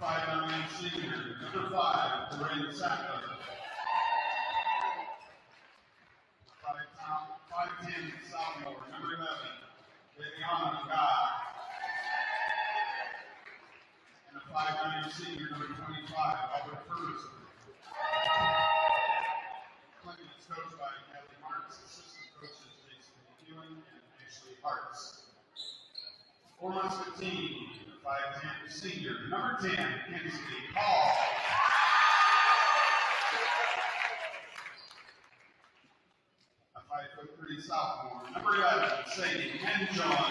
5'9" senior, number 5, Lorraine Sackler. 5'10" sophomore, number 11, Viviana Guy. And a 5'9" senior, number 25, Albert Ferguson. Clinton is coached by Kelly Marks, assistant coaches Jason Ewing and Ashley Hartz. For Muscatine, 5'10" senior, number 10, Kinsley Hall. A 5'3" sophomore, number 11, Sadie Enjoy.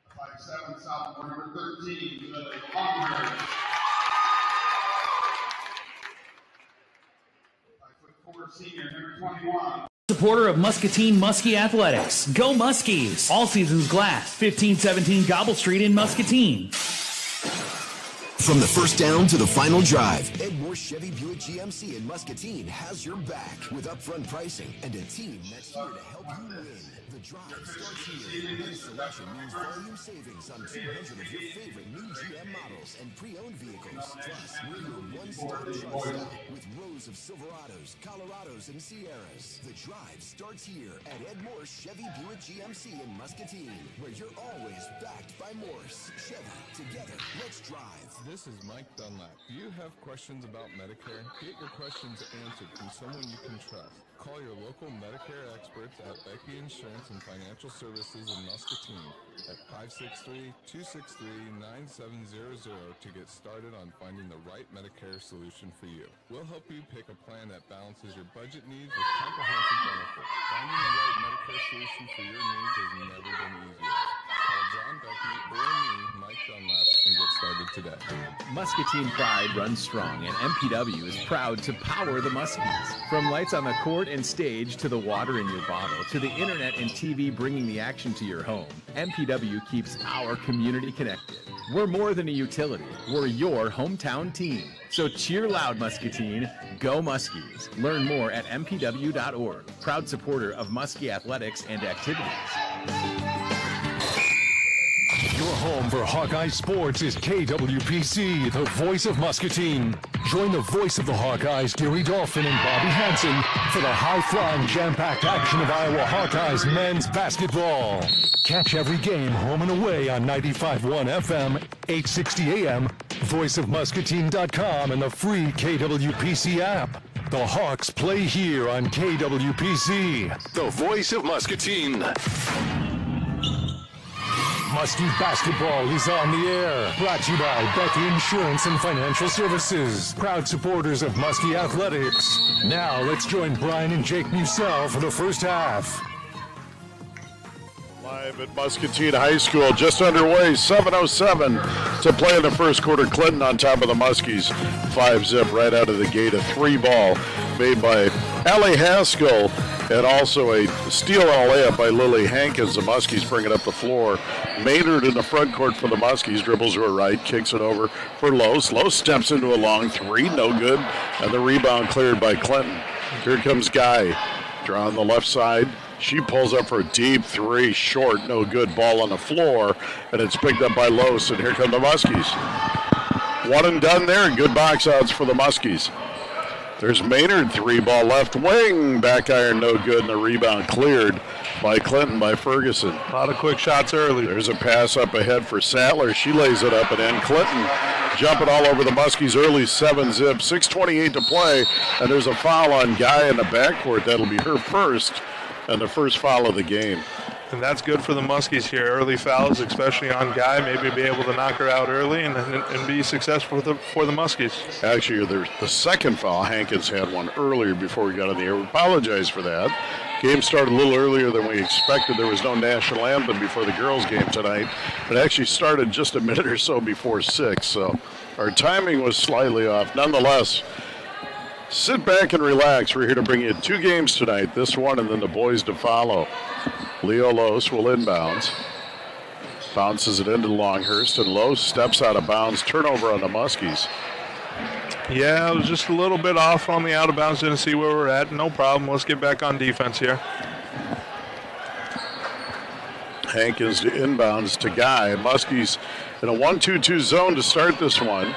A 5'7" sophomore, number 13, Lily Longhurst. 5'4" senior, number 21. Supporter of Muscatine Muskie Athletics. Go Muskies! All seasons glass. 1517 Gobble Street in Muscatine. From the first down to the final drive, Edmore Chevy Buick GMC in Muscatine has your back with upfront pricing and a team that's here to help you win. The drive starts here. This selection means volume savings on 200 of your favorite new GM models and pre-owned vehicles. Plus, we're your one-stop truck stop with rows of Silverados, Colorados, and Sierras. The drive starts here at Edmore Chevy Buick GMC in Muscatine, where you're always backed by Morse. Chevy, together, let's drive. This is Mike Dunlap. Do you have questions about Medicare? Get your questions answered from someone you can trust. Call your local Medicare experts at Becky Insurance and Financial Services in Muscatine at 563-263-9700 to get started on finding the right Medicare solution for you. We'll help you pick a plan that balances your budget needs with comprehensive benefits. Finding the right Medicare solution for your needs has never been easier. Call John Becky or me, Mike Dunlap, and get started today. Muscatine pride runs strong, and MPW is proud to power the Muskies. From lights on the court and stage to the water in your bottle to the internet and TV bringing the action to your home, MPW keeps our community connected. We're more than a utility. We're your hometown team. So cheer loud, Muscatine. Go Muskies. Learn more at mpw.org. Proud supporter of Muskie athletics and activities. Your home for Hawkeye Sports is KWPC, the voice of Muscatine. Join the voice of the Hawkeyes, Deary Dolphin and Bobby Hansen, for the high-flying, jam-packed action of Iowa Hawkeyes men's basketball. Catch every game home and away on 95.1 FM, 860 AM, voiceofmuscatine.com, and the free KWPC app. The Hawks play here on KWPC, the voice of Muscatine. Muskie basketball is on the air. Brought to you by Becky Insurance and Financial Services. Proud supporters of Muskie Athletics. Now let's join Brian and Jake Mussel for the first half. Live at Muscatine High School, just underway, 7:07 to play in the first quarter. Clinton on top of the Muskies. 5-zip right out of the gate. A 3-ball made by Allie Haskell. And also a steal and a layup by Lily Hankins. The Muskies bring it up the floor. Maynard in the front court for the Muskies. Dribbles to her right, kicks it over for Lowe. Lowe steps into a long three, no good. And the rebound cleared by Clinton. Here comes Guy. Draw on the left side. She pulls up for a deep three, short, no good. Ball on the floor, and it's picked up by Lose. And here come the Muskies. One and done there. Good box outs for the Muskies. There's Maynard, 3-ball left wing, back iron no good, and the rebound cleared by Clinton, by Ferguson. A lot of quick shots early. There's a pass up ahead for Sattler. She lays it up and in. Clinton jumping all over the Muskies early, 7-zip, 6:28 to play, and there's a foul on Guy in the backcourt. That'll be her first, and the first foul of the game. And that's good for the Muskies here. Early fouls, especially on Guy, maybe be able to knock her out early and be successful for the Muskies. Actually, the second foul, Hankins had one earlier before we got on the air. We apologize for that. Game started a little earlier than we expected. There was no national anthem before the girls' game tonight. It actually started just a minute or so before 6, so our timing was slightly off. Nonetheless, sit back and relax. We're here to bring you 2 games tonight, this one and then the boys to follow. Leo Lose will inbounds. Bounces it into Longhurst, and Lose steps out of bounds. Turnover on the Muskies. Yeah, it was just a little bit off on the out of bounds. Didn't see where we're at. No problem. Let's get back on defense here. Hankins to inbounds to Guy. Muskies in a 1-2-2 zone to start this one.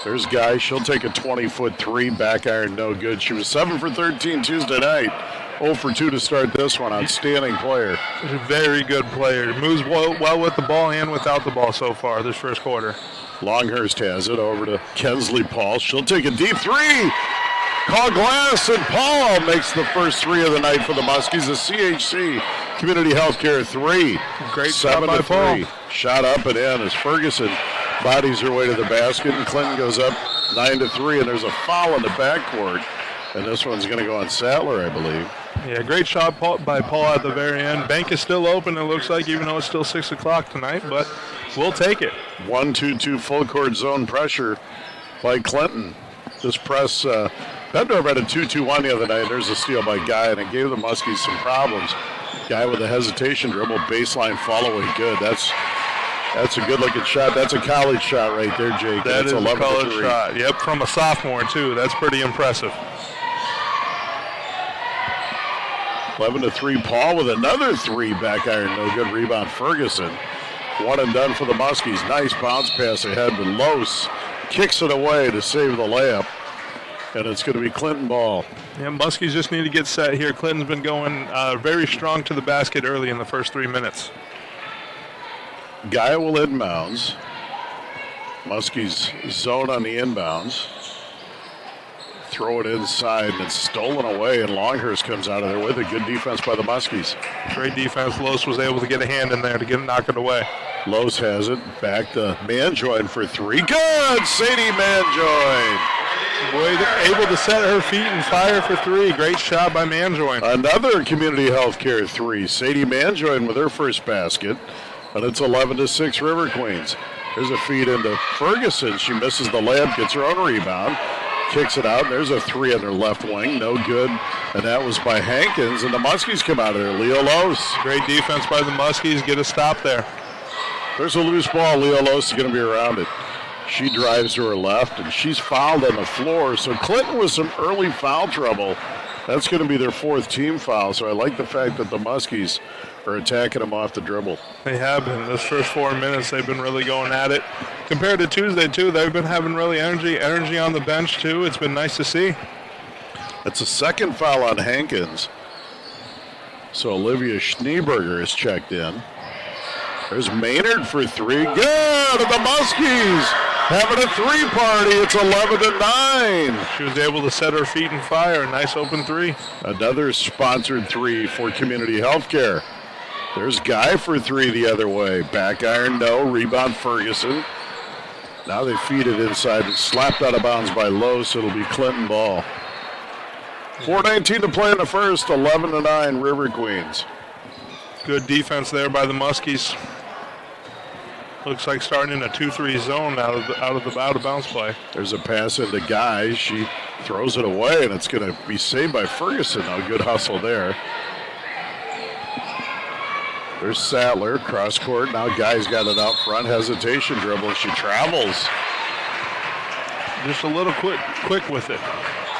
There's Guy. She'll take a 20-foot three. Back iron, no good. She was 7 for 13 Tuesday night. 0 for 2 to start this one. Outstanding player. She's a very good player. Moves well with the ball and without the ball so far this first quarter. Longhurst has it over to Kensley Paul. She'll take a deep three. Call glass, and Paul makes the first three of the night for the Muskies. A CHC Community Healthcare 3. Great shot by Paul. Shot up and in as Ferguson bodies her way to the basket, and Clinton goes up 9-3, and there's a foul in the backcourt. And this one's going to go on Sattler, I believe. Yeah, great shot by Paul at the very end. Bank is still open, it looks like, even though it's still 6 o'clock tonight, but we'll take it. 1-2-2 full court zone pressure by Clinton. This press, Bednar had a 2-2-1 the other night. There's a steal by Guy, and it gave the Muskies some problems. Guy with a hesitation dribble, baseline follow-away, good. That's a good-looking shot. That's a college shot right there, Jake. That is a college 3. shot. Yep, from a sophomore, too. That's pretty impressive. 11-3, Paul with another three, back iron, no good. Rebound, Ferguson. One and done for the Muskies. Nice bounce pass ahead, but Los kicks it away to save the layup. And it's going to be Clinton ball. Yeah, Muskies just need to get set here. Clinton's been going very strong to the basket early in the first 3 minutes. Guy will inbounds. Muskies zone on the inbounds. Throw it inside, and it's stolen away, and Longhurst comes out of there with a good defense by the Muskies. Great defense. Los was able to get a hand in there to knock it away. Los has it. Back to Manjoin for three. Good! Sadie Manjoin. Boy, able to set her feet and fire for three. Great shot by Manjoin. Another Community Healthcare three. Sadie Manjoin with her first basket, and it's 11-6 River Queens. There's a feed into Ferguson. She misses the layup, gets her own rebound. Kicks it out. There's a three on their left wing. No good. And that was by Hankins. And the Muskies come out of there. Leo Los. Great defense by the Muskies. Get a stop there. There's a loose ball. Leo Los is going to be around it. She drives to her left, and she's fouled on the floor. So Clinton with some early foul trouble. That's going to be their 4th team foul. So I like the fact that the Muskies are attacking them off the dribble. They have been. This first 4 minutes, they've been really going at it. Compared to Tuesday, too, they've been having really energy on the bench, too. It's been nice to see. That's a second foul on Hankins. So Olivia Schneeberger is checked in. There's Maynard for three. Good! And the Muskies having a three party. It's 11-9. She was able to set her feet and fire. A nice open three. Another sponsored three for Community Healthcare. There's Guy for three the other way. Back iron, no. Rebound, Ferguson. Now they feed it inside. It's slapped out of bounds by Lowe, so it'll be Clinton ball. 4:19 to play in the first. 11-9 River Queens. Good defense there by the Muskies. Looks like starting in a 2-3 zone out of the bounce play. There's a pass into Guy. She throws it away, and it's going to be saved by Ferguson. Now, good hustle there. There's Sattler, cross court. Now Guy's got it out front. Hesitation dribble. She travels. Just a little quick with it.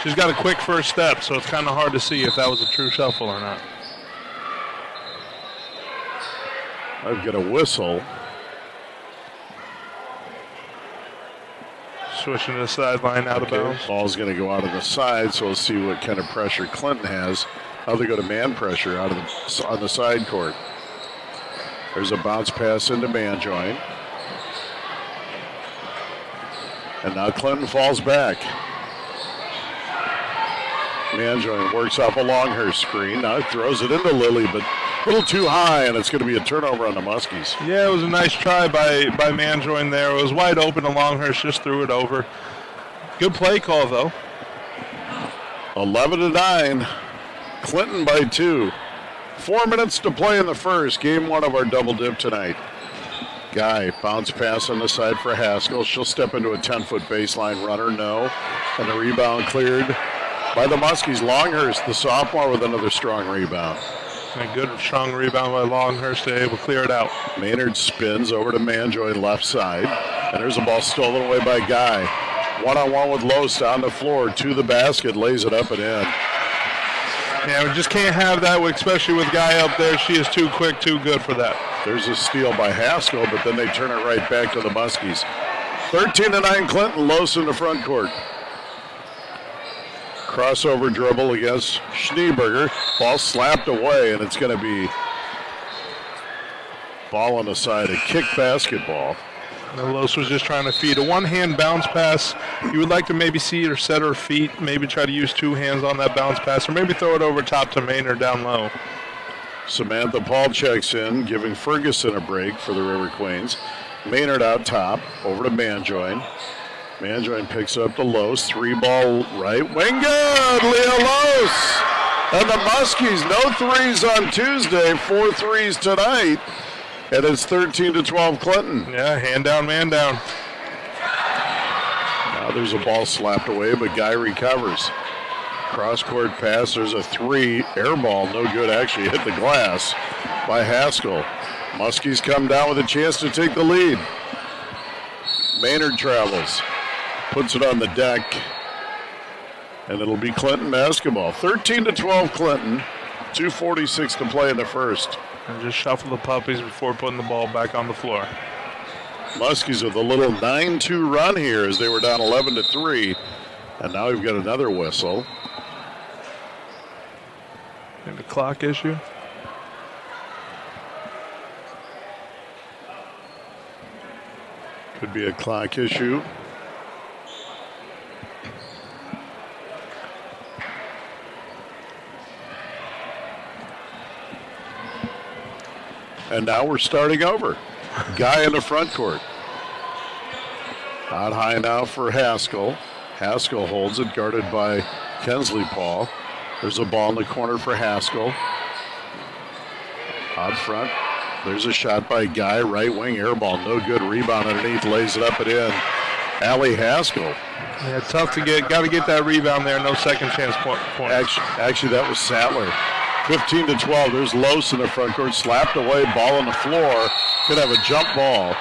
She's got a quick first step, so it's kind of hard to see if that was a true shuffle or not. I've got a whistle. Switching to the sideline out of bounds. Ball's going to go out of the side, so we'll see what kind of pressure Clinton has. How they go to man pressure out of on the side court. There's a bounce pass into Manjoin. And now Clinton falls back. Manjoin works off along her screen. Now throws it into Lily, but a little too high, and it's going to be a turnover on the Muskies. Yeah, it was a nice try by Manjoin there. It was wide open. Longhurst just threw it over. Good play call, though. 11-9. Clinton by 2. 4 minutes to play in the first. Game 1 of our double dip tonight. Guy, bounce pass on the side for Haskell. She'll step into a 10-foot baseline runner, no. And the rebound cleared by the Muskies. Longhurst, the sophomore, with another strong rebound. A good, strong rebound by Longhurst to able to clear it out. Maynard spins over to Manjoy left side. And there's a ball stolen away by Guy. One-on-one with Los on the floor to the basket, lays it up and in. Yeah, we just can't have that, especially with Guy up there. She is too quick, too good for that. There's a steal by Haskell, but then they turn it right back to the Muskies. 13-9 Clinton, Los in the front court. Crossover dribble against Schneeberger. Ball slapped away, and it's going to be ball on the side, a kick basketball. Los was just trying to feed a one-hand bounce pass. You would like to maybe see her set her feet, maybe try to use two hands on that bounce pass, or maybe throw it over top to Maynard down low. Samantha Paul checks in, giving Ferguson a break for the River Queens. Maynard out top, over to Manjoin. Manjoin picks up the Los, 3-ball right wing, good! Leah Los! And the Muskies, no threes on Tuesday, 4 threes tonight. And it's 13-12 Clinton. Yeah, hand down, man down. Now there's a ball slapped away, but Guy recovers. Cross-court pass, there's a 3, air ball, no good, actually hit the glass by Haskell. Muskies come down with a chance to take the lead. Maynard travels, puts it on the deck, and it'll be Clinton basketball. 13-12 Clinton, 2:46 to play in the first. And just shuffle the puppies before putting the ball back on the floor. Muskies with a little 9-2 run here as they were down 11-3, and now we've got another whistle. And a clock issue. Could be a clock issue. And now we're starting over. Guy in the front court. Out high now for Haskell. Haskell holds it, guarded by Kensley Paul. There's a ball in the corner for Haskell. Out front. There's a shot by Guy, right wing air ball, no good. Rebound underneath, lays it up and in. Allie Haskell. Yeah, tough to get. Got to get that rebound there. No second chance point. Actually, that was Sattler. 15-12. There's Los in the front court, slapped away, ball on the floor. Could have a jump ball.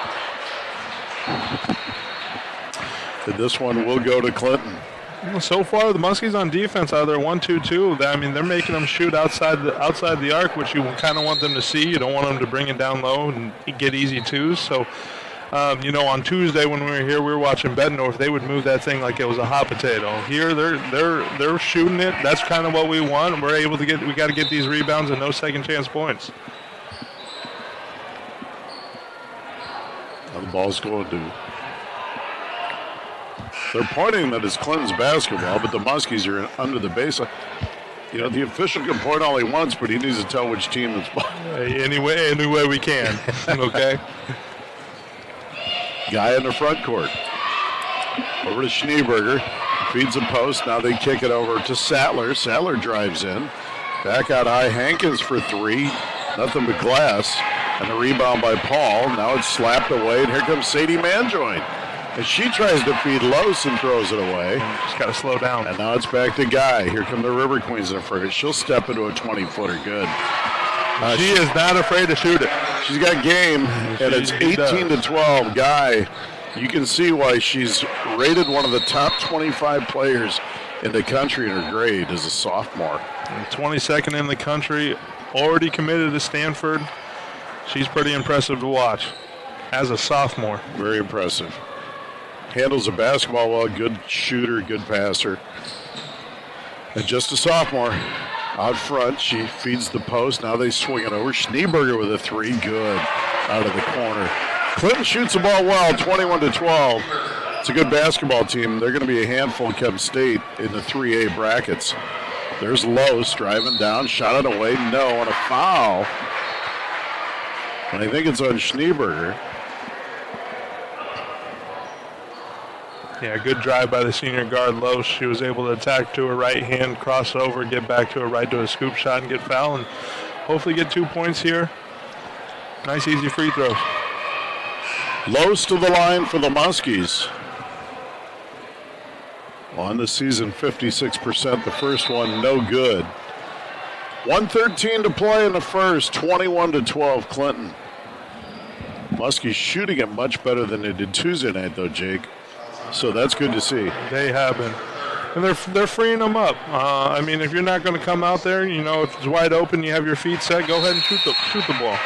And this one will go to Clinton. Well, so far, the Muskies on defense out there 1-2-2. I mean, they're making them shoot outside the arc, which you kind of want them to see. You don't want them to bring it down low and get easy twos. So, on Tuesday when we were here, we were watching Bettendorf. They would move that thing like it was a hot potato. Here, they're shooting it. That's kind of what we want. We're able to get. We got to get these rebounds and no second chance points. Now the ball's going to. They're pointing that it's Clinton's basketball, but the Muskies are under the baseline. The official can point all he wants, but he needs to tell which team it's by. Any way we can. Okay. Guy in the front court. Over to Schneeberger. Feeds a post. Now they kick it over to Sattler. Sattler drives in. Back out high. Hankins for 3. Nothing but glass. And the rebound by Paul. Now it's slapped away. And here comes Sadie Manjoin. And she tries to feed Los and throws it away. Just got to slow down. And now it's back to Guy. Here come the River Queens in the front. She'll step into a 20-footer. Good. She is not afraid to shoot it. She's got game, and it's 18-12. Guy, you can see why she's rated one of the top 25 players in the country in her grade as a sophomore. And 22nd in the country, already committed to Stanford. She's pretty impressive to watch as a sophomore. Very impressive. Handles the basketball well, good shooter, good passer. And just a sophomore. Out front, she feeds the post. Now they swing it over. Schneeberger with a 3, good out of the corner. Clinton shoots the ball well, 21-12. It's a good basketball team. They're going to be a handful come state in the 3A brackets. There's Los driving down, shot it away, no, and a foul. And I think it's on Schneeberger. Yeah, good drive by the senior guard, Los. She was able to attack to her right hand, cross over, get back to her right to a scoop shot and get fouled, and hopefully get 2 points here. Nice, easy free throws. Los to the line for the Muskies. On the season, 56%. The first one, no good. 1:13 to play in the first, 21-12 Clinton. Muskies shooting it much better than they did Tuesday night, though, Jake. So that's good to see. They have been. And they're freeing them up. I mean, if you're not going to come out there, if it's wide open, you have your feet set, go ahead and shoot the ball.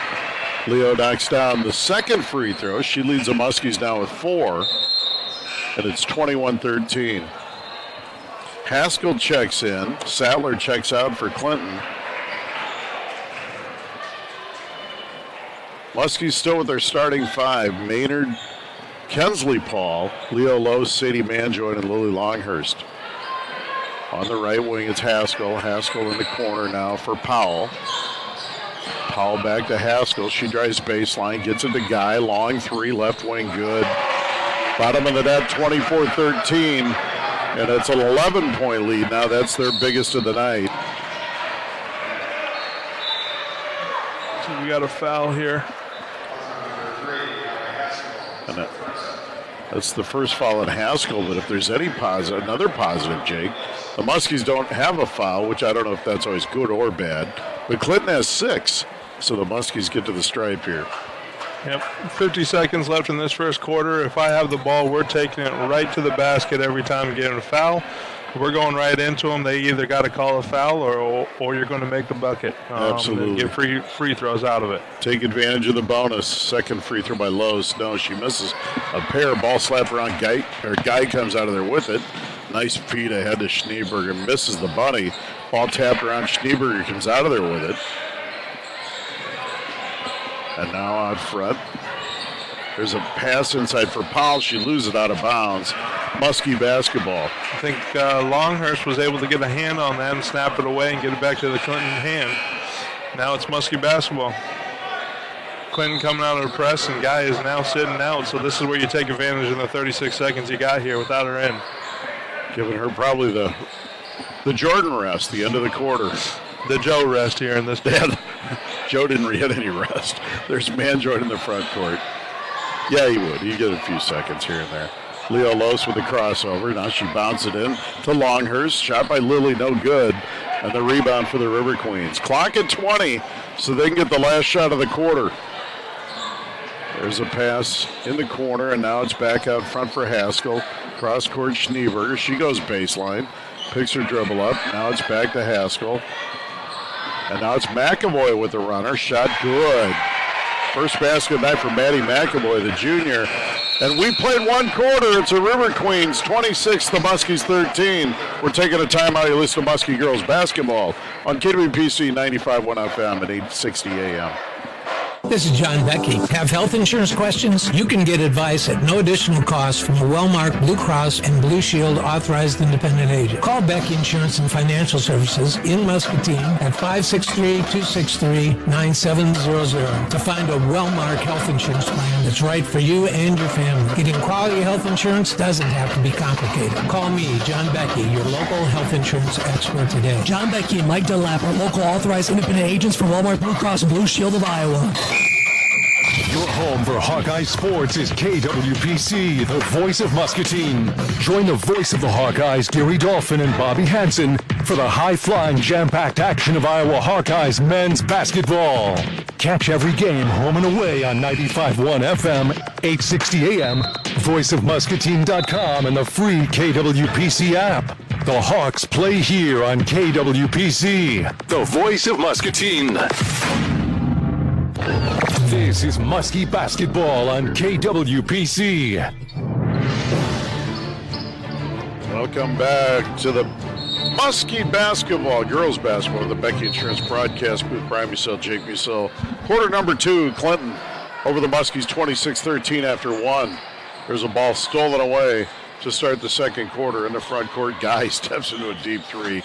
Leo knocks down the second free throw. She leads the Muskies now with 4, and it's 21-13. Haskell checks in. Sattler checks out for Clinton. Muskies still with their starting 5. Maynard, Kensley Paul, Leo Lowe, Sadie Manjoy, and Lily Longhurst. On the right wing, it's Haskell. Haskell in the corner now for Powell. Powell back to Haskell. She drives baseline, gets it to Guy. Long 3, left wing good. Bottom of the net, 24-13. And it's an 11-point lead now. That's their biggest of the night. So we got a foul here. And that's the first foul in Haskell, but if there's any another positive, Jake, the Muskies don't have a foul, which I don't know if that's always good or bad, but Clinton has 6, so the Muskies get to the stripe here. Yep, 50 seconds left in this first quarter. If I have the ball, we're taking it right to the basket every time we get a foul. We're going right into them. They either got to call a foul or you're going to make the bucket. Absolutely. Get free throws out of it. Take advantage of the bonus. Second free throw by Lowe's. No, she misses a pair. Ball slap around Guy comes out of there with it. Nice feed ahead to Schneeberger. Misses the bunny. Ball tapped around. Schneeberger comes out of there with it. And now out front. There's a pass inside for Powell. She loses it out of bounds. Muskie basketball. I think Longhurst was able to get a hand on that and snap it away and get it back to the Clinton hand. Now it's Muskie basketball. Clinton coming out of the press, and Guy is now sitting out. So this is where you take advantage of the 36 seconds you got here without her in. Giving her probably the Jordan rest, the end of the quarter. The Joe rest here in this game. Joe didn't get any rest. There's Manjoy in the front court. Yeah, he would. He'd get a few seconds here and there. Leo Lose with the crossover. Now she bounces it in to Longhurst. Shot by Lily, no good. And the rebound for the River Queens. Clock at 20, so they can get the last shot of the quarter. There's a pass in the corner, and now it's back out front for Haskell. Cross court Schneeberger. She goes baseline. Picks her dribble up. Now it's back to Haskell. And now it's McAvoy with the runner. Shot good. First basket of the night for Maddie McAvoy, the junior. And we played one quarter. It's a River Queens 26, the Muskies 13. We're taking a timeout. You listen to Muskie girls basketball on KWPC 95.1 FM at 8:60 a.m. This is John Becky. Have health insurance questions? You can get advice at no additional cost from a well-marked Blue Cross and Blue Shield authorized independent agent. Call Becky Insurance and Financial Services in Muscatine at 563-263-9700 to find a well-marked health insurance plan that's right for you and your family. Getting quality health insurance doesn't have to be complicated. Call me, John Becky, your local health insurance expert today. John Becky and Mike Dunlap are local authorized independent agents for Walmart Blue Cross and Blue Shield of Iowa. Your home for Hawkeye Sports is KWPC, the voice of Muscatine. Join the voice of the Hawkeyes, Gary Dolphin and Bobby Hansen, for the high-flying, jam-packed action of Iowa Hawkeyes men's basketball. Catch every game home and away on 95.1 FM, 860 AM, voiceofmuscatine.com, and the free KWPC app. The Hawks play here on KWPC, the voice of Muscatine. This is Muskie Basketball on KWPC. Welcome back to the Muskie Basketball, girls basketball, the Becky Insurance broadcast booth. Brian Musil, Jake Musil. Quarter number 2, Clinton over the Muskies 26-13 after 1. There's a ball stolen away to start the second quarter in the front court. Guy steps into a deep 3.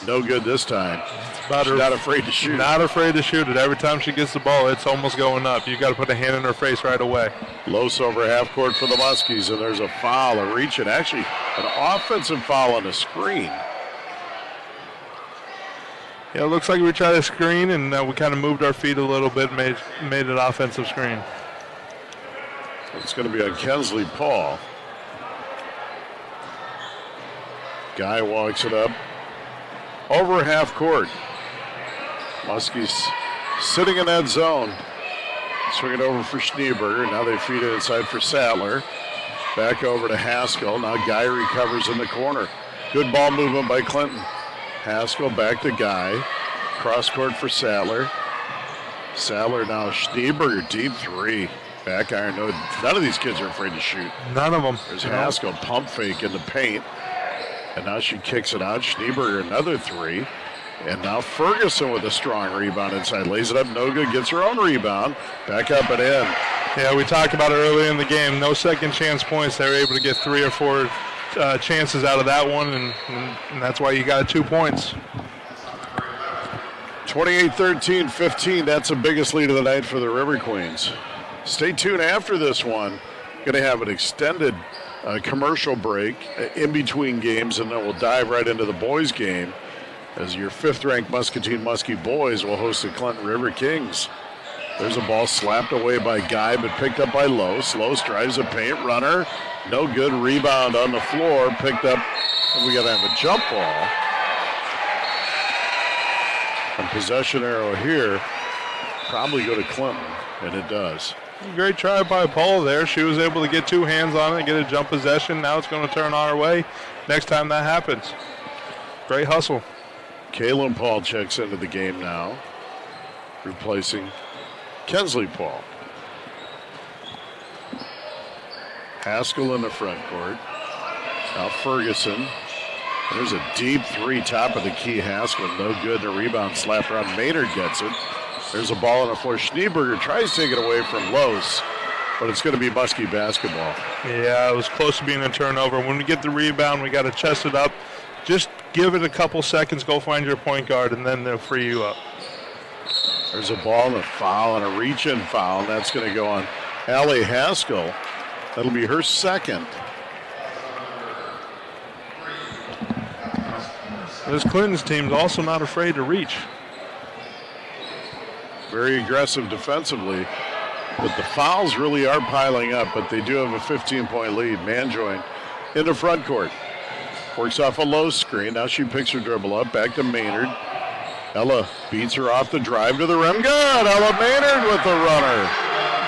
No good this time. She's not afraid to shoot. Not afraid to shoot it. Every time she gets the ball, it's almost going up. You've got to put a hand in her face right away. Los over half court for the Muskies, and there's a foul, a reach, and actually an offensive foul on a screen. Yeah, it looks like we tried a screen, and we kind of moved our feet a little bit, made an offensive screen. It's going to be on Kensley Paul. Guy walks it up. Over half court. Muskies sitting in that zone. Swing it over for Schneeberger. Now they feed it inside for Sattler. Back over to Haskell. Now Guy recovers in the corner. Good ball movement by Clinton. Haskell back to Guy. Cross court for Sattler. Sattler now Schneeberger, deep three. Back iron. No, none of these kids are afraid to shoot. None of them. There's Haskell, pump fake in the paint. And now she kicks it out. Schneeberger, another three. And now Ferguson with a strong rebound inside. Lays it up, no good. Gets her own rebound. Back up and in. Yeah, we talked about it earlier in the game. No second chance points. They were able to get 3 or 4 chances out of that one, and that's why you got 2 points. 28-13, 15. That's the biggest lead of the night for the River Queens. Stay tuned after this one. Going to have an extended commercial break in between games, and then we'll dive right into the boys' game as your 5th-ranked Muscatine Muskie boys will host the Clinton River Kings. There's a ball slapped away by Guy, but picked up by Los. Los drives a paint runner. No good. Rebound on the floor. Picked up. And we got to have a jump ball. And possession arrow here. Probably go to Clinton, and it does. Great try by Paul there. She was able to get 2 hands on it, get a jump possession. Now it's going to turn on her way next time that happens. Great hustle. Kaylin Paul checks into the game now, replacing Kensley Paul. Haskell in the front court. Now Ferguson. There's a deep three, top of the key. Haskell, no good. The rebound slapped around. Maynard gets it. There's a ball on the floor. Schneeberger tries to take it away from Los, but it's going to be Muskie basketball. Yeah, it was close to being a turnover. When we get the rebound, we got to chest it up. Just give it a couple seconds, go find your point guard, and then they'll free you up. There's a ball and a foul and a reach-in foul, and that's going to go on Allie Haskell. That'll be her second. This Clinton's team's also not afraid to reach. Very aggressive defensively, but the fouls really are piling up, but they do have a 15-point lead. Manjoin in the front court. Works off a low screen. Now she picks her dribble up. Back to Maynard. Ella beats her off the drive to the rim. Good. Ella Maynard with the runner.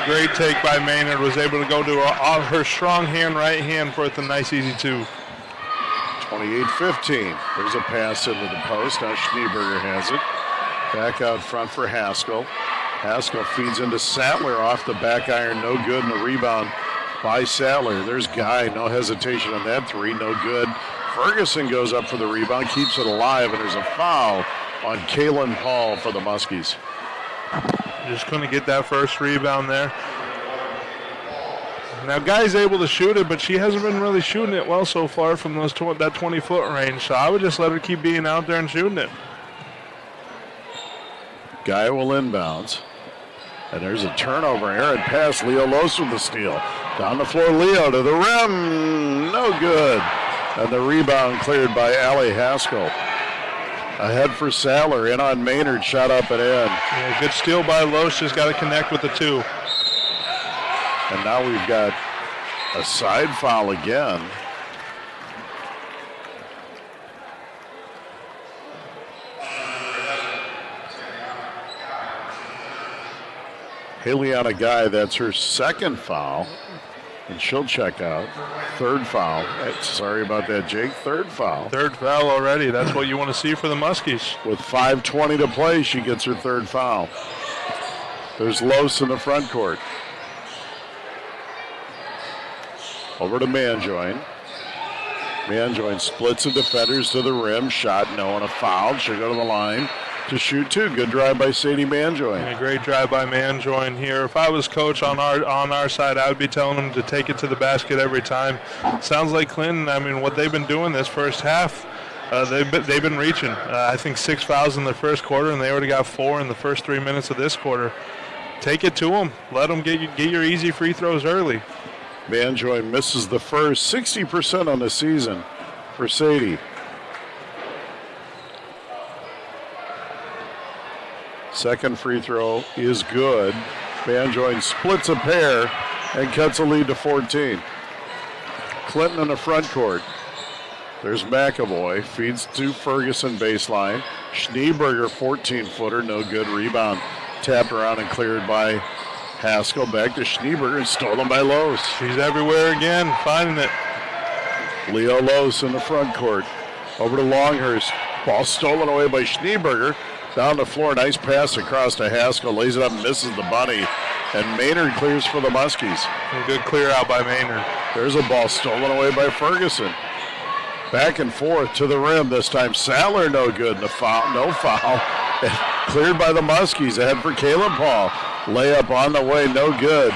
Great take by Maynard. Was able to go to her strong hand, right hand for it. A nice, easy 2. 28-15. There's a pass into the post. Now Schneeberger has it. Back out front for Haskell. Haskell feeds into Sattler off the back iron. No good. And the rebound by Sattler. There's Guy. No hesitation on that three. No good. Ferguson goes up for the rebound. Keeps it alive. And there's a foul on Kaylin Paul for the Muskies. Just couldn't get that first rebound there. Now, Guy's able to shoot it, but she hasn't been really shooting it well so far from that 20-foot range. So I would just let her keep being out there and shooting it. Guy will inbounds. And there's a turnover. Aaron pass. Leo Los with the steal. Down the floor, Leo to the rim. No good. And the rebound cleared by Allie Haskell. Ahead for Sattler. In on Maynard. Shot up and in. Yeah, good steal by Los. Just got to connect with the 2. And now we've got a side foul again. Haleana Guy, that's her second foul. And she'll check out. 3rd foul. Sorry about that, Jake. 3rd foul. 3rd foul already. That's what you want to see for the Muskies. With 5:20 to play, she gets her 3rd foul. There's Los in the front court. Over to Manjoin. Manjoin splits the defenders to the rim. Shot, no, and a foul. She'll go to the line to shoot 2. Good drive by Sadie Manjoin. Yeah, great drive by Manjoin here. If I was coach on our side, I would be telling them to take it to the basket every time. Sounds like Clinton, I mean, what they've been doing this first half, they've been reaching. I think 6 fouls in the first quarter, and they already got 4 in the first 3 minutes of this quarter. Take it to them. Let them get your easy free throws early. Manjoin misses the first. 60% on the season for Sadie. Second free throw is good. Manjoin splits a pair and cuts a lead to 14. Clinton in the front court. There's McAvoy. Feeds to Ferguson baseline. Schneeberger, 14-footer. No good. Rebound tapped around and cleared by Haskell. Back to Schneeberger and stolen by Los. She's everywhere again, finding it. Leo Los in the front court. Over to Longhurst. Ball stolen away by Schneeberger. Down the floor, nice pass across to Haskell. Lays it up and misses the bunny. And Maynard clears for the Muskies. A good clear out by Maynard. There's a ball stolen away by Ferguson. Back and forth to the rim this time. Sadler no good. No foul. Cleared by the Muskies. Ahead for Caleb Paul. Layup on the way, no good.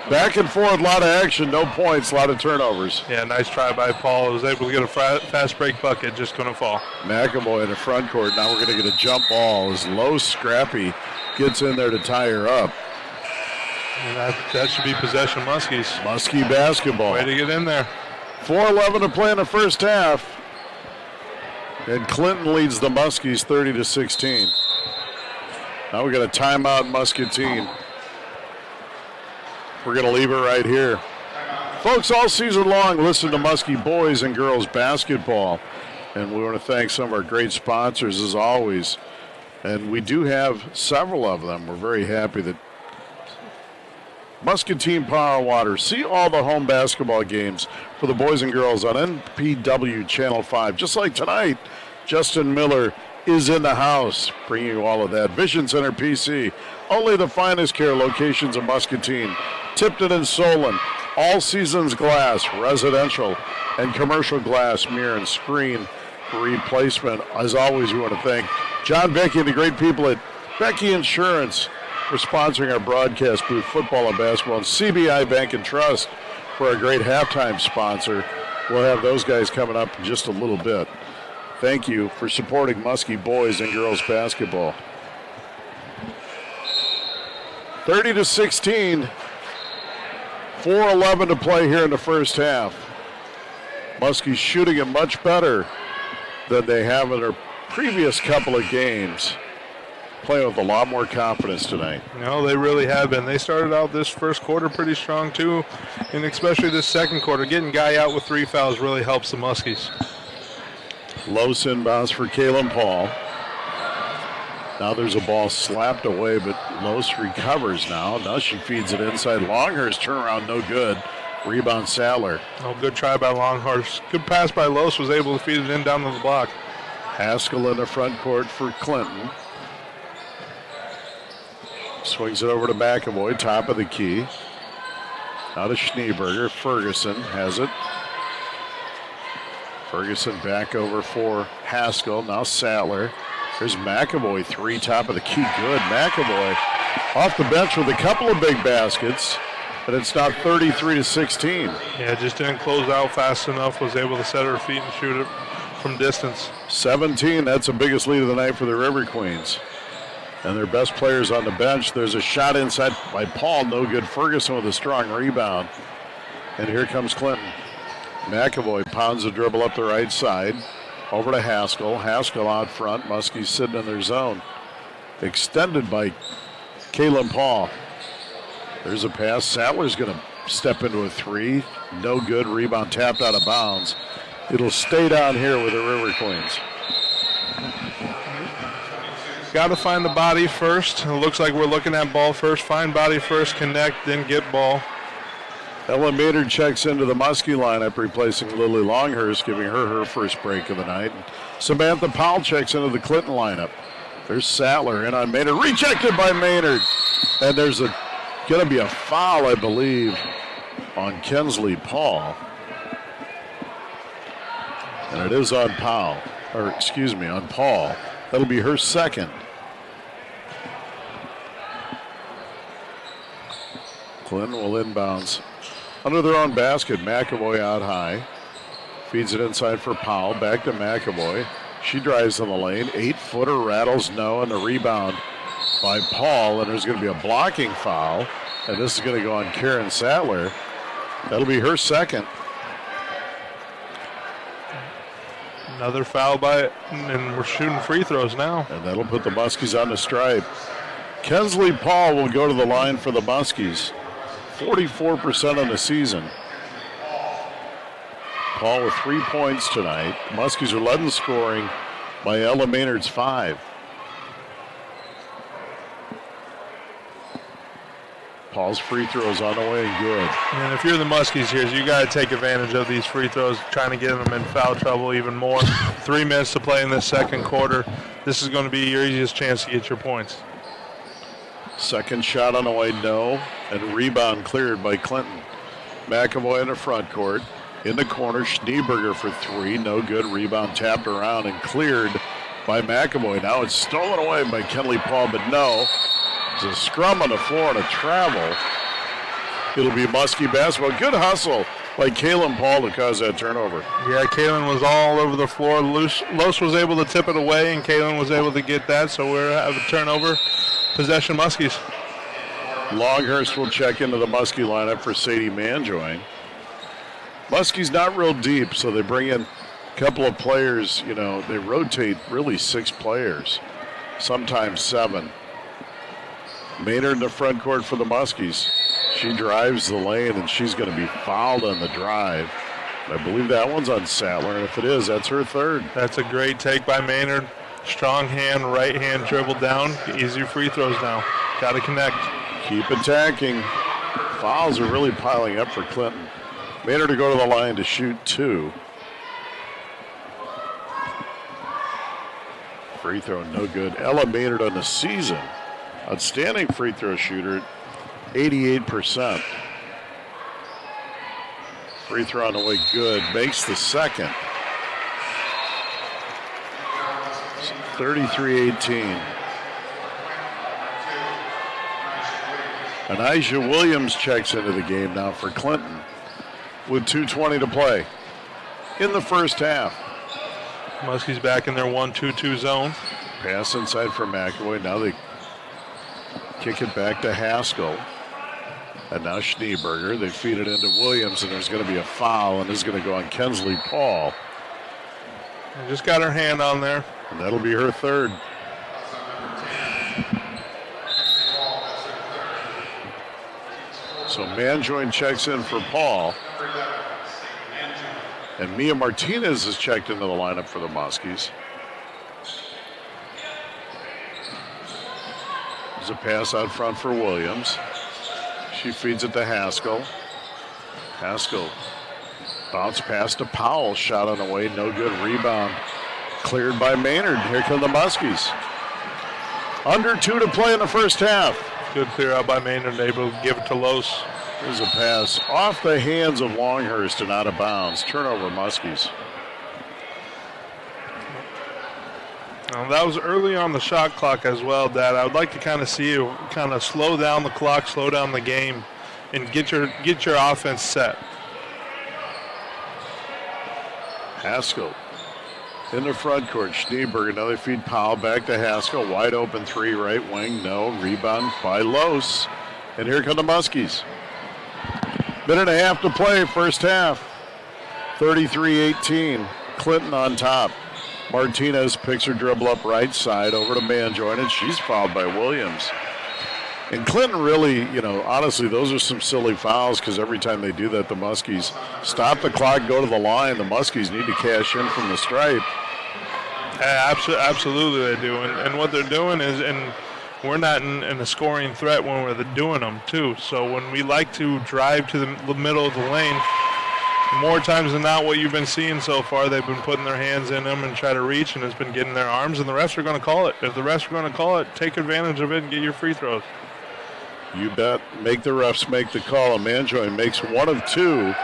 Back and forth, a lot of action, no points, a lot of turnovers. Yeah, nice try by Paul. Was able to get a fast break bucket, just couldn't fall. McAvoy in the front court. Now we're going to get a jump ball as Low Scrappy gets in there to tie her up. And that should be possession Muskies. Muskie basketball. Way to get in there. 4:11 to play in the first half. And Clinton leads the Muskies 30-16. Now we got a timeout, Muscatine. We're going to leave it right here. Folks, all season long, listen to Muskie boys and girls basketball. And we want to thank some of our great sponsors, as always. And we do have several of them. We're very happy that Muscatine Power Water. See all the home basketball games for the boys and girls on NPW Channel 5. Just like tonight, Justin Miller is in the house, bringing you all of that. Vision Center PC, only the finest care locations in Muscatine. Tipton and Solon, all seasons glass, residential and commercial glass, mirror and screen replacement. As always, we want to thank John Becky and the great people at Becky Insurance for sponsoring our broadcast booth, football and basketball, and CBI Bank and Trust for our great halftime sponsor. We'll have those guys coming up in just a little bit. Thank you for supporting Muskie boys and girls basketball. 30-16, 4:11 to play here in the first half. Muskies shooting it much better than they have in their previous couple of games. Playing with a lot more confidence tonight. No, they really have been. They started out this first quarter pretty strong too, and especially this second quarter. Getting Guy out with 3 fouls really helps the Muskies. Low inbounds for Caleb Paul. Now there's a ball slapped away, but Los recovers now. Now she feeds it inside. Longhurst turnaround, no good. Rebound Sadler. Oh, good try by Longhurst. Good pass by Los, was able to feed it in down to the block. Haskell in the front court for Clinton. Swings it over to McAvoy, top of the key. Now to Schneeberger. Ferguson has it. Ferguson back over for Haskell. Now Sadler. There's McAvoy, 3, top of the key. Good. McAvoy off the bench with a couple of big baskets. And it's now 33-16. Yeah, just didn't close out fast enough. Was able to set her feet and shoot it from distance. 17, that's the biggest lead of the night for the River Queens. And their best players on the bench. There's a shot inside by Paul. No good. Ferguson with a strong rebound. And here comes Clinton. McAvoy pounds the dribble up the right side. Over to Haskell. Haskell out front. Muskies sitting in their zone. Extended by Caleb Paul. There's a pass. Sadler's going to step into a 3. No good. Rebound tapped out of bounds. It'll stay down here with the River Queens. Got to find the body first. It looks like we're looking at ball first. Find body first, connect, then get ball. Ellen Maynard checks into the Muskie lineup, replacing Lily Longhurst, giving her first break of the night. Samantha Powell checks into the Clinton lineup. There's Sadler in on Maynard. Rejected by Maynard. And there's going to be a foul, I believe, on Kensley Paul. And it is on Paul. That'll be her second. Clinton will inbounds under their own basket. McAvoy out high. Feeds it inside for Powell. Back to McAvoy. She drives in the lane. 8-footer rattles no, and the rebound by Paul. And there's going to be a blocking foul. And this is going to go on Karen Sadler. That'll be her second. Another foul and we're shooting free throws now. And that'll put the Muskies on the stripe. Kensley Paul will go to the line for the Muskies. 44% on the season. Paul with 3 points tonight. Muskies are led in scoring by Ella Maynard's 5. Paul's free throws on the way and good. And if you're the Muskies here, you got to take advantage of these free throws, trying to get them in foul trouble even more. 3 minutes to play in the second quarter. This is going to be your easiest chance to get your points. Second shot on the way, no. And rebound cleared by Clinton. McAvoy in the front court. In the corner, Schneeberger for 3. No good. Rebound tapped around and cleared by McAvoy. Now it's stolen away by Kenley Paul, but no. There's a scrum on the floor and a travel. It'll be Muskie basketball. Good hustle by Kalen Paul to cause that turnover. Yeah, Kalen was all over the floor. Los was able to tip it away, and Kalen was able to get that, so we're have a turnover. Possession Muskies. Longhurst will check into the Muskie lineup for Sadie Manjoin. Muskie's not real deep, so they bring in a couple of players. You know, they rotate really 6 players, sometimes 7. Maynard in the front court for the Muskies. She drives the lane, and she's going to be fouled on the drive. I believe that one's on Sattler, and if it is, that's her third. That's a great take by Maynard. Strong hand, right hand dribble down. Easy free throws now. Got to connect. Keep attacking. Fouls are really piling up for Clinton. Maynard to go to the line to shoot 2. Free throw no good. Ella Maynard on the season. Outstanding free throw shooter, 88%. Free throw on the way good. Makes the second. 33-18. Anijah Williams checks into the game now for Clinton with 2:20 to play in the first half. Muskies back in their 1-2-2 zone. Pass inside for McAvoy. Now they kick it back to Haskell. And now Schneeberger. They feed it into Williams, and there's going to be a foul, and this is going to go on Kensley Paul. Just got her hand on there. And that'll be her third. So Manjoin checks in for Paul. And Mia Martinez has checked into the lineup for the Muskies. There's a pass out front for Williams. She feeds it to Haskell. Haskell bounce pass to Powell. Shot on the way, no good. Rebound cleared by Maynard. Here come the Muskies. Under 2 to play in the first half. Good clear out by Maynard, able to give it to Los. There's a pass off the hands of Longhurst and out of bounds. Turnover, Muskies. Now that was early on the shot clock as well, Dad. I would like to kind of see you kind of slow down the clock, slow down the game, and get your offense set. Haskell in the front court. Schneeberger, another feed. Powell back to Haskell. Wide open 3 right wing. No. Rebound by Los. And here come the Muskies. Minute and a half to play, first half. 33-18. Clinton on top. Martinez picks her dribble up right side over to Manjoin, and she's fouled by Williams. And Clinton really, honestly, those are some silly fouls because every time they do that, the Muskies stop the clock, go to the line. The Muskies need to cash in from the stripe. Absolutely they do. And what they're doing is, and we're not in a scoring threat when we're doing them, too. So when we like to drive to the middle of the lane, more times than not, what you've been seeing so far, they've been putting their hands in them and try to reach, and it's been getting their arms, and the refs are going to call it. If the refs are going to call it, take advantage of it and get your free throws. You bet. Make the refs make the call. And Manjoin makes 1 of 2,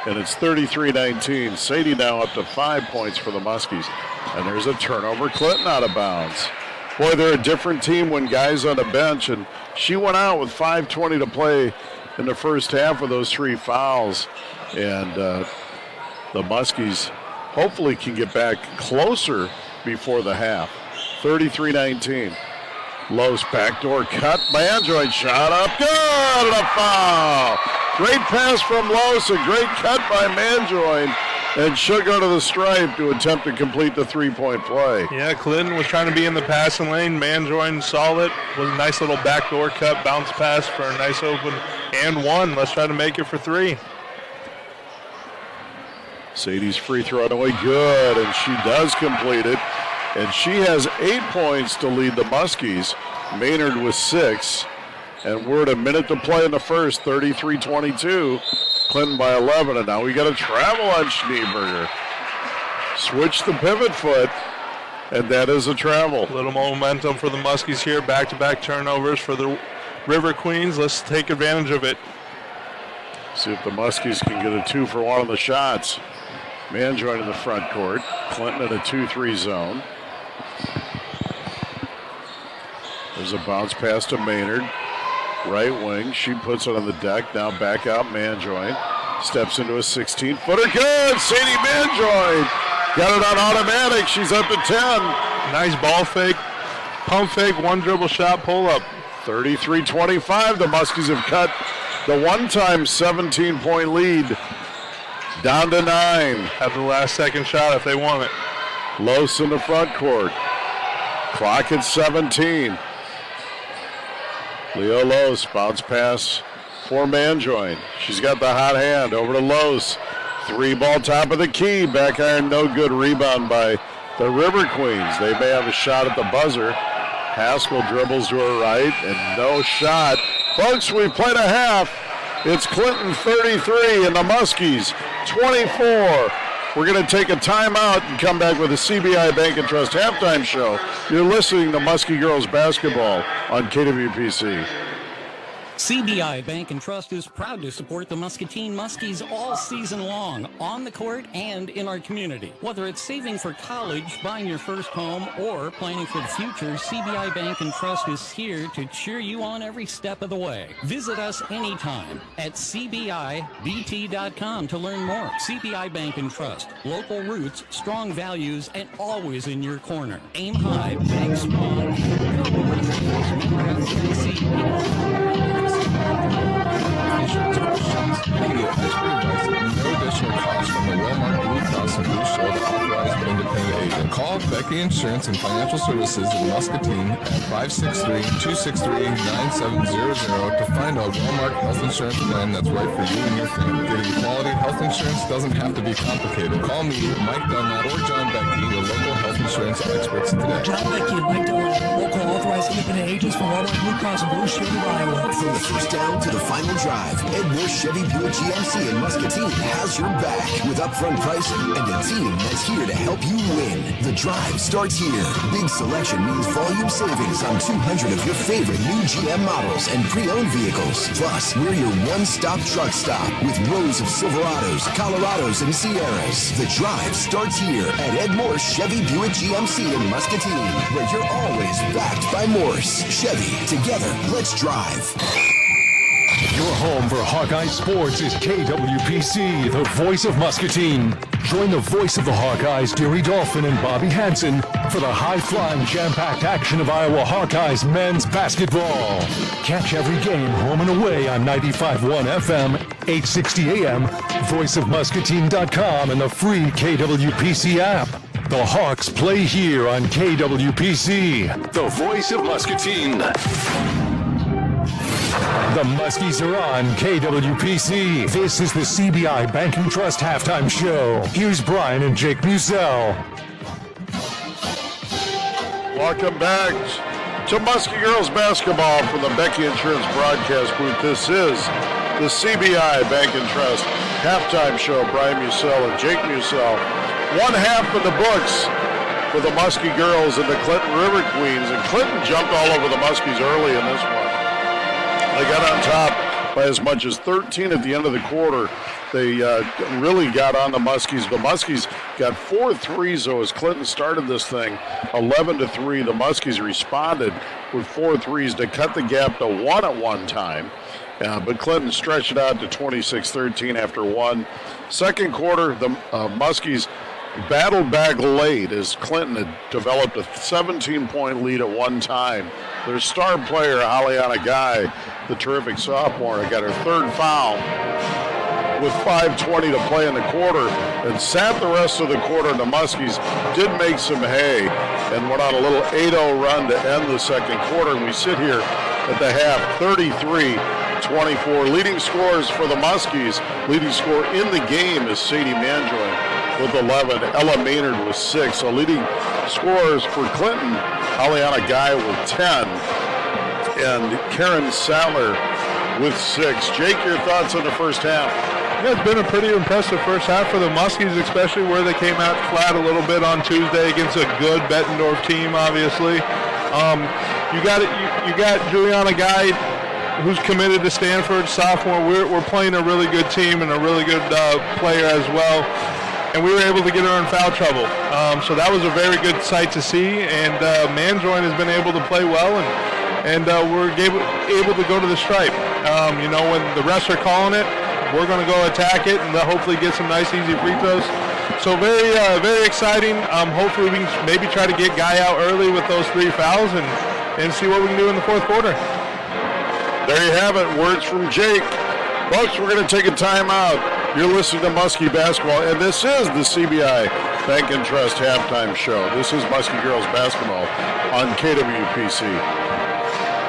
and it's 33-19. Sadie now up to 5 points for the Muskies. And there's a turnover. Clinton out of bounds. Boy, they're a different team when guys on the bench, and she went out with 5:20 to play in the first half with those 3 fouls. And the Muskies hopefully can get back closer before the half. 33-19. Los backdoor cut. Manjoin shot up. Good. And a foul. Great pass from Los. A great cut by Manjoin. And she'll go to the stripe to attempt to complete the 3-point play. Yeah, Clinton was trying to be in the passing lane. Manjoin saw it. Was a nice little backdoor cut, bounce pass for a nice open and 1. Let's try to make it for 3. Sadie's free throw on the way, good, and she does complete it. And she has 8 points to lead the Muskies. Maynard with 6. And we're at a minute to play in the first, 33-22. Clinton by 11, and now we got a travel on Schneeberger. Switch the pivot foot, and that is a travel. Little momentum for the Muskies here. Back-to-back turnovers for the River Queens. Let's take advantage of it. See if the Muskies can get a 2-for-1 on the shots. Manjoin in the front court. Clinton in a 2-3 zone. There's a bounce pass to Maynard. Right wing. She puts it on the deck. Now back out Manjoin. Steps into a 16-footer. Good! Sadie Manjoin got it on automatic. She's up to 10. Nice ball fake. Pump fake. One dribble shot. Pull up. 33-25. The Muskies have cut the one-time 17-point lead down to 9. Have the last second shot if they want it. Los in the front court. Clock at 17. Leo Los, bounce pass for Manjoin. She's got the hot hand over to Los. 3-ball top of the key. Back iron, no good. Rebound by the River Queens. They may have a shot at the buzzer. Haskell dribbles to her right and no shot. Folks, we played a half. It's Clinton 33 and the Muskies 24. We're going to take a timeout and come back with a CBI Bank and Trust halftime show. You're listening to Muskie Girls Basketball on KWPC. CBI Bank and Trust is proud to support the Muscatine Muskies all season long, on the court and in our community. Whether it's saving for college, buying your first home, or planning for the future, CBI Bank and Trust is here to cheer you on every step of the way. Visit us anytime at CBIBT.com to learn more. CBI Bank and Trust, local roots, strong values, and always in your corner. Aim high, bank strong. Insurance questions. You can get expert advice at no additional cost from the Walmart Blue Cross and Blue Shield authorized independent agent. Call Becky Insurance and Financial Services in Muscatine at 563-263-9700 to find a Walmart health insurance plan that's right for you and your family. Getting quality health insurance doesn't have to be complicated. Call me, Mike Dunlap, or John Becky, your local health insurance experts today. John Becky and Mike Dunlap, local authorized independent agents for Walmart Blue Cross and Blue Shield of Iowa. From the first down to the final drive, Edmore Chevy Buick GMC in Muscatine has your back with upfront pricing and a team that's here to help you win. The drive starts here. Big selection means volume savings on 200 of your favorite new GM models and pre-owned vehicles. Plus, we're your one-stop truck stop with rows of Silverados, Colorados, and Sierras. The drive starts here at Edmore Chevy Buick GMC in Muscatine, where you're always backed by Morse. Chevy, together, let's drive. Your home for Hawkeye Sports is KWPC, the voice of Muscatine. Join the voice of the Hawkeyes, Deary Dolphin and Bobby Hansen, for the high-flying, jam-packed action of Iowa Hawkeyes men's basketball. Catch every game home and away on 95.1 FM, 860 AM, voiceofmuscatine.com, and the free KWPC app. The Hawks play here on KWPC, the voice of Muscatine. The Muskies are on KWPC. This is the CBI Bank and Trust halftime show. Here's Brian and Jake Musell. Welcome back to Muskie Girls Basketball from the Becky Insurance broadcast booth. This is the CBI Bank and Trust halftime show. Brian Musell and Jake Musell. One half of the books for the Muskie Girls and the Clinton River Queens. And Clinton jumped all over the Muskies early in this one. They got on top by as much as 13 at the end of the quarter. They really got on the Muskies. The Muskies got 4 threes, though, as Clinton started this thing, 11-3. The Muskies responded with 4 threes to cut the gap to 1 at one time. But Clinton stretched it out to 26-13 after 1. Second quarter, the Muskies battled back late as Clinton had developed a 17-point lead at one time. Their star player, Aliana Guy, the terrific sophomore, got her third foul with 5:20 to play in the quarter and sat the rest of the quarter. The Muskies did make some hay and went on a little 8-0 run to end the second quarter. And we sit here at the half, 33-24. Leading scorers for the Muskies, leading scorer in the game is Sadie Manjoin with 11. Ella Maynard with 6. So leading scorers for Clinton, Aliana Guy with 10. and Karen Sattler with 6. Jake, your thoughts on the first half? Yeah, it's been a pretty impressive first half for the Muskies, especially where they came out flat a little bit on Tuesday against a good Bettendorf team, obviously. You got Juliana Guy, who's committed to Stanford, sophomore. We're playing a really good team and a really good player as well. And we were able to get her in foul trouble. So that was a very good sight to see. And Manjoin has been able to play well, and we're able to go to the stripe. When the refs are calling it, we're going to go attack it and hopefully get some nice, easy free throws. So very, very exciting. Hopefully we can maybe try to get Guy out early with those 3 fouls and see what we can do in the fourth quarter. There you have it. Words from Jake. Folks, we're going to take a timeout. You're listening to Muskie Basketball, and this is the CBI Bank and Trust halftime show. This is Muskie Girls Basketball on KWPC.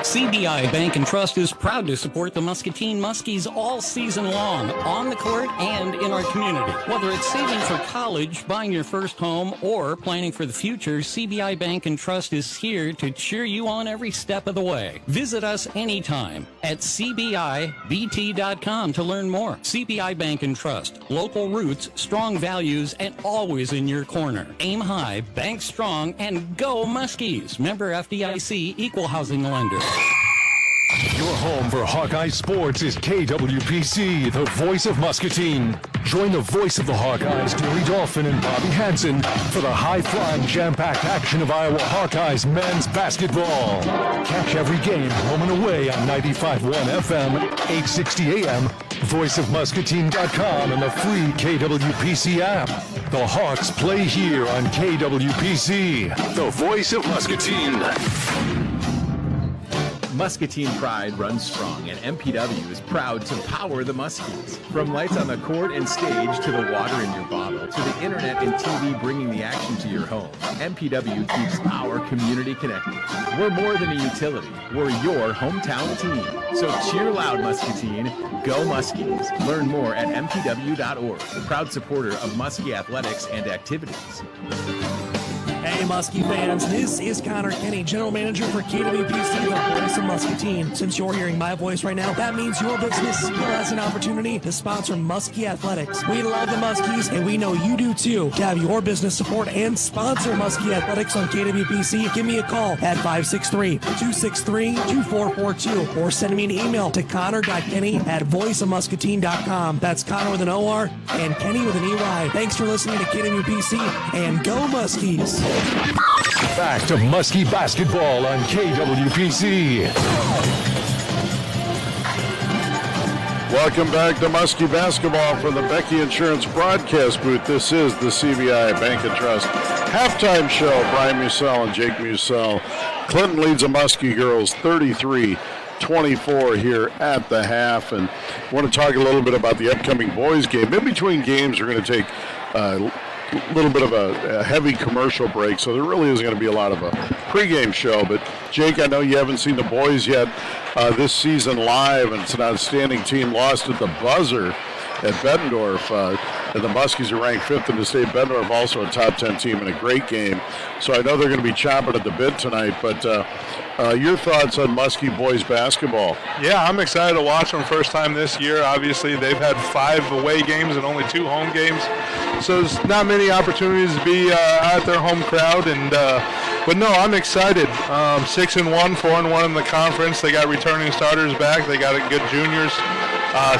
CBI Bank and Trust is proud to support the Muscatine Muskies all season long, on the court and in our community. Whether it's saving for college, buying your first home, or planning for the future, CBI Bank and Trust is here to cheer you on every step of the way. Visit us anytime at cbibt.com to learn more. CBI Bank and Trust, local roots, strong values, and always in your corner. Aim high, bank strong, and go Muskies. Member FDIC, equal housing lender. Your home for Hawkeye Sports is KWPC, the voice of Muscatine. Join the voice of the Hawkeyes, Deary Dolphin and Bobby Hansen, for the high-flying, jam-packed action of Iowa Hawkeyes men's basketball. Catch every game home and away on 95.1 FM, 860 AM, voiceofmuscatine.com, and the free KWPC app. The Hawks play here on KWPC, the voice of Muscatine. Muscatine pride runs strong, and MPW is proud to power the Muskies. From lights on the court and stage to the water in your bottle to the internet and TV bringing the action to your home, MPW keeps our community connected. We're more than a utility. We're your hometown team. So cheer loud, Muscatine. Go Muskies. Learn more at mpw.org, proud supporter of Muskie athletics and activities. Hey, Muskie fans, this is Connor Kenny, General Manager for KWPC, the voice of Muscatine. Since you're hearing my voice right now, that means your business still has an opportunity to sponsor Muskie Athletics. We love the Muskies, and we know you do too. To have your business support and sponsor Muskie Athletics on KWPC, give me a call at 563-263-2442 or send me an email to connor.kenny@voiceofmuscatine.com. That's Connor with an O-R and Kenny with an E-Y. Thanks for listening to KWPC, and go Muskies! Back to Muskie Basketball on KWPC. Welcome back to Muskie Basketball from the Becky Insurance broadcast booth. This is the CBI Bank and Trust halftime show. Brian Musell and Jake Musell. Clinton leads the Muskie girls 33-24 here at the half. And I want to talk a little bit about the upcoming boys game. In between games, we're going to take a little bit of a heavy commercial break, so there really isn't going to be a lot of a pregame show. But Jake, I know you haven't seen the boys yet this season live, and it's an outstanding team. Lost at the buzzer at Bettendorf, and the Muskies are ranked 5th in the state. Bettendorf also a top 10 team in a great game, so I know they're going to be chomping at the bit tonight. But your thoughts on Muskie boys basketball? Yeah, I'm excited to watch them first time this year. Obviously, they've had 5 away games and only 2 home games, so there's not many opportunities to be at their home crowd. And but no, I'm excited. 6-1, 4-1 in the conference. They got returning starters back. They got good juniors.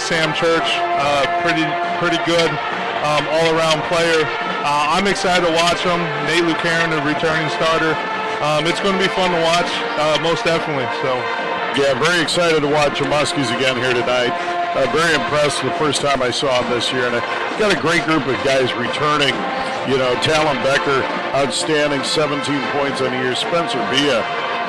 Sam Church, pretty good all-around player. I'm excited to watch them. Nate Lucaron, a returning starter. It's going to be fun to watch, most definitely. So, yeah, very excited to watch the Muskies again here tonight. Very impressed the first time I saw them this year, and I got a great group of guys returning. You know, Talon Becker, outstanding, 17 points on the year. Spencer Villa,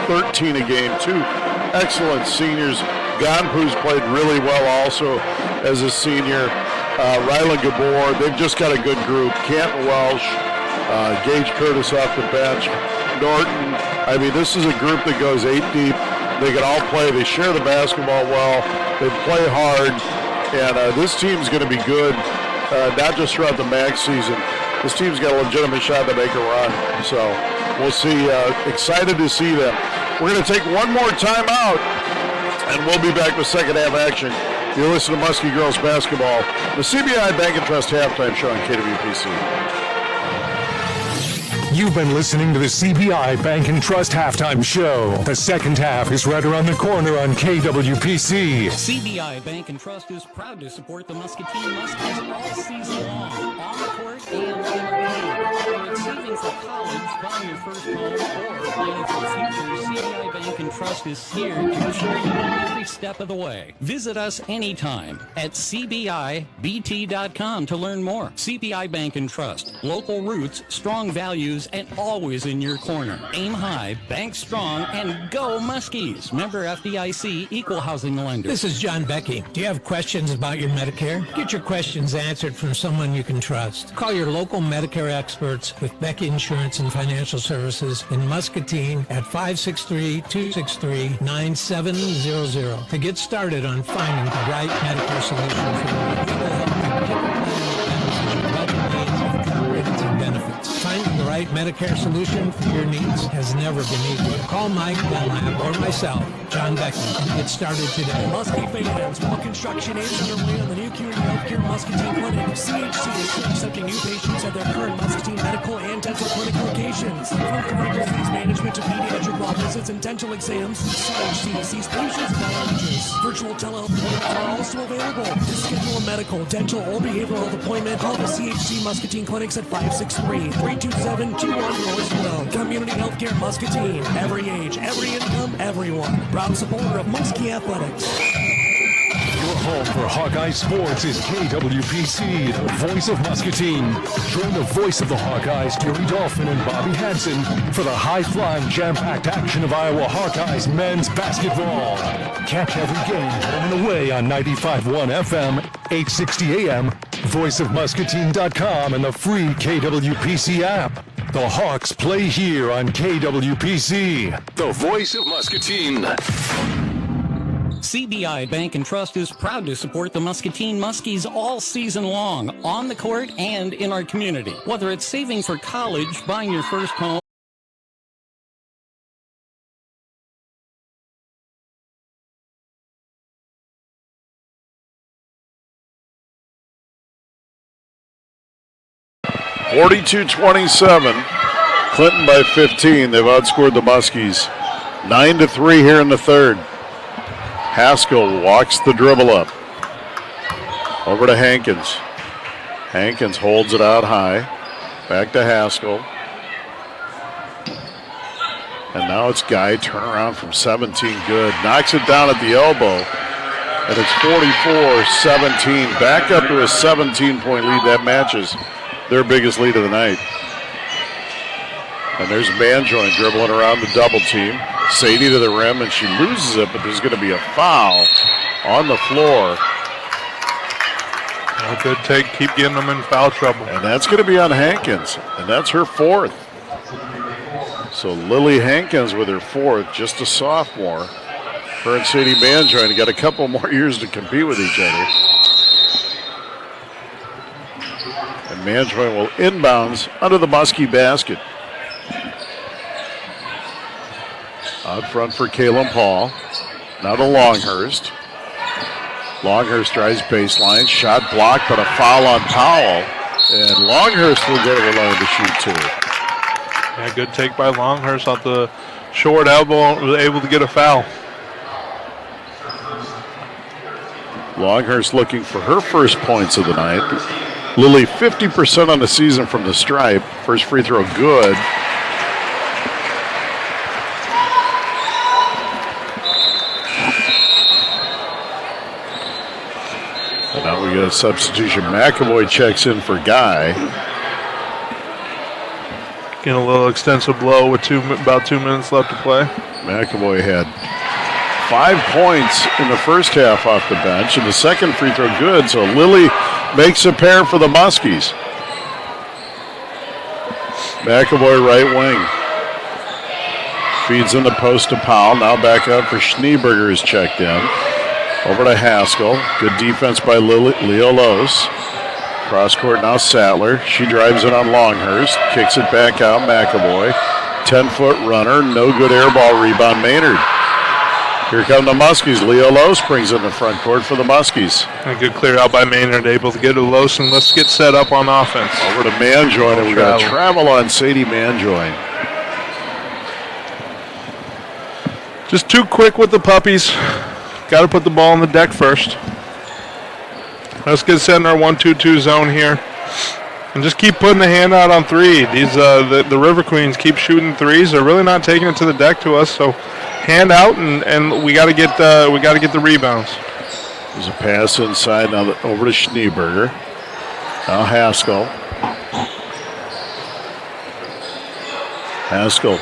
13 a game, 2 excellent seniors. Gonpoo's played really well also as a senior. Rylan Gabor, they've just got a good group. Canton Welsh, Gage Curtis off the bench. Norton, I mean, this is a group that goes 8 deep. They can all play. They share the basketball well. They play hard. And this team's going to be good, not just throughout the MAC season. This team's got a legitimate shot to make a run. So we'll see. Excited to see them. We're going to take one more timeout. And we'll be back with second half action. You're listening to Muskie Girls Basketball, the CBI Bank and Trust halftime show on KWPC. You've been listening to the CBI Bank and Trust halftime show. The second half is right around the corner on KWPC. CBI Bank and Trust is proud to support the Muscatine Muskies all season long, on the court and in the game. Whether it's saving for college, buying your first home, or planning for the future, CBI Bank and Trust is here to ensure you win every step of the way. Visit us anytime at cbibt.com to learn more. CBI Bank and Trust, local roots, strong values, and always in your corner. Aim high, bank strong, and go Muskies. Member FDIC, equal housing lender. This is John Becky. Do you have questions about your Medicare? Get your questions answered from someone you can trust. Call your local Medicare experts with Becky Insurance and Financial Services in Muscatine at 563-263-9700 to get started on finding the right Medicare solution for you. We will help you pick a plan that balances your budget needs with current rates and benefits. Finding the right Medicare solution for your needs has never been easier. Call Mike Dunlap or myself, John Becky, and get started today. Muskie fans, while construction is underway on the new Community Healthcare Muscatine Clinic, CHC is still accepting new patients at their current Muscatine medical and dental clinic locations. From chronic disease management to pediatric law visits and dental exams, CHC sees patients of all ages. Virtual telehealth appointments are also available. To schedule a medical, dental, or behavioral health appointment, call the CHC Muscatine Clinics at 563-327-2140. Community Healthcare Muscatine. Every age, every income, everyone. Proud supporter of Muskie Athletics. Your home for Hawkeye Sports is KWPC, the voice of Muscatine. Join the voice of the Hawkeyes, Terry Dolphin and Bobby Hansen, for the high-flying, jam-packed action of Iowa Hawkeyes men's basketball. Catch every game home and away on 95.1 FM, 860 AM, voiceofmuscatine.com, and the free KWPC app. The Hawks play here on KWPC, the voice of Muscatine. CBI Bank and Trust is proud to support the Muscatine Muskies all season long, on the court and in our community. Whether it's saving for college, buying your first home, (42-27). Clinton by 15. They've outscored the Muskies 9-3 here in the third. Haskell walks the dribble up. Over to Hankins. Hankins holds it out high. Back to Haskell. And now it's Guy. Turnaround from 17. Good. Knocks it down at the elbow. And it's 44-17. Back up to a 17-point lead. That matches their biggest lead of the night. And there's Manjoin dribbling around the double team. Sadie to the rim, and she loses it, but there's going to be a foul on the floor. A good take, keep getting them in foul trouble. And that's going to be on Hankins, and that's her fourth. So Lily Hankins with her fourth, just a sophomore. Her and Sadie Manjoin got a couple more years to compete with each other. And Manjoin will inbounds under the Muskie basket. Out front for Caleb Paul. Now to Longhurst. Longhurst drives baseline. Shot blocked, but a foul on Powell. And Longhurst will go to the line to shoot two. Yeah, good take by Longhurst off the short elbow. Was able to get a foul. Longhurst looking for her first points of the night. Lily 50% on the season from the stripe. First free throw good. Now we got a substitution. McAvoy checks in for Guy. Getting a little extensive blow with about 2 minutes left to play. McAvoy had 5 points in the first half off the bench, and the second free throw good, so Lily makes a pair for the Muskies. McAvoy right wing. Feeds in the post to Powell. Now back up for Schneeberger is checked in. Over to Haskell. Good defense by Leo Lose. Cross court now Sattler. She drives it on Longhurst. Kicks it back out. McAvoy. 10-foot runner. No good air ball rebound. Maynard. Here come the Muskies. Leo Los brings it in the front court for the Muskies. A good clear out by Maynard, able to get to Los, and let's get set up on offense. Over to Manjoin, and we got travel on Sadie Manjoin. Just too quick with the puppies. Got to put the ball on the deck first. Let's get set in our 1-2-2 zone here. And just keep putting the hand out on three. These the River Queens keep shooting threes. They're really not taking it to the deck to us. So hand out, and we got to get the rebounds. There's a pass inside now over to Schneeberger. Now Haskell. Haskell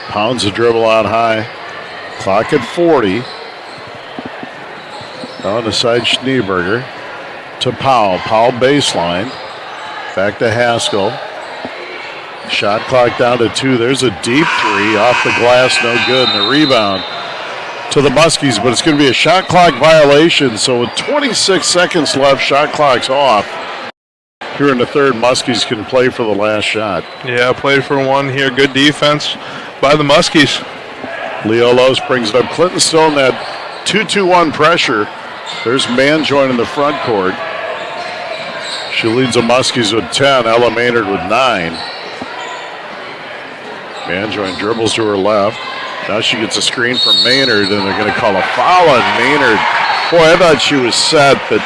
pounds the dribble out high. Clock at 40. On the side, Schneeberger to Powell. Powell baseline. Back to Haskell. Shot clock down to 2. There's a deep three off the glass, no good. And the rebound to the Muskies, but it's going to be a shot clock violation. So with 26 seconds left, shot clock's off. Here in the third, Muskies can play for the last shot. Yeah, played for one here. Good defense by the Muskies. Leo Los brings it up. Clinton still in that 2-2-1 pressure. There's Manjoin in the front court. She leads the Muskies with 10. Ella Maynard with 9. Manjoin dribbles to her left. Now she gets a screen from Maynard, and they're going to call a foul on Maynard. Boy, I thought she was set, but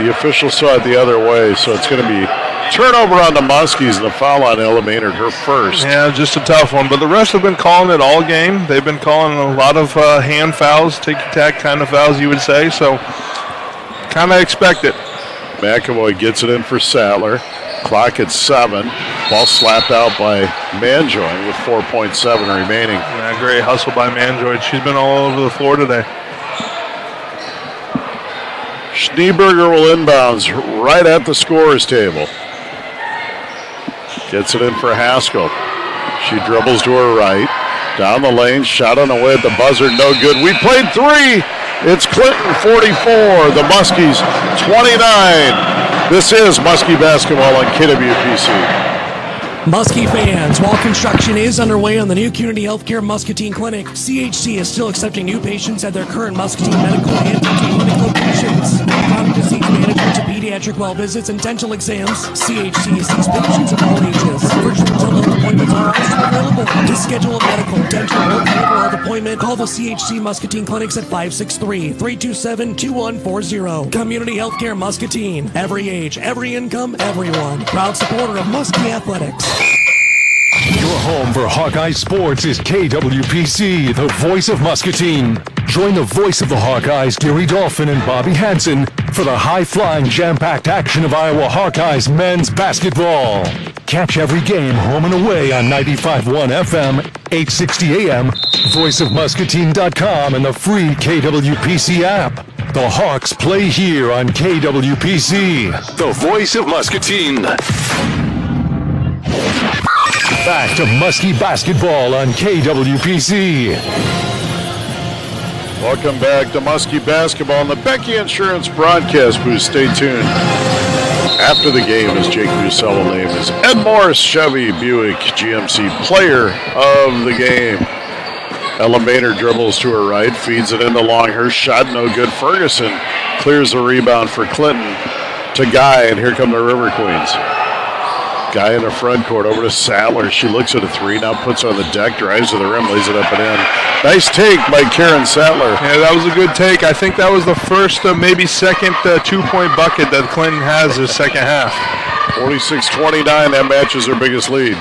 the official saw it the other way, so it's going to be turnover on the Muskies and the foul on Ella Maynard, her first. Yeah, just a tough one, but the rest have been calling it all game. They've been calling a lot of hand fouls, ticky-tack kind of fouls, you would say, so kind of expect it. McAvoy gets it in for Sattler. Clock at 7. Ball slapped out by Manjoin with 4.7 remaining. Yeah, great hustle by Manjoin. She's been all over the floor today. Schneeberger will inbounds right at the scorer's table. Gets it in for Haskell. She dribbles to her right. Down the lane, shot on the way at the buzzer, no good. We played 3. It's Clinton 44, the Muskies 29. This is Muskie basketball on KWPC. Muskie fans, while construction is underway on the new Community Healthcare Muscatine Clinic, CHC is still accepting new patients at their current Muscatine medical and dental clinic locations. From chronic disease management to pediatric well visits and dental exams, CHC sees patients of all ages. Virtual telehealth appointments are also available. To schedule a medical, dental, or behavioral health appointment, call the CHC Muscatine Clinics at 563-327-2140. Community Healthcare Muscatine. Every age, every income, everyone. Proud supporter of Muskie Athletics. Your home for Hawkeye Sports is KWPC, the voice of Muscatine. Join the voice of the Hawkeyes, Deary Dolphin and Bobby Hansen, for the high-flying, jam-packed action of Iowa Hawkeyes men's basketball. Catch every game home and away on 95.1 FM, 860 AM, voiceofmuscatine.com, and the free KWPC app. The Hawks play here on KWPC, the voice of Muscatine. Back to Muskie basketball on KWPC. Welcome back to Muskie basketball on the Becky Insurance broadcast booth. Stay tuned. After the game, as Jake Bussell will name as Ed Morris Chevy Buick GMC player of the game. Ella Maynard dribbles to her right, feeds it into Longhurst. Shot no good. Ferguson clears the rebound for Clinton to Guy, and here come the River Queens. Guy in the front court over to Sattler. She looks at a 3, now puts it on the deck, drives to the rim, lays it up and in. Nice take by Karen Sattler. Yeah, that was a good take. I think that was the first, maybe second 2-point bucket that Clinton has this second half. 46-29, that matches their biggest lead.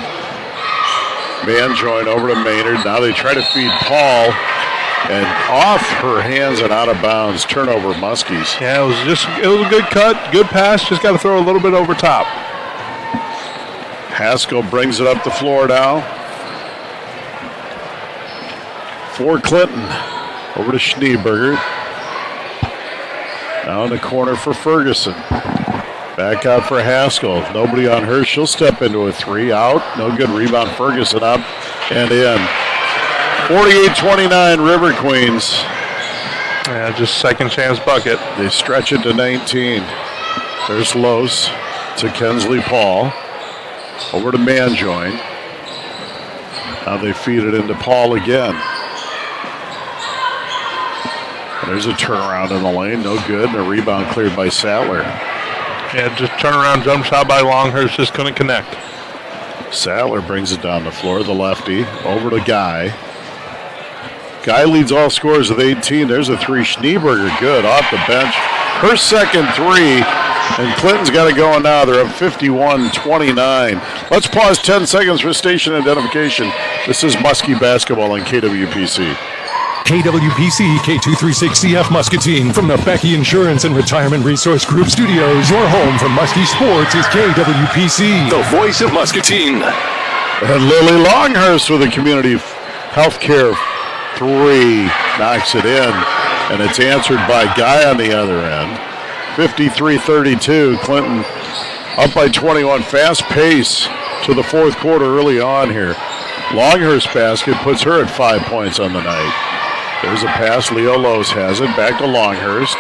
Manjoin over to Maynard. Now they try to feed Paul. And off her hands and out of bounds. Turnover, Muskies. Yeah, it was a good cut, good pass. Just got to throw a little bit over top. Haskell brings it up the floor now. For Clinton. Over to Schneeberger. Now in the corner for Ferguson. Back out for Haskell. Nobody on her. She'll step into a 3. Out. No good. Rebound. Ferguson up and in. 48-29 River Queens. Yeah, just second chance bucket. They stretch it to 19. There's Los to Kensley Paul. Over to Manjoin. Now they feed it into Paul again. There's a turnaround in the lane, no good, and a rebound cleared by Sattler. Yeah, just turnaround jump shot by Longhurst, just couldn't connect. Sattler brings it down the floor, the lefty, over to Guy. Guy leads all scorers with 18. There's a three. Schneeberger, good, off the bench. Her second three, and Clinton's got it going now. They're up 51-29. Let's pause 10 seconds for station identification. This is Muskie Basketball on KWPC. KWPC K236CF Muscatine from the Becky Insurance and Retirement Resource Group Studios. Your home for Muskie Sports is KWPC, the voice of Muscatine. And Lily Longhurst with a community healthcare three, knocks it in, and it's answered by Guy on the other end. 53-32, Clinton up by 21, fast pace to the fourth quarter early on here. Longhurst basket puts her at 5 points on the night. There's a pass, Leo Lose has it, back to Longhurst.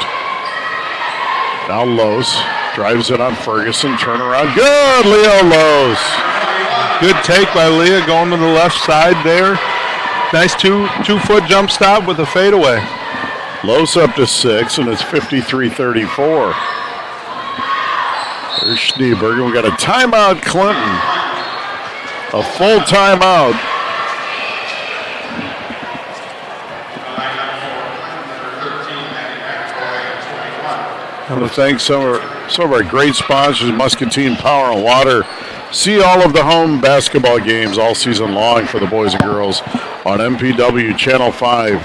Now Lose drives it on Ferguson, turnaround, good, Leo Lose. Good take by Leah going to the left side there. Nice two-foot jump stop with a fadeaway. Lose up to 6, and it's 53-34. There's Schneeberger. We got a timeout, Clinton. A full timeout. I want to thank some of our great sponsors, Muscatine Power and Water. See all of the home basketball games all season long for the boys and girls on MPW Channel 5.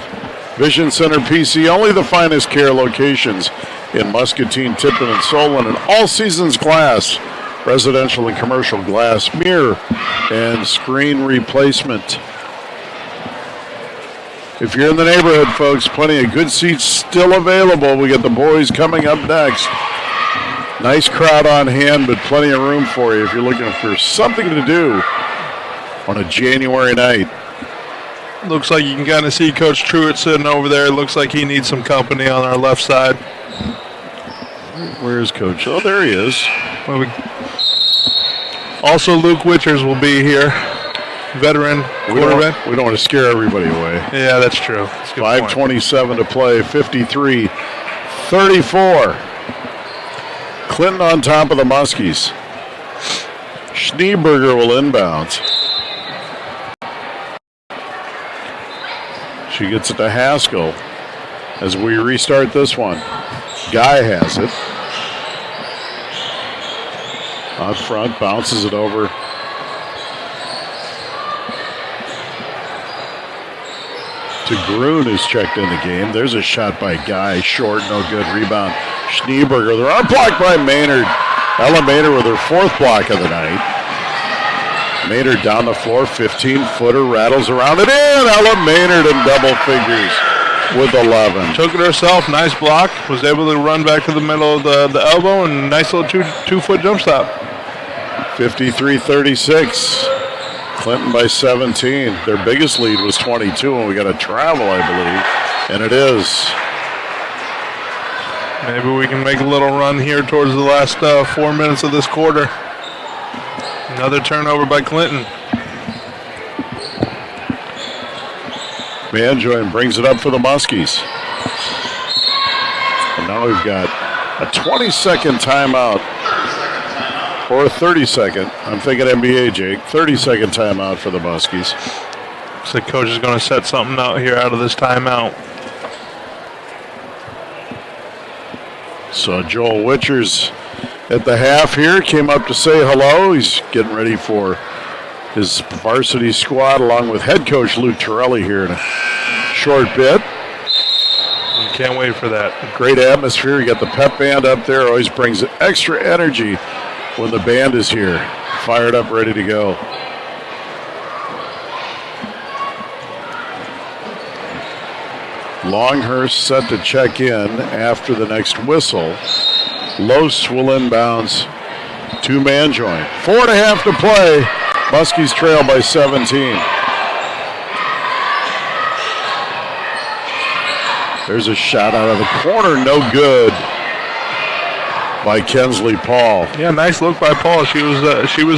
Vision Center PC, only the finest care locations in Muscatine, Tippin, and Solon, and all seasons glass, residential and commercial glass, mirror, and screen replacement. If you're in the neighborhood, folks, plenty of good seats still available. We got the boys coming up next. Nice crowd on hand, but plenty of room for you if you're looking for something to do on a January night. Looks like you can kind of see Coach Truitt sitting over there. It looks like he needs some company on our left side. Where is Coach? Oh, there he is. Also, Luke Witchers will be here. Veteran quarterback. We don't want to scare everybody away. Yeah, that's true. 5:27 to play, 53-34. Clinton on top of the Muskies. Schneeberger will inbounds. She gets it to Haskell as we restart this one. Guy has it. Out front, bounces it over. To Grun, who's checked in the game. There's a shot by Guy, short, no good. Rebound, Schneeberger. They're on block by Maynard. Ella Maynard with her fourth block of the night. Maynard down the floor, 15-footer, rattles around it in. Ella Maynard in double figures with 11. Took it herself, nice block. Was able to run back to the middle of the elbow, and nice little two-foot jump stop. 53-36. Clinton by 17. Their biggest lead was 22, and we got a travel, I believe, and it is. Maybe we can make a little run here towards the last 4 minutes of this quarter. Another turnover by Clinton. Manjoin brings it up for the Muskies. And now we've got a 20-second timeout. Or a 30-second. I'm thinking NBA, Jake. 30-second timeout for the Muskies. So the coach is going to set something out here out of this timeout. So Joel Witchers at the half here came up to say hello. He's getting ready for his varsity squad along with head coach Luke Torelli here in a short bit. Can't wait for that. Great atmosphere. You got the pep band up there. Always brings extra energy when the band is here. Fired up, ready to go. Longhurst set to check in after the next whistle. Lose will inbounds to Manjoin. 4.5 to play. Muskies trail by 17. There's a shot out of the corner, no good by Kensley Paul. Yeah, nice look by Paul. She was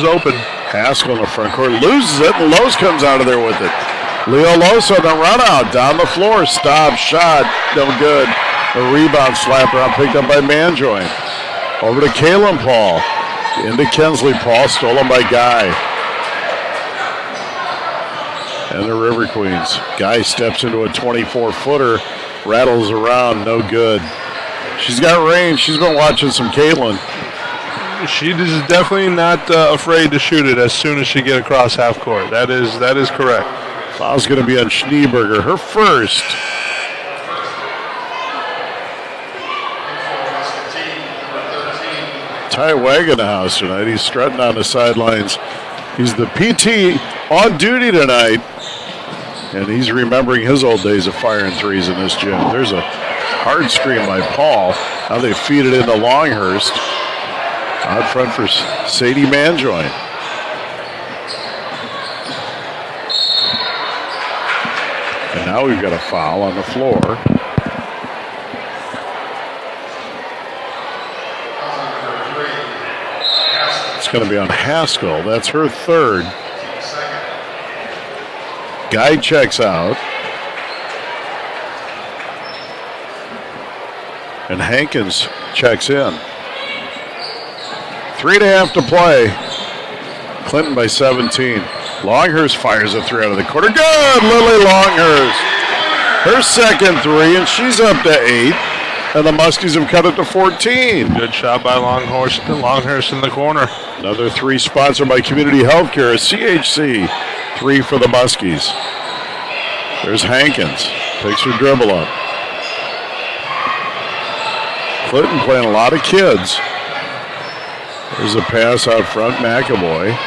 open. Haskell in the front court loses it, and Lose comes out of there with it. Leo Losa, the run out, down the floor, stop, shot, no good. A rebound slap around, picked up by Manjoin. Over to Kalen Paul, into Kensley Paul, stolen by Guy. And the River Queens. Guy steps into a 24-footer, rattles around, no good. She's got range. She's been watching some Caitlin. She is definitely not afraid to shoot it as soon as she get across half court. That is correct. Foul's going to be on Schneeberger, her first. Ty Wagenhouse tonight. He's strutting on the sidelines. He's the PT on duty tonight. And he's remembering his old days of firing threes in this gym. There's a hard screen by Paul. Now they feed it into Longhurst. Out front for Sadie Manjoin. And now we've got a foul on the floor. It's going to be on Haskell. That's her third. Guy checks out. And Hankins checks in. 3.5 to play. Clinton by 17. Longhurst fires a three out of the corner. Good, Lily Longhurst. Her second three, and she's up to 8. And the Muskies have cut it to 14. Good shot by Longhurst in the corner. Another three sponsored by Community Healthcare, a CHC. 3 for the Muskies. There's Hankins. Takes her dribble up. Clinton playing a lot of kids. There's a pass out front, McAvoy.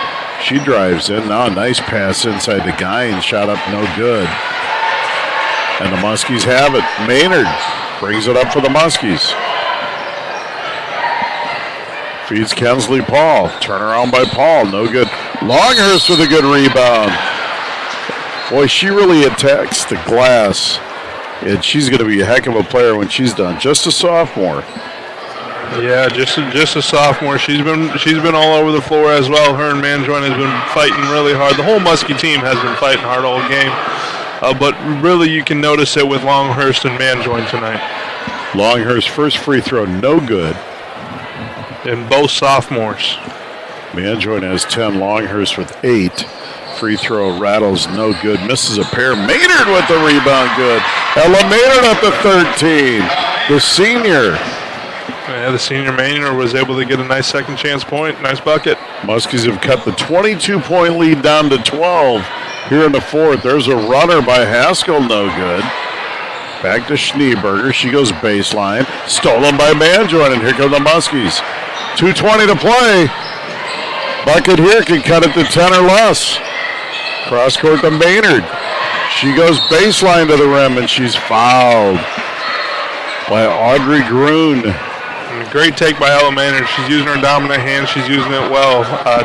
She drives in. Now a nice pass inside the guy and shot up no good. And the Muskies have it. Maynard brings it up for the Muskies. Feeds Kensley Paul. Turnaround by Paul. No good. Longhurst with a good rebound. Boy, she really attacks the glass. And she's going to be a heck of a player when she's done. Just a sophomore. Yeah, just a sophomore. She's been all over the floor as well. Her and Manjoin has been fighting really hard. The whole Muskie team has been fighting hard all game. But really you can notice it with Longhurst and Manjoin tonight. Longhurst first free throw, no good. And both sophomores. Manjoin has 10, Longhurst with 8. Free throw rattles, no good. Misses a pair. Maynard with the rebound, good. Ella Maynard up to 13. The senior. Yeah, the senior Maynard was able to get a nice second chance point. Nice bucket. Muskies have cut the 22-point lead down to 12 here in the fourth. There's a runner by Haskell, no good. Back to Schneeberger. She goes baseline. Stolen by Manjoin, and here come the Muskies. 2:20 to play. Bucket here can cut it to 10 or less. Cross court to Maynard. She goes baseline to the rim, and she's fouled by Audrey Grun. Great take by Ella Maynard. She's using her dominant hand. She's using it well.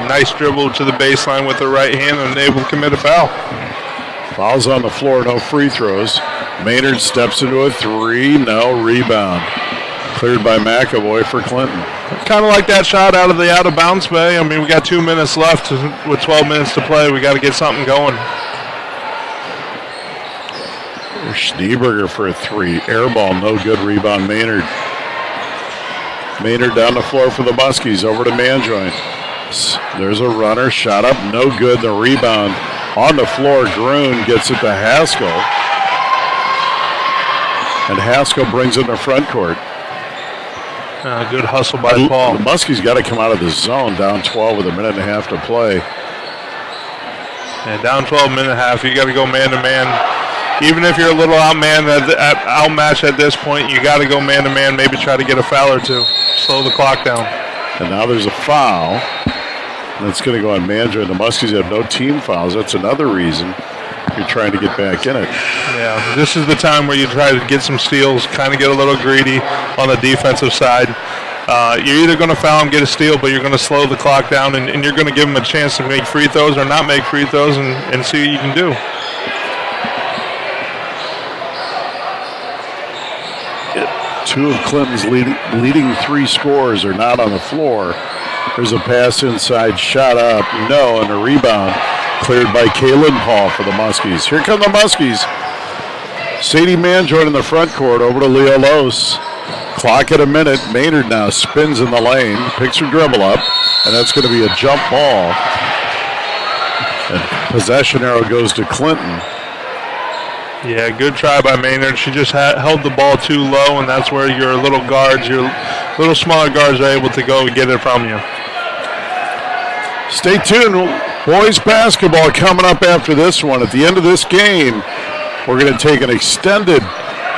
Nice dribble to the baseline with her right hand and able to commit a foul. Fouls on the floor, no free throws. Maynard steps into a three, no rebound. Cleared by McAvoy for Clinton. Kind of like that shot out of bounds bay. I mean, we got 2 minutes left with 12 minutes to play. We got to get something going. Schneeberger for a three. Air ball, no good. Rebound, Maynard. Maynard down the floor for the Muskies. Over to Manjoin. There's a runner. Shot up, no good. The rebound on the floor. Grun gets it to Haskell. And Haskell brings it in the front court. Good hustle by Paul. The Muskies got to come out of the zone down 12 with a minute and a half to play. And down 12, minute and a half, you got to go man-to-man. Even if you're a little outmatched at this point, you got to go man-to-man, maybe try to get a foul or two. Slow the clock down. And now there's a foul. That's going to go on Manjoin. The Muskies have no team fouls. That's another reason you're trying to get back in it. Yeah, this is the time where you try to get some steals, kind of get a little greedy on the defensive side. You're either going to foul them, get a steal, but you're going to slow the clock down, and you're going to give them a chance to make free throws or not make free throws and see what you can do. Two of Clinton's leading three scorers are not on the floor. There's a pass inside, shot up, no, and a rebound. Cleared by Kaylin Paul for the Muskies. Here come the Muskies. Sadie Manjoin in the front court over to Leo Los. Clock at a minute. Maynard now spins in the lane, picks her dribble up, and that's going to be a jump ball. And possession arrow goes to Clinton. Yeah, good try by Maynard. She just held the ball too low, and that's where your little guards, your little smaller guards are able to go and get it from you. Stay tuned. Boys basketball coming up after this one. At the end of this game, we're going to take an extended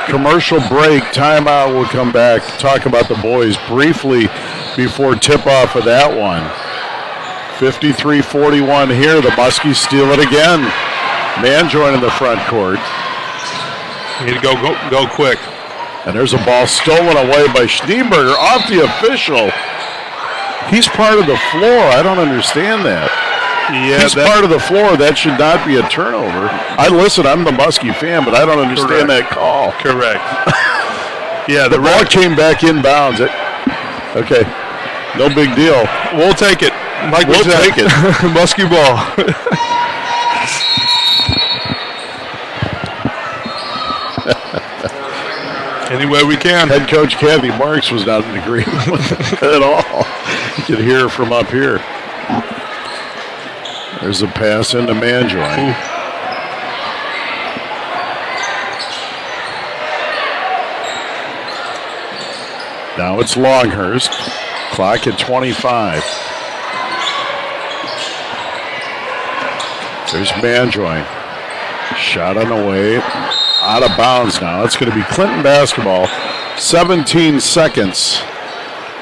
commercial break. Timeout. We'll come back, talk about the boys briefly before tip-off of that one. 53-41 here. The Muskies steal it again. Manjoin in the front court. Need to go quick. And there's a ball stolen away by Schneeberger off the official. He's part of the floor. I don't understand that. Yeah, he's part of the floor. That should not be a turnover. I'm the Muskie fan, but I don't understand that call. Correct. Yeah, the ball came back inbounds. Okay, no big deal. We'll take it. Like we'll take it. Muskie ball. Any way we can. Head coach Kathy Marks was not in agreement with it at all. You could hear from up here. There's a pass into Manjoin. Now it's Longhurst. Clock at 25. There's Manjoin. Shot on the way. Out of bounds now. It's going to be Clinton basketball. 17 seconds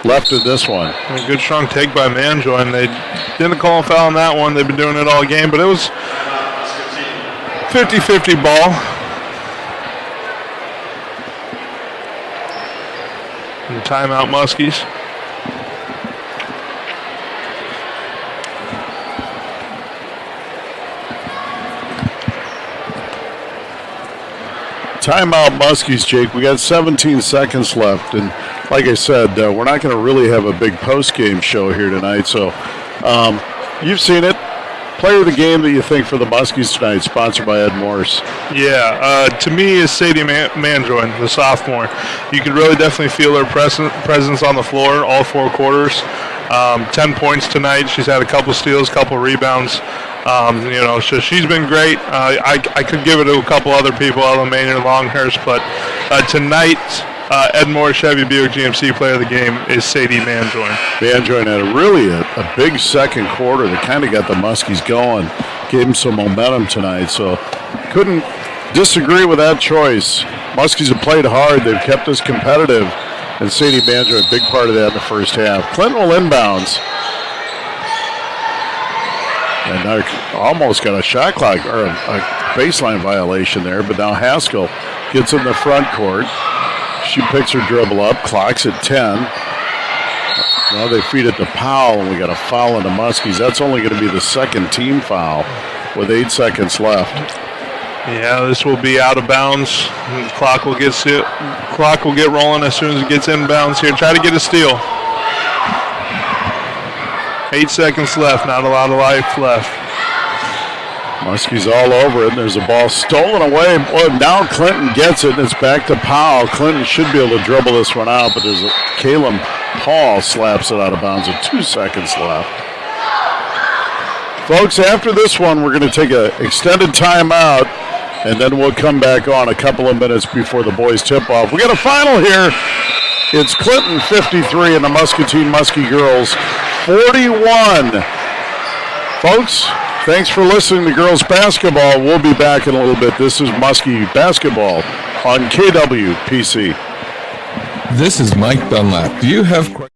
left in this one. A good strong take by Manjoin. They didn't call a foul on that one. They've been doing it all game, but it was 50-50 ball. And timeout Muskies. Timeout Muskies, Jake. We got 17 seconds left, and like I said, we're not going to really have a big post-game show here tonight, so you've seen it. Player of the game that you think for the Muskies tonight, sponsored by Ed Morse. Yeah, to me is Sadie Manjoin, the sophomore. You could really definitely feel her presence on the floor all 4 quarters. 10 points tonight. She's had a couple steals, couple rebounds. So she's been great. I could give it to a couple other people, Ella Maynard, Longhurst, but tonight, Ed Moore, Chevy Buick GMC player of the game is Sadie Manjoin. Manjoin had a big second quarter that kind of got the Muskies going, gave them some momentum tonight, so couldn't disagree with that choice. Muskies have played hard. They've kept us competitive, and Sadie Manjoin, a big part of that in the first half. Clinton will inbounds. And now almost got a shot clock or a baseline violation there, but now Haskell gets in the front court. She picks her dribble up, clocks at 10. Now they feed it to Powell, and we got a foul on the Muskies. That's only going to be the second team foul with 8 seconds left. Yeah, this will be out of bounds. The clock will get rolling as soon as it gets inbounds here. Try to get a steal. 8 seconds left, not a lot of life left. Muskies all over it. There's a ball stolen away. Well, now Clinton gets it, and it's back to Powell. Clinton should be able to dribble this one out, but there's Caleb Paul slaps it out of bounds with 2 seconds left. Folks, after this one, we're going to take an extended timeout, and then we'll come back on a couple of minutes before the boys tip off. We got a final here. It's Clinton 53 and the Muskie girls 41. Folks, thanks for listening to girls basketball. We'll be back in a little bit. This is Muskie basketball on KWPC. This is Mike Dunlap. Do you have questions?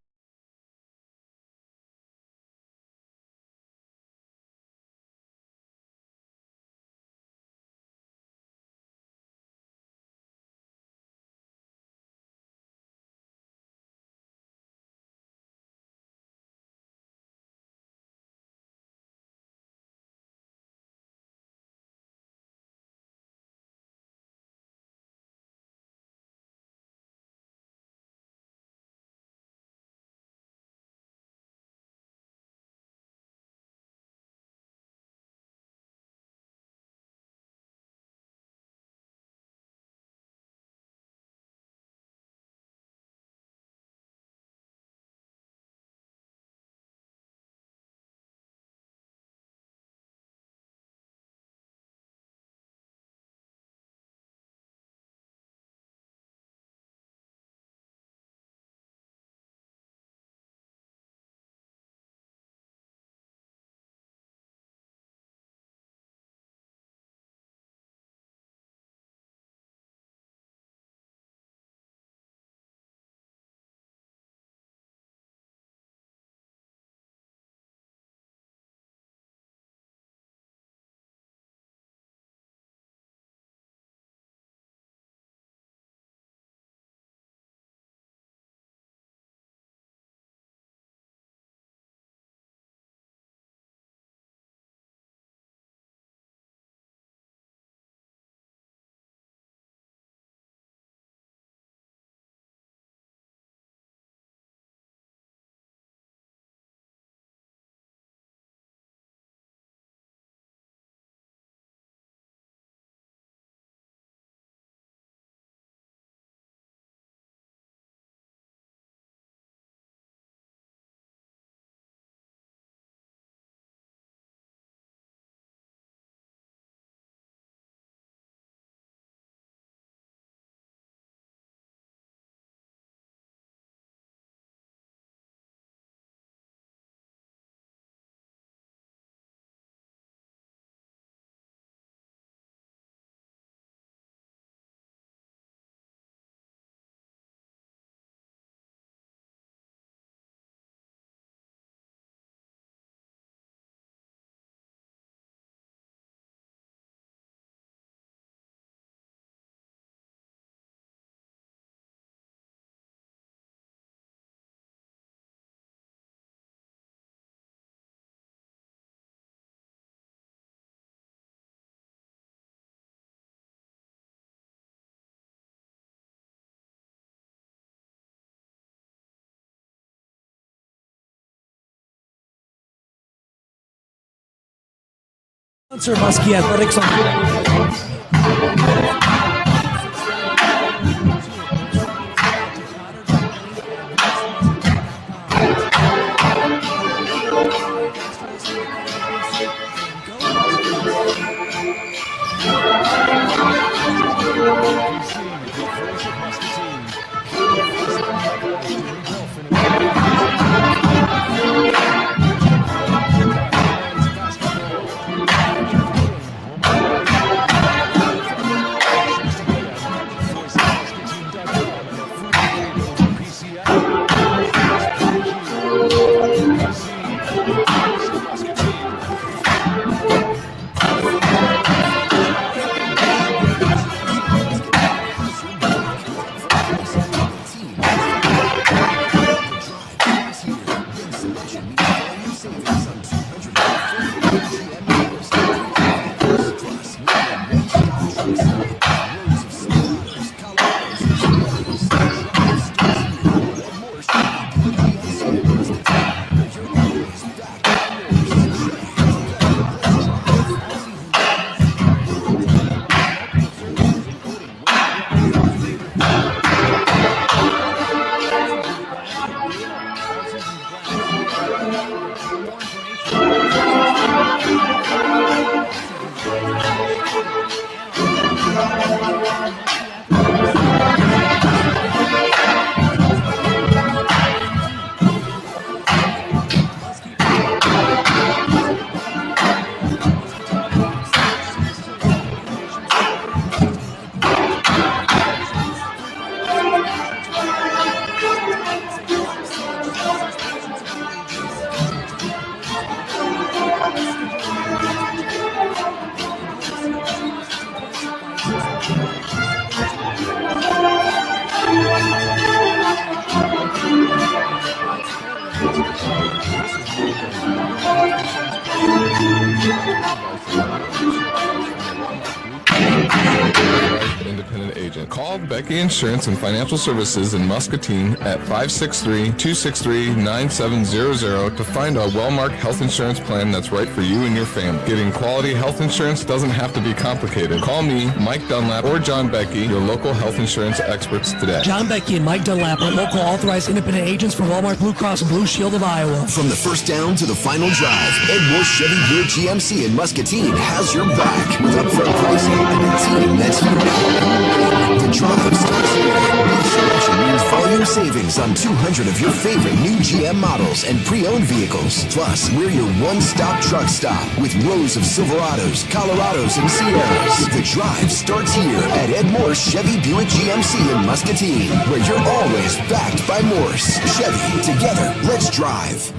Sponsor Muskie Athletics Independent agent. Call Becky Insurance and Financial Services in Muscatine at 563-263-9700 to find a well-marked health insurance plan that's right for you and your family. Getting quality health insurance doesn't have to be complicated. Call me, Mike Dunlap, or John Becky, your local health insurance experts today. John Becky and Mike Dunlap are local authorized independent agents for Walmart Blue Cross and Blue Shield of Iowa. From the first down to the final drive, Edmore Chevy Buick GMC in Muscatine has your back with upfront pricing and a team that's here to help you win. The drive starts here. Each selection means volume savings on 200 of your favorite new GM models and pre-owned vehicles. Plus, we're your one-stop truck stop with rows of Silverados, Colorados, and Sierras. The drive starts here at Edmore Chevy Buick GMC in Muscatine, where you're always backed by Morse. Chevy, together, let's drive.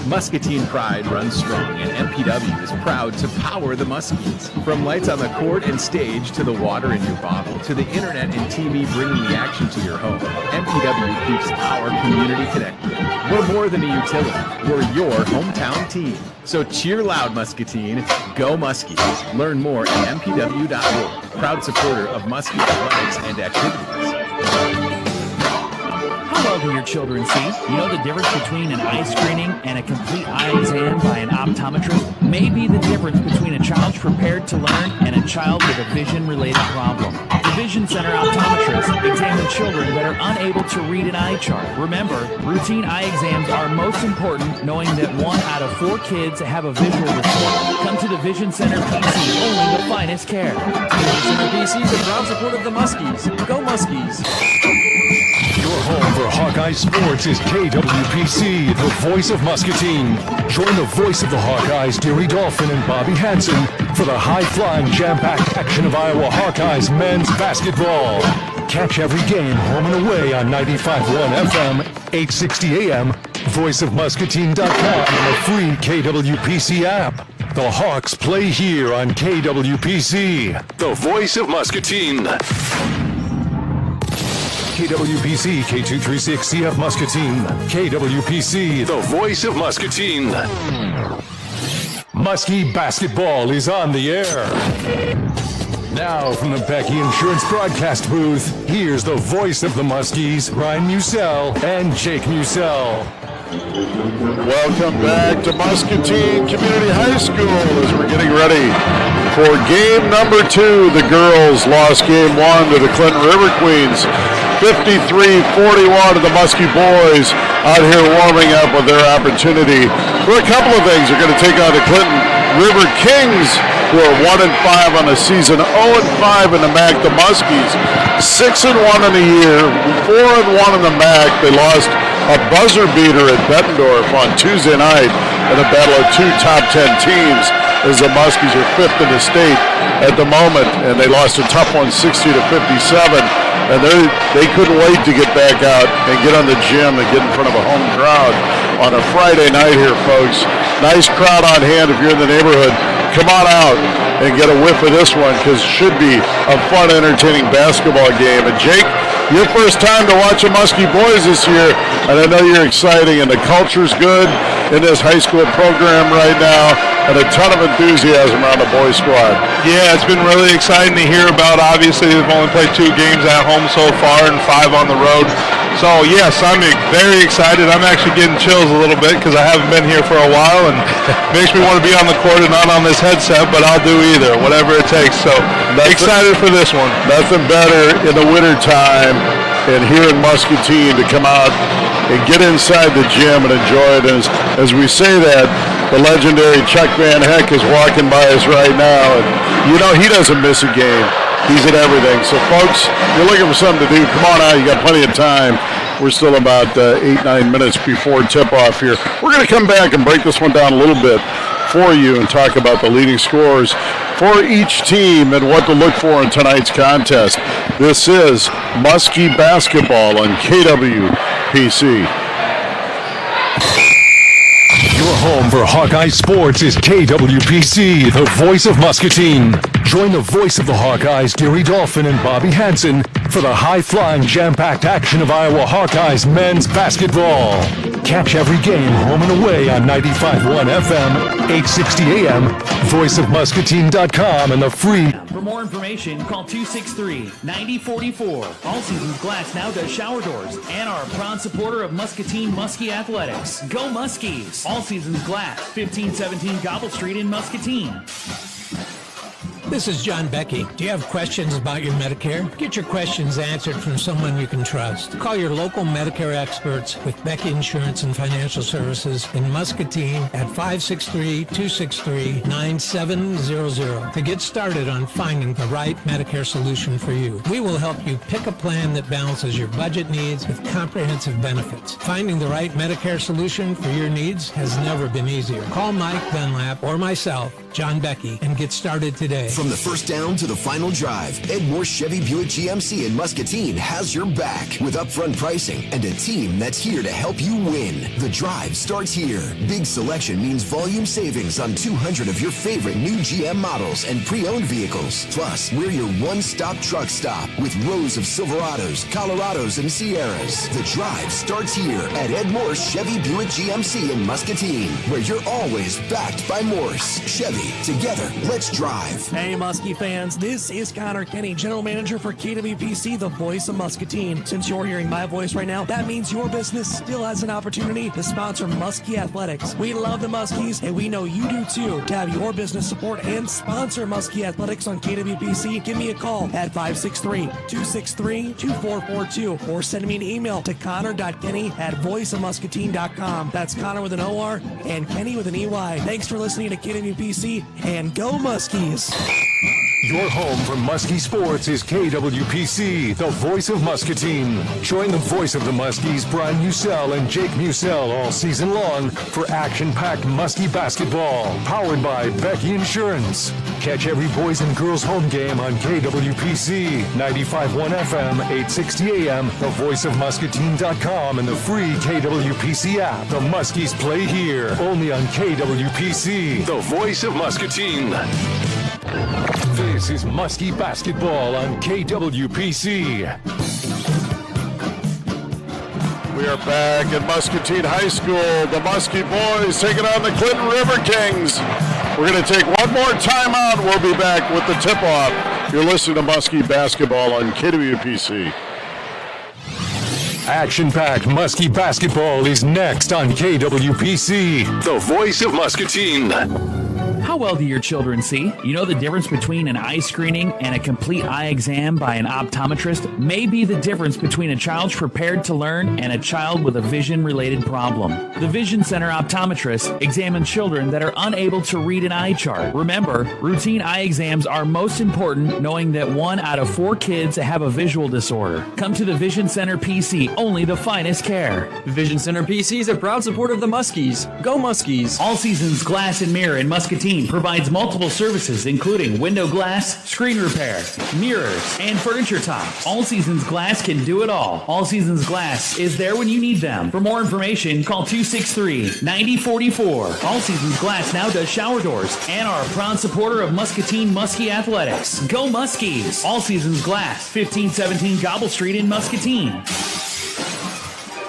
Muscatine pride runs strong, and MPW is proud to power the Muskies. From lights on the court and stage to the water in your bottle to the internet and TV bringing the action to your home, MPW keeps our community connected. We're more than a utility. We're your hometown team. So cheer loud, Muscatine. Go Muskies. Learn more at mpw.org. Proud supporter of Muskie athletics and activities. How well do your children see? You know the difference between an eye screening and a complete eye exam by an optometrist may be the difference between a child prepared to learn and a child with a vision-related problem. The Vision Center optometrists examine children that are unable to read an eye chart. Remember, routine eye exams are most important, knowing that 1 out of 4 kids have a visual disorder. Come to the Vision Center PC, only the finest care. Vision Center PC is a proud supporter of the Muskies. Go Muskies! Your home for Hawkeye Sports is KWPC, the voice of Muscatine. Join the voice of the Hawkeyes, Deary Dolphin and Bobby Hansen, for the high-flying, jam-packed action of Iowa Hawkeyes men's basketball. Catch every game home and away on 95.1 FM, 860 AM, voiceofmuscatine.com, and the free KWPC app. The Hawks play here on KWPC, the voice of Muscatine. KWPC, K236CF Muscatine. KWPC, the voice of Muscatine. Muskie basketball is on the air. Now from the Becky Insurance broadcast booth, here's the voice of the Muskies, Ryan Musell and Jake Musell. Welcome back to Muscatine Community High School as we're getting ready for game number 2. The girls lost game 1 to the Clinton River Queens. 53-41 to the Muskie boys out here warming up with their opportunity for a couple of things. They're going to take on the Clinton River Kings, who are 1-5 on the season, 0-5 in the MAC. The Muskies 6-1 in the year, 4-1 in the MAC. They lost a buzzer beater at Bettendorf on Tuesday night in a battle of 2 top 10 teams, as the Muskies are 5th in the state at the moment, and they lost a tough one 60-57. And they couldn't wait to get back out and get on the gym and get in front of a home crowd on a Friday night here, folks. Nice crowd on hand if you're in the neighborhood. Come on out and get a whiff of this one, because it should be a fun, entertaining basketball game. And Jake, your first time to watch the Muskie boys this year, and I know you're excited, and the culture's good in this high school program right now, and a ton of enthusiasm around the boys squad. Yeah, it's been really exciting to hear about. Obviously, they've only played 2 games at home so far and 5 on the road. So, yes, I'm very excited. I'm actually getting chills a little bit because I haven't been here for a while, and makes me want to be on the court and not on this headset, but I'll do either, whatever it takes. So, excited for this one. Nothing better in the wintertime and here in Muscatine to come out and get inside the gym and enjoy it. As we say that, the legendary Chuck Van Heck is walking by us right now, and you know he doesn't miss a game. He's at everything. So, folks, you're looking for something to do, come on out. You got plenty of time. We're still about 8-9 minutes before tip-off here. We're going to come back and break this one down a little bit for you and talk about the leading scorers for each team and what to look for in tonight's contest. This is Muskie Basketball on KWPC. Your home for Hawkeye Sports is KWPC, the voice of Muscatine. Join the voice of the Hawkeyes, Gary Dolphin and Bobby Hansen, for the high-flying, jam-packed action of Iowa Hawkeyes men's basketball. Catch every game home and away on 95.1 FM, 860 AM, voiceofmuscatine.com, and the free. For more information, call 263-9044. All Seasons Glass now does shower doors and are a proud supporter of Muscatine Muskie Athletics. Go Muskies! All Seasons Glass, 1517 Gobble Street in Muscatine. This is John Becky. Do you have questions about your Medicare? Get your questions answered from someone you can trust. Call your local Medicare experts with Becky Insurance and Financial Services in Muscatine at 563-263-9700 to get started on finding the right Medicare solution for you. We will help you pick a plan that balances your budget needs with comprehensive benefits. Finding the right Medicare solution for your needs has never been easier. Call Mike Dunlap or myself, John Becky, and get started today. From the first down to the final drive, Edmore Chevy Buick GMC in Muscatine has your back with upfront pricing and a team that's here to help you win. The drive starts here. Big selection means volume savings on 200 of your favorite new GM models and pre-owned vehicles. Plus, we're your one-stop truck stop with rows of Silverados, Colorados, and Sierras. The drive starts here at Edmore Chevy Buick GMC in Muscatine, where you're always backed by Morse. Chevy, together, let's drive. Hey, Muskie fans, this is Connor Kenny, General Manager for KWPC, the voice of Muscatine. Since you're hearing my voice right now, that means your business still has an opportunity to sponsor Muskie Athletics. We love the Muskies, and we know you do too. To have your business support and sponsor Muskie Athletics on KWPC, give me a call at 563-263-2442 or send me an email to connor.kenny@voiceofmuscatine.com. That's Connor with an O-R and Kenny with an E-Y. Thanks for listening to KWPC, and go Muskies! Your home for Muskie Sports is KWPC, the voice of Muscatine. Join the voice of the Muskies, Brian Musell and Jake Musell, all season long for action-packed Muskie basketball, powered by Becky Insurance. Catch every boys and girls home game on KWPC, 95.1 FM, 860 AM, the voiceofmuscatine.com, and the free KWPC app. The Muskies play here, only on KWPC, the voice of Muscatine. This is Muskie Basketball on KWPC. We are back at Muscatine High School. The Muskie boys taking on the Clinton River Kings. We're going to take one more timeout. We'll be back with the tip-off. You're listening to Muskie Basketball on KWPC. Action-packed Muskie basketball is next on KWPC, the voice of Muscatine. How well do your children see? You know the difference between an eye screening and a complete eye exam by an optometrist may be the difference between a child prepared to learn and a child with a vision-related problem. The Vision Center optometrists examine children that are unable to read an eye chart. Remember, routine eye exams are most important, knowing that 1 out of 4 kids have a visual disorder. Come to the Vision Center PC, only the finest care. Vision Center PC is a proud supporter of the Muskies. Go Muskies! All Seasons Glass and Mirror in Muscatine provides multiple services including window glass, screen repair, mirrors, and furniture tops. All Seasons Glass can do it all. All Seasons Glass is there when you need them. For more information, call 263-9044. All Seasons Glass now does shower doors and are a proud supporter of Muscatine Muskie Athletics. Go Muskies! All Seasons Glass, 1517 Gobble Street in Muscatine.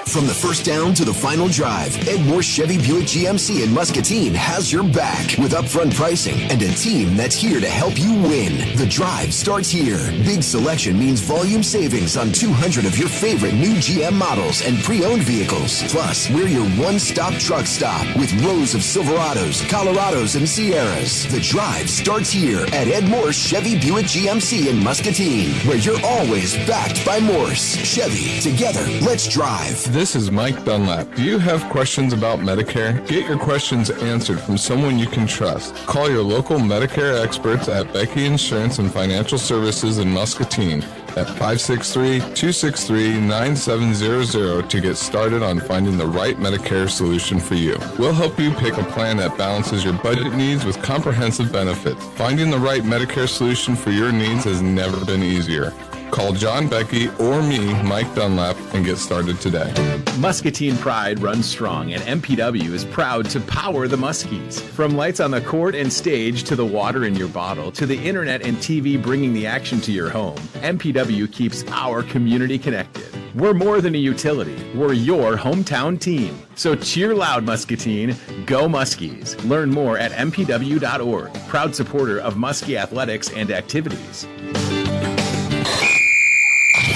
From the first down to the final drive, Edmore Chevy Buick GMC in Muscatine has your back with upfront pricing and a team that's here to help you win. The drive starts here. Big selection means volume savings on 200 of your favorite new GM models and pre-owned vehicles. Plus, we're your one-stop truck stop with rows of Silverados, Colorados, and Sierras. The drive starts here at Edmore Chevy Buick GMC in Muscatine, where you're always backed by Morse. Chevy, together, let's drive. This is Mike Dunlap. Do you have questions about Medicare? Get your questions answered from someone you can trust. Call your local Medicare experts at Becky Insurance and Financial Services in Muscatine at 563-263-9700 to get started on finding the right Medicare solution for you. We'll help you pick a plan that balances your budget needs with comprehensive benefits. Finding the right Medicare solution for your needs has never been easier. Call John Becky or me, Mike Dunlap, and get started today. Muscatine pride runs strong, and MPW is proud to power the Muskies. From lights on the court and stage to the water in your bottle to the internet and TV bringing the action to your home, MPW keeps our community connected. We're more than a utility. We're your hometown team. So cheer loud, Muscatine. Go Muskies. Learn more at mpw.org. Proud supporter of Muskie athletics and activities.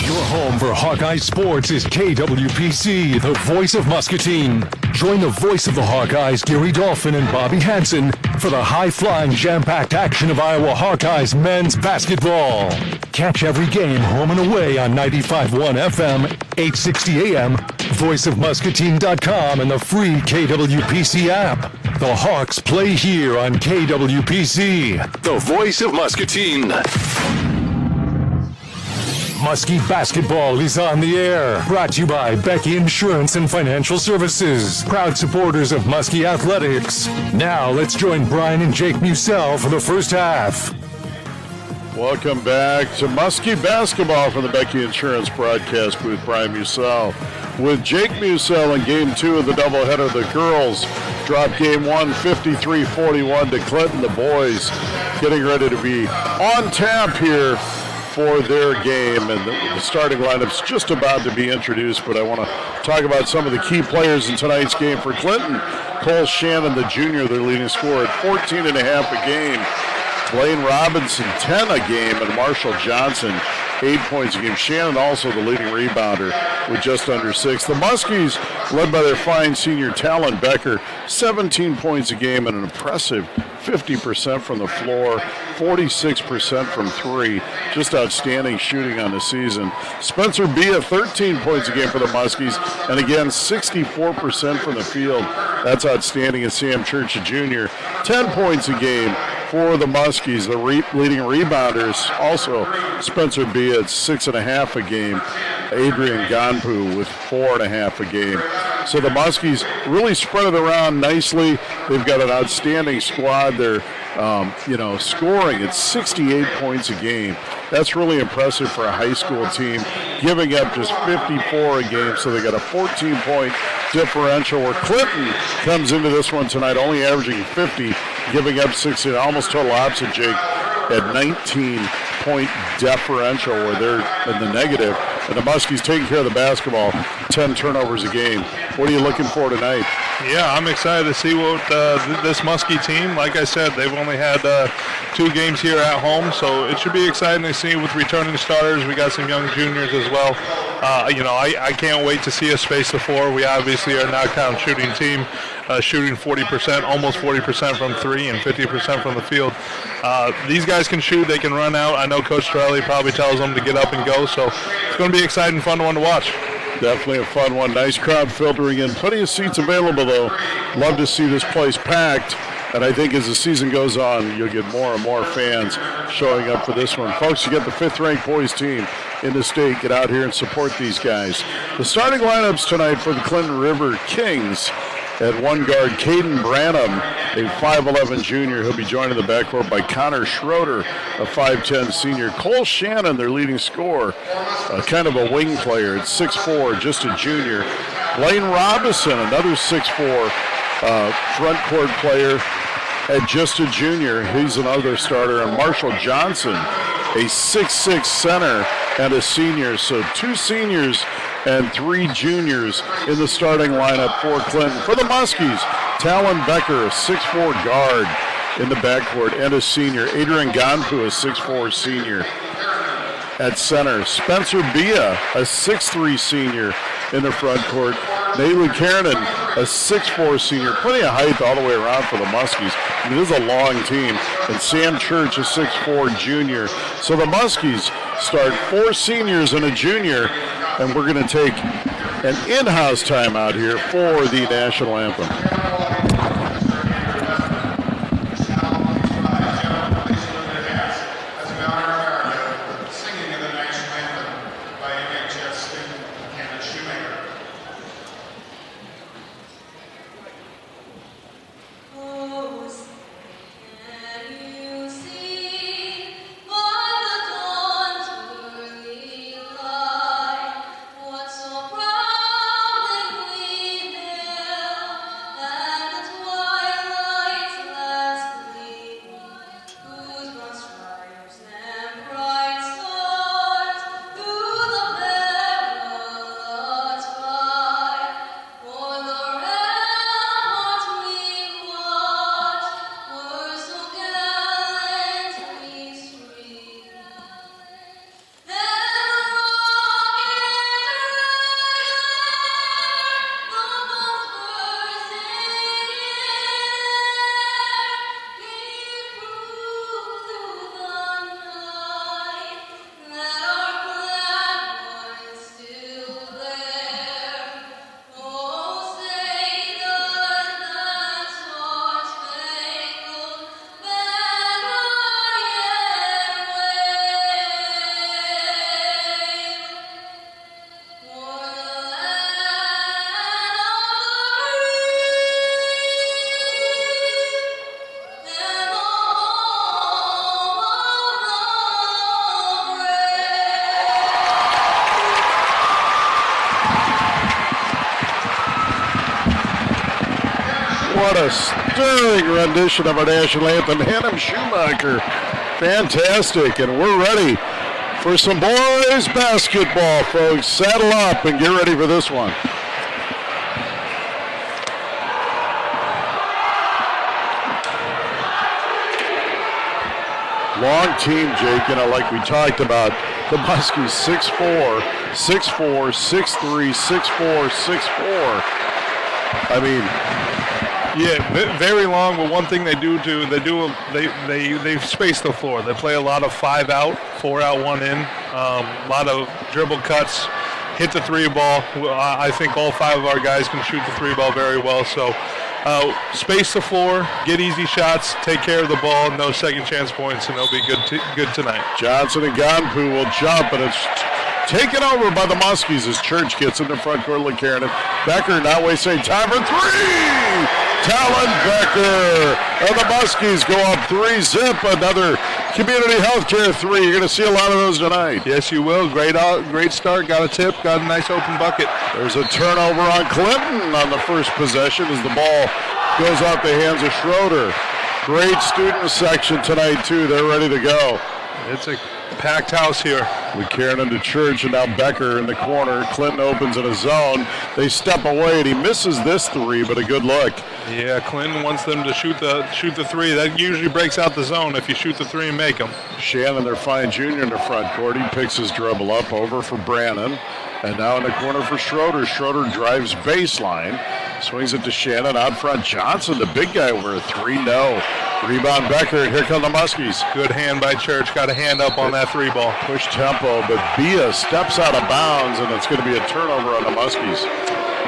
Your home for Hawkeye Sports is KWPC, the voice of Muscatine. Join the voice of the Hawkeyes, Gary Dolphin and Bobby Hansen, for the high-flying, jam-packed action of Iowa Hawkeyes men's basketball. Catch every game home and away on 95.1 FM, 860 AM, voiceofmuscatine.com, and the free KWPC app. The Hawks play here on KWPC, the voice of Muscatine. Muskie basketball is on the air. Brought to you by Becky Insurance and Financial Services. Proud supporters of Muskie Athletics. Now let's join Brian and Jake Musell for the first half. Welcome back to Muskie basketball from the Becky Insurance broadcast booth. Brian Musell with Jake Musell in game 2 of the doubleheader. The girls drop game 1 53-41 to Clinton. The boys getting ready to be on tap here for their game, and the starting lineup's just about to be introduced, but I want to talk about some of the key players in tonight's game for Clinton. Cole Shannon, the junior, their leading scorer at 14 and a half a game. Blaine Robinson, 10 a game, and Marshall Johnson, 8 points a game. Shannon also the leading rebounder with just under 6. The Muskies, led by their fine senior Talon Becker, 17 points a game and an impressive 50% from the floor, 46% from 3. Just outstanding shooting on the season. Spencer Bia, 13 points a game for the Muskies, and again, 64% from the field. That's outstanding. And Sam Church Jr., 10 points a game for the Muskies. The leading rebounders, also Spencer Bia at 6.5 a game. Adrian Ganpu with 4.5 a game. So the Muskies really spread it around nicely. They've got an outstanding squad. They're, scoring at 68 points a game. That's really impressive for a high school team, giving up just 54 a game. So they got a 14-point differential, where Clinton comes into this one tonight only averaging 50, giving up 60. Almost total opposite, Jake, at 19-point differential, where they're in the negative. And the Muskies taking care of the basketball, 10 turnovers a game. What are you looking for tonight? Yeah, I'm excited to see what this Muskie team, like I said, they've only had 2 games here at home, so it should be exciting to see with returning starters. We got some young juniors as well. I can't wait to see us space the floor. We obviously are a knockdown shooting team, shooting 40%, almost 40% from 3 and 50% from the field. These guys can shoot, they can run out. I know Coach Torelli probably tells them to get up and go, so it's going to be an exciting, fun one to watch. Definitely a fun one. Nice crowd filtering in. Plenty of seats available, though. Love to see this place packed. And I think as the season goes on, you'll get more and more fans showing up for this one. Folks, you get the 5th-ranked boys team in the state. Get out here and support these guys. The starting lineups tonight for the Clinton River Kings. At 1 guard, Caden Branham, a 5'11 junior. He'll be joined in the backcourt by Connor Schroeder, a 5'10 senior. Cole Shannon, their leading scorer, kind of a wing player at 6'4, just a junior. Blaine Robinson, another 6'4 front court player at just a junior. He's another starter. And Marshall Johnson, a 6'6 center and a senior. So 2 seniors and 3 juniors in the starting lineup for Clinton. For the Muskies, Talon Becker, a 6'4 guard in the backcourt and a senior. Adrian Ganpu, a 6'4 senior at center. Spencer Bia, a 6'3 senior in the front court. Nayli Kiernan, a 6'4 senior. Plenty of height all the way around for the Muskies. I mean, this is a long team. And Sam Church, a 6'4 junior. So the Muskies start 4 seniors and a junior. And we're going to take an in-house timeout here for the national anthem. Singing of the national anthem by MHS and Canada Shoemaker. What a stirring rendition of our national anthem. Hannah Schumacher, fantastic. And we're ready for some boys basketball, folks. Saddle up and get ready for this one. Long team, Jake, like we talked about. The Muskies 6'4", 6'4", 6'3", 6'4", 6'4". I mean, yeah, very long. But one thing they space the floor. They play a lot of 5 out, 4 out, 1 in. A lot of dribble cuts, hit the 3 ball. I think all 5 of our guys can shoot the 3 ball very well. So space the floor, get easy shots, take care of the ball, no second chance points, and they'll be good tonight. Johnson and Ganpu will jump, and it's taken over by the Muskies as Church gets in the front court. Karen Becker not wasting time for 3. Talon Becker, and the Muskies go up 3-zip. Another community healthcare 3. You're going to see a lot of those tonight. Yes, you will. Great start. Got a tip. Got a nice open bucket. There's a turnover on Clinton on the first possession as the ball goes off the hands of Schroeder. Great student section tonight, too. They're ready to go. It's a packed house here. McCarran to Church, and now Becker in the corner. Clinton opens in a zone. They step away, and he misses this three, but a good look. Yeah, Clinton wants them to shoot the three. That usually breaks out the zone if you shoot the three and make them. Shannon, their fine junior in the front court. He picks his dribble up over for Brannon. And now in the corner for Schroeder. Schroeder drives baseline. Swings it to Shannon. Out front, Johnson, the big guy over a three. No. Rebound Becker, and here come the Muskies. Good hand by Church. Got a hand up on that three ball. Push tempo, but Bia steps out of bounds, and it's going to be a turnover on the Muskies.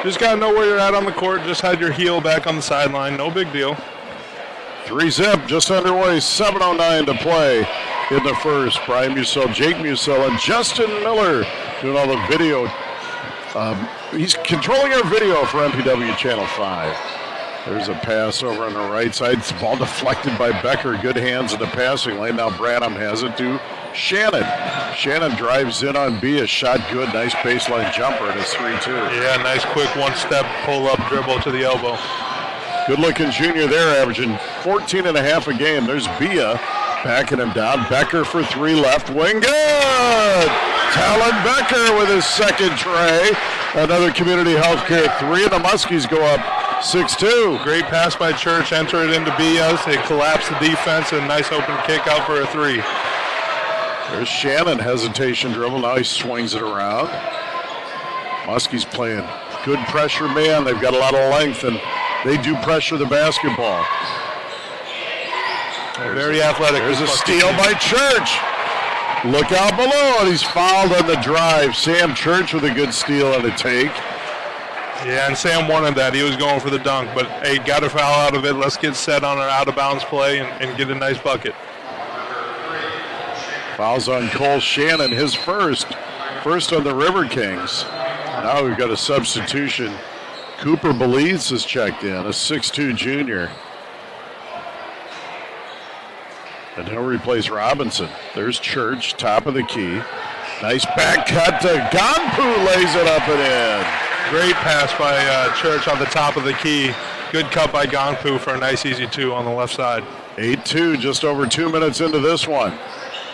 Just got to know where you're at on the court. Just had your heel back on the sideline. No big deal. 3-zip, just underway. 7:09 to play in the first. Brian Musell, Jake Musell, and Justin Miller doing all the video. He's controlling our video for MPW Channel 5. There's a pass over on the right side. It's ball deflected by Becker. Good hands in the passing lane. Now Branham has it to Shannon. Shannon drives in on Bia. Shot good. Nice baseline jumper. And it's 3-2. Yeah, nice quick one-step pull-up dribble to the elbow. Good-looking junior there, averaging 14 and a half a game. There's Bia backing him down. Becker for three, left wing. Good! Talon Becker with his second tray. Another community healthcare three, and the Muskies go up 6-2. Great pass by Church. Enter it into Bia. They collapse the defense, and a nice open kick out for a three. There's Shannon, hesitation dribble. Now he swings it around. Muskies playing good pressure man. They've got a lot of length, and they do pressure the basketball. Very athletic. There's a steal by Church. Look out below, and he's fouled on the drive. Sam Church with a good steal and a take. Yeah, and Sam wanted that. He was going for the dunk, but hey, got a foul out of it. Let's get set on our out-of-bounds play and get a nice bucket. Fouls on Cole Shannon, his first on the River Kings. Now we've got a substitution. Cooper Belize has checked in, a 6'2 junior. And he'll replace Robinson. There's Church, top of the key. Nice back cut to Ganpu, lays it up and in. Great pass by Church on the top of the key. Good cut by Ganpu for a nice easy two on the left side. 8-2, just over 2 minutes into this one.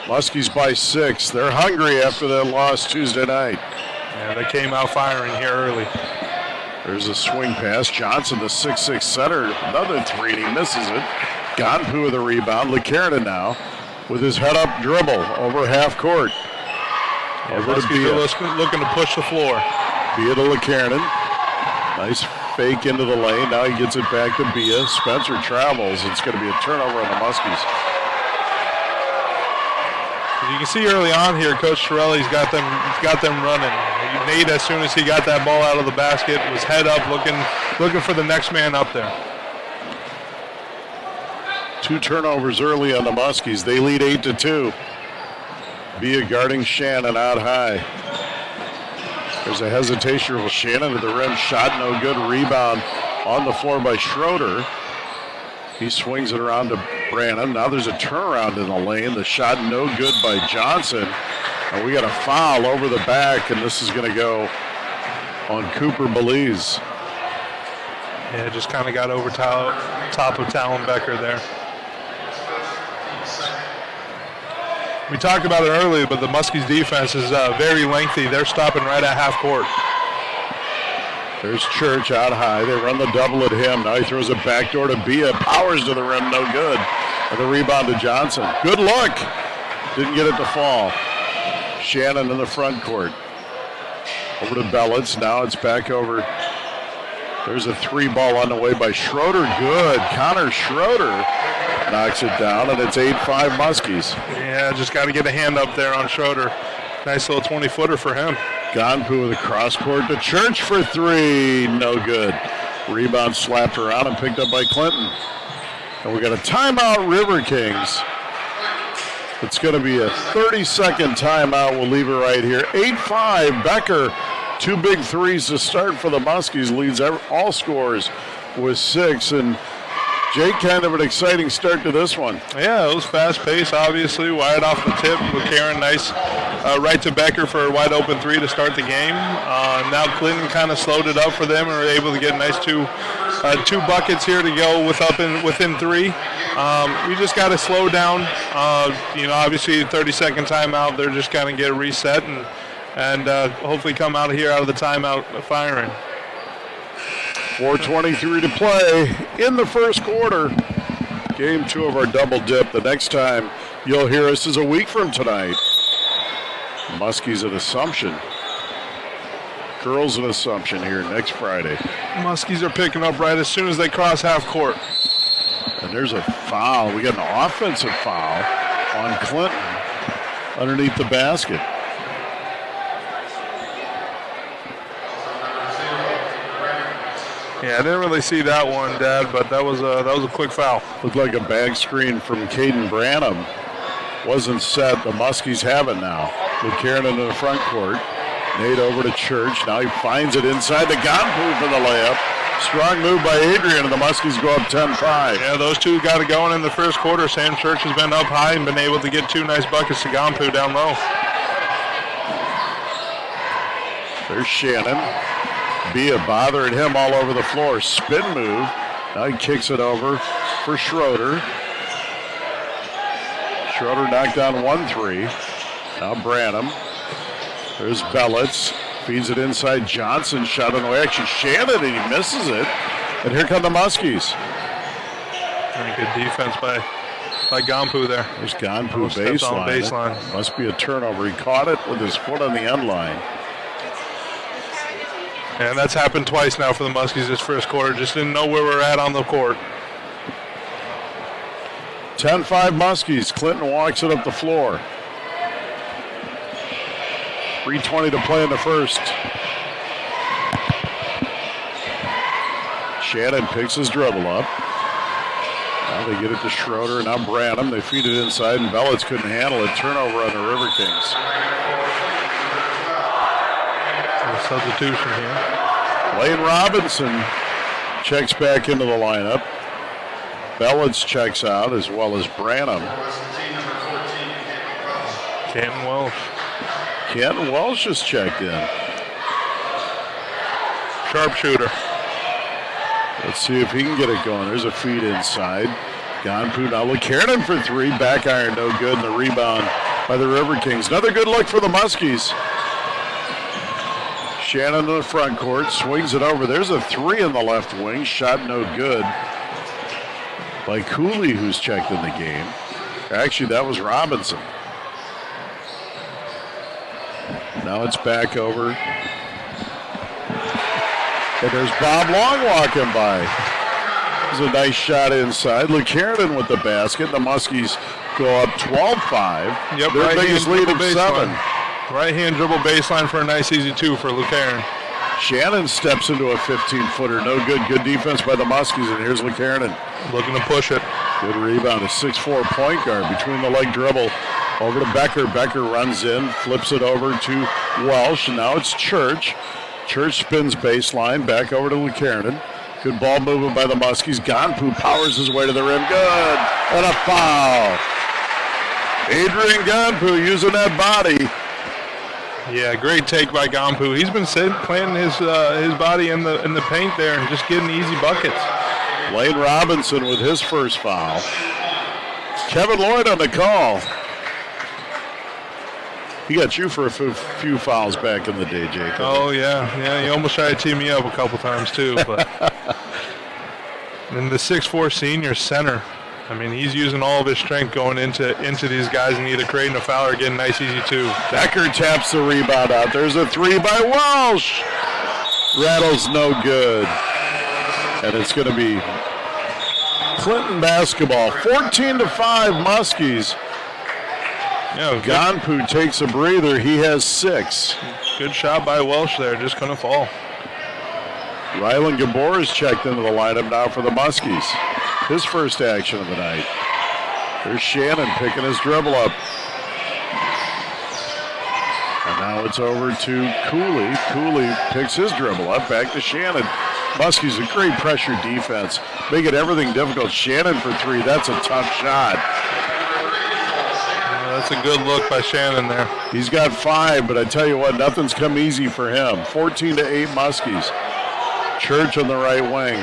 Muskies by 6. They're hungry after that loss Tuesday night. Yeah, they came out firing here early. There's a swing pass. Johnson, the 6'6 center, another three, and he misses it. Ganpu with a rebound. LeCarron now with his head-up dribble over half court. Yeah, over to Bia. Looking to push the floor. Bia to LeCarron. Nice fake into the lane. Now he gets it back to Bia. Spencer travels. It's going to be a turnover on the Muskies. You can see early on here, Coach Torelli's got them running. Nate, as soon as he got that ball out of the basket, was head up, looking for the next man up there. 2 turnovers early on the Muskies. They lead 8-2. Bia guarding Shannon out high. There's a hesitation of Shannon to the rim. Shot no good. Rebound on the floor by Schroeder. He swings it around to Brannon. Now there's a turnaround in the lane. The shot no good by Johnson. And we got a foul over the back, and this is going to go on Cooper Belize. Yeah, just kind of got over top of Talon Becker there. We talked about it earlier, but the Muskies defense is very lengthy. They're stopping right at half court. There's Church out high. They run the double at him. Now he throws it backdoor to Bia. Powers to the rim, no good. And the rebound to Johnson. Good look. Didn't get it to fall. Shannon in the front court. Over to Bellitz. Now it's back over. There's a three ball on the way by Schroeder. Good. Connor Schroeder knocks it down, and it's 8-5 Muskies. Yeah, just got to get a hand up there on Schroeder. Nice little 20-footer for him. Ganpu with a cross court to Church for three. No good. Rebound slapped around and picked up by Clinton. And we got a timeout, River Kings. It's going to be a 30-second timeout. We'll leave it right here. 8-5, Becker. 2 big threes to start for the Muskies. Leads all scores with 6. And Jake, kind of an exciting start to this one. Yeah, it was fast-paced, obviously. Wide off the tip with Karen. Nice right to Becker for a wide-open three to start the game. Now Clinton kind of slowed it up for them and were able to get a nice 2 buckets here to go within 3. We just got to slow down. Obviously 30-second timeout. They're just going to get reset and hopefully come out of the timeout firing. 4:23 to play in the first quarter. Game 2 of our double dip. The next time you'll hear us is a week from tonight. Muskies at Assumption. Girls at Assumption here next Friday. Muskies are picking up right as soon as they cross half court. And there's a foul. We got an offensive foul on Clinton underneath the basket. Yeah, I didn't really see that one, Dad, but that was a quick foul. Looked like a bag screen from Caden Branham. Wasn't set. The Muskies have it now. With Karen in the front court. Nate over to Church. Now he finds it inside the Gonpu for the layup. Strong move by Adrian, and the Muskies go up 10-5. Yeah, those two got it going in the first quarter. Sam Church has been up high and been able to get 2 nice buckets to Gonpu down low. There's Shannon. Bia bothering him all over the floor. Spin move. Now he kicks it over for Schroeder. Schroeder knocked down 1-3. Now Branham. There's Bellitz. Feeds it inside Johnson. Shot on the way. Actually, Shannon, and he misses it. And here come the Muskies. Very good defense by Gonpu there. There's Gonpu baseline. Must be a turnover. He caught it with his foot on the end line. And that's happened twice now for the Muskies this first quarter. Just didn't know where we're at on the court. 10-5 Muskies. Clinton walks it up the floor. 3:20 to play in the first. Shannon picks his dribble up. Now they get it to Schroeder, and now Branham. They feed it inside, and Bellitz couldn't handle it. Turnover on the River Kings. A substitution here. Lane Robinson checks back into the lineup. Bellitz checks out, as well as Branham. Canton Welsh. Canton Welsh just checked in. Sharpshooter. Let's see if he can get it going. There's a feed inside. Gonpu now LeKiernan for 3. Back iron, no good. And the rebound by the River Kings. Another good look for the Muskies. Shannon in the front court. Swings it over. There's a 3 in the left wing. Shot no good by Cooley, who's checked in the game. Actually, that was Robinson. Now it's back over. And there's Bob Long walking by. There's a nice shot inside. LeKiernan with the basket. The Muskies go up 12-5. Yep, their biggest lead of 7. Right-hand dribble baseline for a nice easy 2 for LeKiernan. Shannon steps into a 15-footer. No good. Good defense by the Muskies. And here's LeKiernan. Looking to push it. Good rebound. A 6'4" point guard between the leg dribble. Over to Becker. Becker runs in, flips it over to Welsh, and now it's Church. Church spins baseline, back over to LeKiernan. Good ball movement by the Muskies. Gonpu powers his way to the rim. Good. And a foul. Adrian Gonpu using that body. Yeah, great take by Gonpu. He's been planting his body in the paint there and just getting easy buckets. Lane Robinson with his first foul. Kevin Lloyd on the call. He got you for a few fouls back in the day, Jacob. Oh, yeah. He almost tried to tee me up a couple times, too. But and the 6'4" senior center, I mean, he's using all of his strength going into these guys and either creating a foul or getting nice, easy 2. Becker taps the rebound out. There's a 3 by Welsh. Rattles no good. And it's going to be Clinton basketball. 14-5 Muskies. Yeah, Gonpu takes a breather. He has 6. Good shot by Welsh there. Just couldn't fall. Rylan Gabor is checked into the lineup now for the Muskies. His first action of the night. There's Shannon picking his dribble up. And now it's over to Cooley. Cooley picks his dribble up. Back to Shannon. Muskies a great pressure defense. Making everything difficult. Shannon for 3. That's a tough shot. That's a good look by Shannon there. He's got 5, but I tell you what, nothing's come easy for him. 14-8 Muskies. Church on the right wing.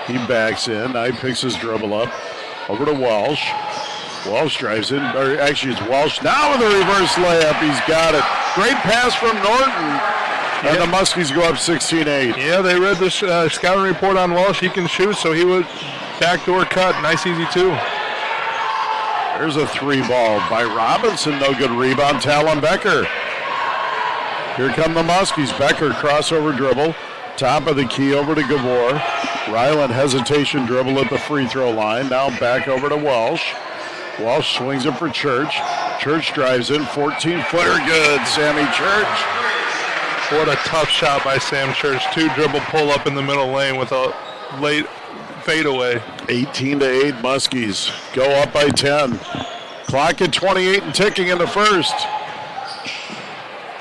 He backs in. Now he picks his dribble up. Over to Walsh. Walsh drives in. Or actually, it's Walsh now with a reverse layup. He's got it. Great pass from Norton. And the Muskies go up 16-8. Yeah, they read the scouting report on Walsh. He can shoot, so he would backdoor cut. Nice, easy two. There's a 3-ball by Robinson. No good rebound. Talon Becker. Here come the Muskies. Becker crossover dribble. Top of the key over to Gabor. Ryland hesitation dribble at the free throw line. Now back over to Walsh. Walsh swings it for Church. Church drives in. 14-footer good. Sammy Church. What a tough shot by Sam Church. 2 dribble pull up in the middle lane with a late fadeaway. 18-8 Muskies go up by 10. Clock at 28 and ticking in the first.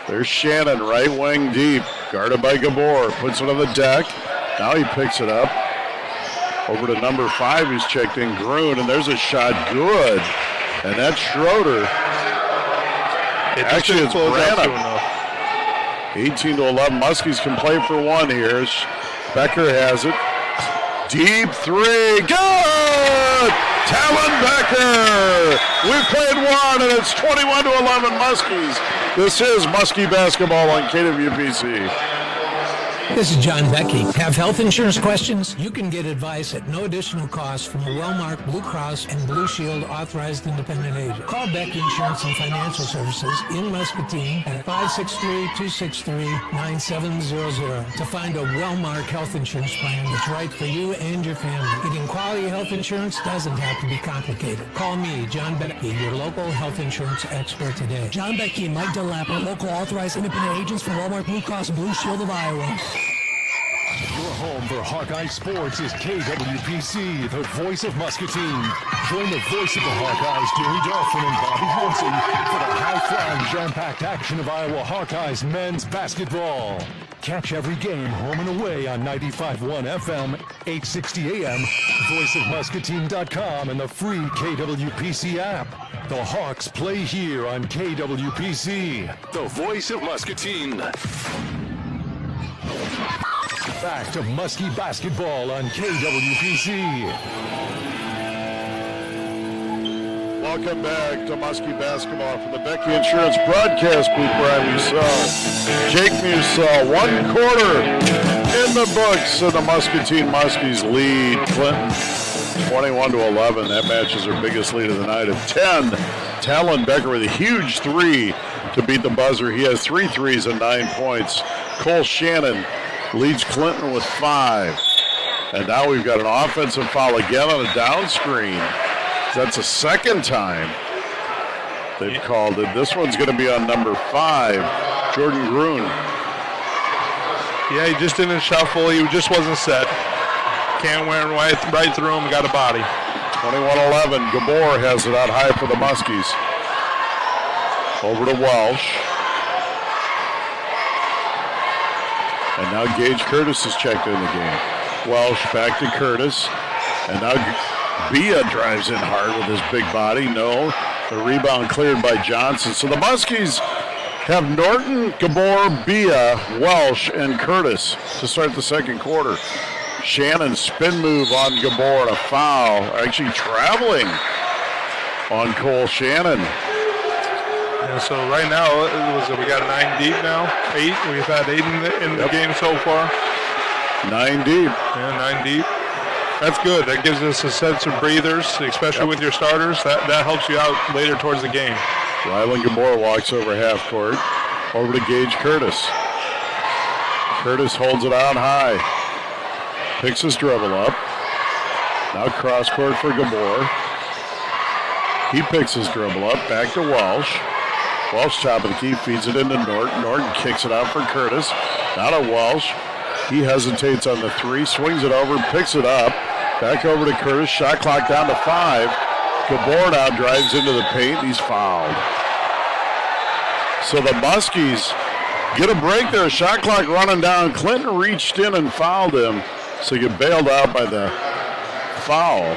There's Shannon, right wing deep, guarded by Gabor. Puts it on the deck. Now he picks it up. Over to number 5, who's checked in, Grun, and there's a shot good. And that's Schroeder. Actually, it's Branham. 18-11. Muskies can play for 1 here. Becker has it. Deep 3. Good! Talon Becker! We've played 1, and it's 21-11 Muskies. This is Muskie basketball on KWPC. This is John Becky. Have health insurance questions? You can get advice at no additional cost from a well-marked Blue Cross and Blue Shield authorized independent agent. Call Becky Insurance and Financial Services in Muscatine at 563-263-9700 to find a well-marked health insurance plan that's right for you and your family. Getting quality health insurance doesn't have to be complicated. Call me, John Becky, your local health insurance expert today. John Becky and Mike Dunlap are local authorized independent agents for Walmart Blue Cross and Blue Shield of Iowa. Your home for Hawkeye Sports is KWPC, the voice of Muscatine. Join the voice of the Hawkeyes, Gary Dolphin and Bobby Hansen, for the high-flying, jam-packed action of Iowa Hawkeyes men's basketball. Catch every game home and away on 95.1 FM, 860 AM, voiceofmuscatine.com, and the free KWPC app. The Hawks play here on KWPC, the voice of Muscatine. Back to Muskie basketball on KWPC. Welcome back to Muskie basketball from the Becky Insurance broadcast booth. Brian Musell, Jake Musell, 1 quarter in the books, and the Muscatine Muskies lead Clinton 21-11. That match is their biggest lead of the night of 10. Talon Becker with a huge 3 to beat the buzzer. He has 3 threes and 9 points. Cole Shannon leads Clinton with 5. And now we've got an offensive foul again on a down screen. That's the second time they've called it. This one's going to be on number 5, Jordan Grun. Yeah, he just didn't shuffle. He just wasn't set. Can't wear right through him. Got a body. 21-11. Gabor has it out high for the Muskies. Over to Welsh. And now Gage Curtis is checked in the game. Welsh back to Curtis. And now Bia drives in hard with his big body. No. The rebound cleared by Johnson. So the Muskies have Norton, Gabor, Bia, Welsh, and Curtis to start the second quarter. Shannon spin move on Gabor and a foul. Actually traveling on Cole Shannon. Yeah, so right now, we got 9 deep now. 8. We've had 8 in the game so far. 9 deep. Yeah, 9 deep. That's good. That gives us a sense of breathers, especially with your starters. That helps you out later towards the game. Rylan Gabor walks over half court. Over to Gage Curtis. Curtis holds it out high. Picks his dribble up. Now cross court for Gabor. He picks his dribble up. Back to Walsh. Walsh top of the key, feeds it into Norton. Norton kicks it out for Curtis. Now to Walsh. He hesitates on the 3, swings it over, picks it up. Back over to Curtis. Shot clock down to 5. Gabor now drives into the paint. He's fouled. So the Muskies get a break there. Shot clock running down. Clinton reached in and fouled him. So he get bailed out by the foul.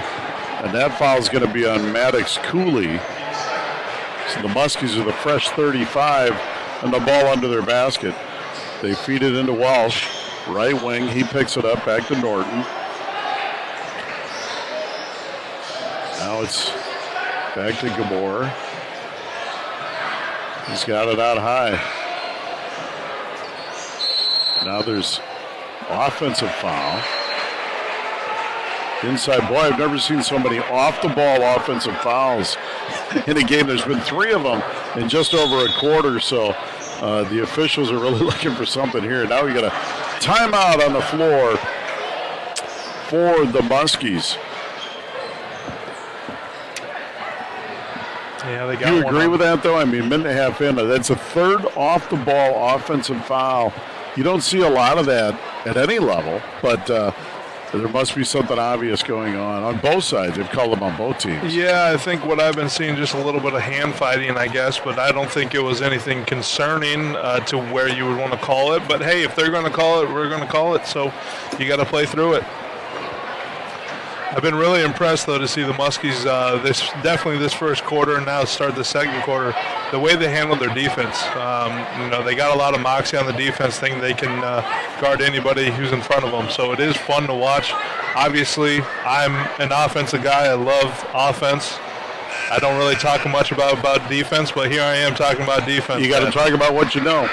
And that foul is going to be on Maddox Cooley. So the Muskies are the fresh 35 and the ball under their basket. They feed it into Walsh. Right wing, he picks it up back to Norton. Now it's back to Gabor. He's got it out high. Now there's offensive foul. Inside, boy, I've never seen so many off-the-ball offensive fouls in a game. There's been 3 of them in just over a quarter, so the officials are really looking for something here. Now we got a timeout on the floor for the Muskies. Yeah, they got Do you agree with that, though? I mean, minute and a half in, that's a third off-the-ball offensive foul. You don't see a lot of that at any level, but there must be something obvious going on both sides. They've called them on both teams. Yeah, I think what I've been seeing, just a little bit of hand fighting, I guess, but I don't think it was anything concerning to where you would want to call it. But, hey, if they're going to call it, we're going to call it, so you got to play through it. I've been really impressed, though, to see the Muskies definitely this first quarter and now start the second quarter, the way they handled their defense. They got a lot of moxie on the defense thing. They can guard anybody who's in front of them, so it is fun to watch. Obviously, I'm an offensive guy. I love offense. I don't really talk much about defense, but here I am talking about defense. You got to talk about what you know.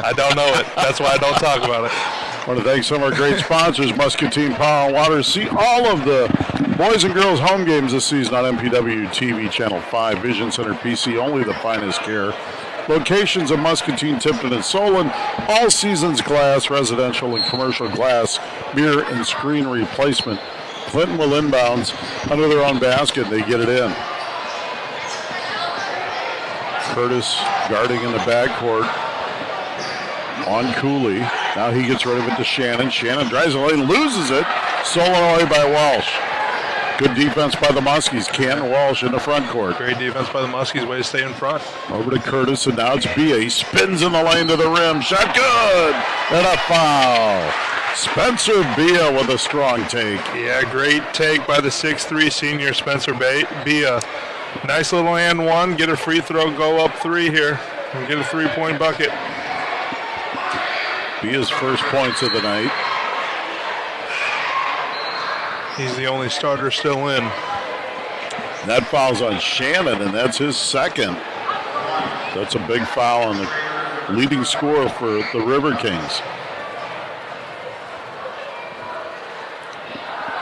I don't know it. That's why I don't talk about it. I want to thank some of our great sponsors, Muscatine Power and Water. See all of the boys and girls home games this season on MPW TV Channel 5, Vision Center PC, only the finest care. Locations of Muscatine, Tipton, and Solon. All seasons glass, residential and commercial glass, mirror and screen replacement. Clinton will inbounds under their own basket. They get it in. Curtis guarding in the backcourt on Cooley. Now he gets rid of it to Shannon. Shannon drives the lane, loses it. Stolen away by Walsh. Good defense by the Muskies. Canton Walsh in the front court. Great defense by the Muskies. Way to stay in front. Over to Curtis, and now it's Bia. He spins in the lane to the rim. Shot good! And a foul. Spencer Bia with a strong take. Yeah, great take by the 6'3" senior Spencer Bia. Nice little and one. Get a free throw, go up 3 here, and get a 3-point bucket. Bia's first points of the night. He's the only starter still in. That foul's on Shannon, and that's his second. That's a big foul on the leading scorer for the River Kings.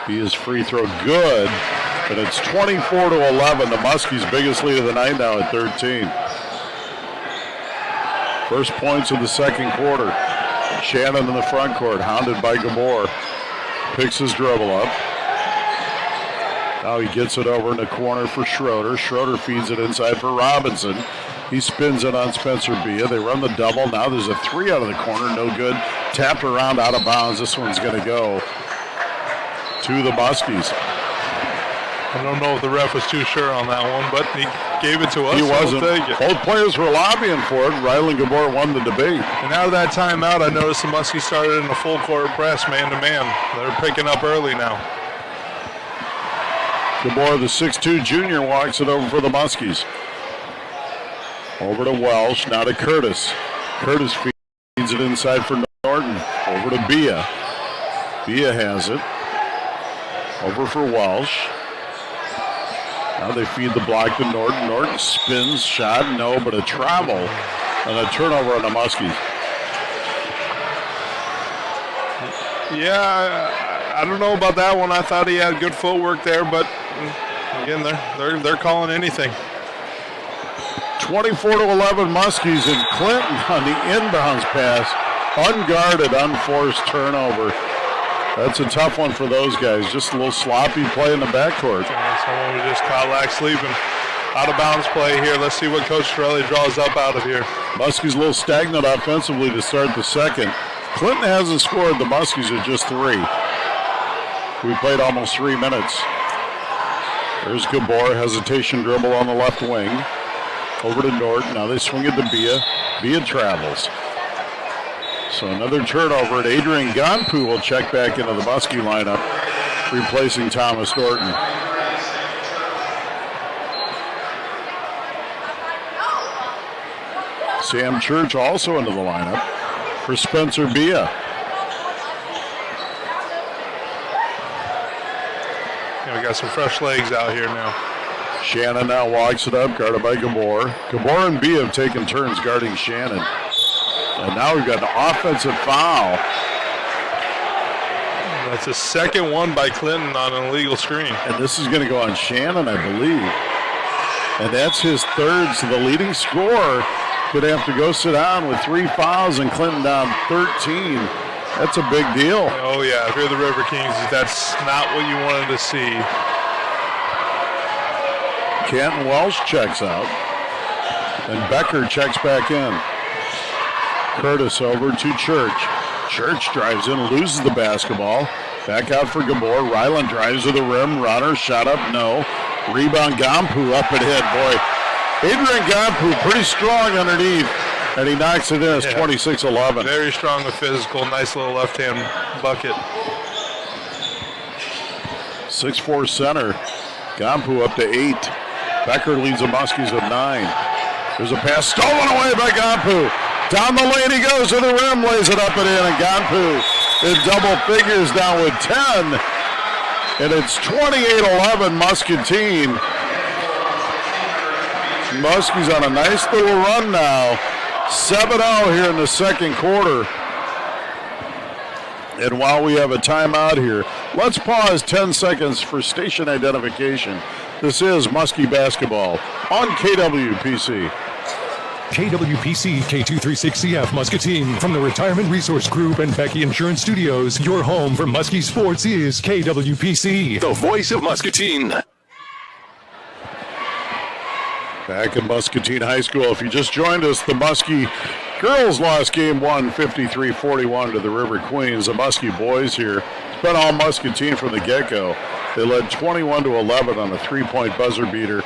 Bia's free throw good, and it's 24-11. The Muskies' biggest lead of the night now at 13. First points of the second quarter. Shannon in the front court, hounded by Gabor. Picks his dribble up. Now he gets it over in the corner for Schroeder. Schroeder feeds it inside for Robinson. He spins it on Spencer Bia. They run the double. Now there's a 3 out of the corner. No good. Tapped around out of bounds. This one's going to go to the Muskies. I don't know if the ref was too sure on that one, but he gave it to us. He wasn't. We'll take it. Both players were lobbying for it. Riley and Gabor won the debate. And out of that timeout, I noticed the Muskies started in a full court press, man-to-man. They're picking up early now. Gabor, the 6'2 junior, walks it over for the Muskies. Over to Welsh, now to Curtis. Curtis feeds it inside for Norton. Over to Bia. Bia has it. Over for Welsh. Now they feed the block to Norton. Norton spins, shot, no, but a travel and a turnover on the Muskies. Yeah, I don't know about that one. I thought he had good footwork there, but again, they're calling anything. 24-11 Muskies, and Clinton on the inbounds pass. Unguarded, unforced turnover. That's a tough one for those guys. Just a little sloppy play in the backcourt. Someone who just caught lax sleeping. Out of bounds play here. Let's see what Coach Torelli draws up out of here. Muskies a little stagnant offensively to start the second. Clinton hasn't scored. The Muskies are just 3. We played almost 3 minutes. There's Gabor, hesitation dribble on the left wing. Over to Norton. Now they swing it to Bia. Bia travels. So another turnover, and Adrian Gonpu will check back into the Muskie lineup, replacing Thomas Norton. Sam Church also into the lineup for Spencer Bia. we got some fresh legs out here now. Shannon now walks it up, guarded by Gabor. Gabor and B have taken turns guarding Shannon. And now we've got an offensive foul. That's a second one by Clinton on an illegal screen. And this is going to go on Shannon, I believe. And that's his third, so the leading scorer could have to go sit down with 3 fouls and Clinton down 13. That's a big deal. Oh, yeah. If you're the River Kings, that's not what you wanted to see. Canton Welsh checks out. And Becker checks back in. Curtis over to Church. Church drives in, loses the basketball. Back out for Gabor. Ryland drives to the rim. Runner, shot up, no. Rebound, Gampu up and hit. Boy, Adrian Gampu pretty strong underneath. And he knocks it in. It's 26-11. Very strong and physical. Nice little left-hand bucket. 6'4" center. Gampu up to 8. Becker leads the Muskies with 9. There's a pass stolen away by Gampu. Down the lane he goes to the rim, lays it up and in, and Gampu in double figures down with 10. And it's 28-11 Muscatine. Muskies on a nice little run now. 7-0 here in the second quarter. And while we have a timeout here, let's pause 10 seconds for station identification. This is Muskie Basketball on KWPC. KWPC K236CF Muscatine. From the Retirement Resource Group and Becky Insurance Studios, your home for Muskie Sports is KWPC, the voice of Muscatine. Back in Muscatine High School. If you just joined us, the Muskie girls lost game 1, 53-41 to the River Queens. The Muskie boys here, it's been all Muscatine from the get-go. They led 21-11 on a 3-point buzzer beater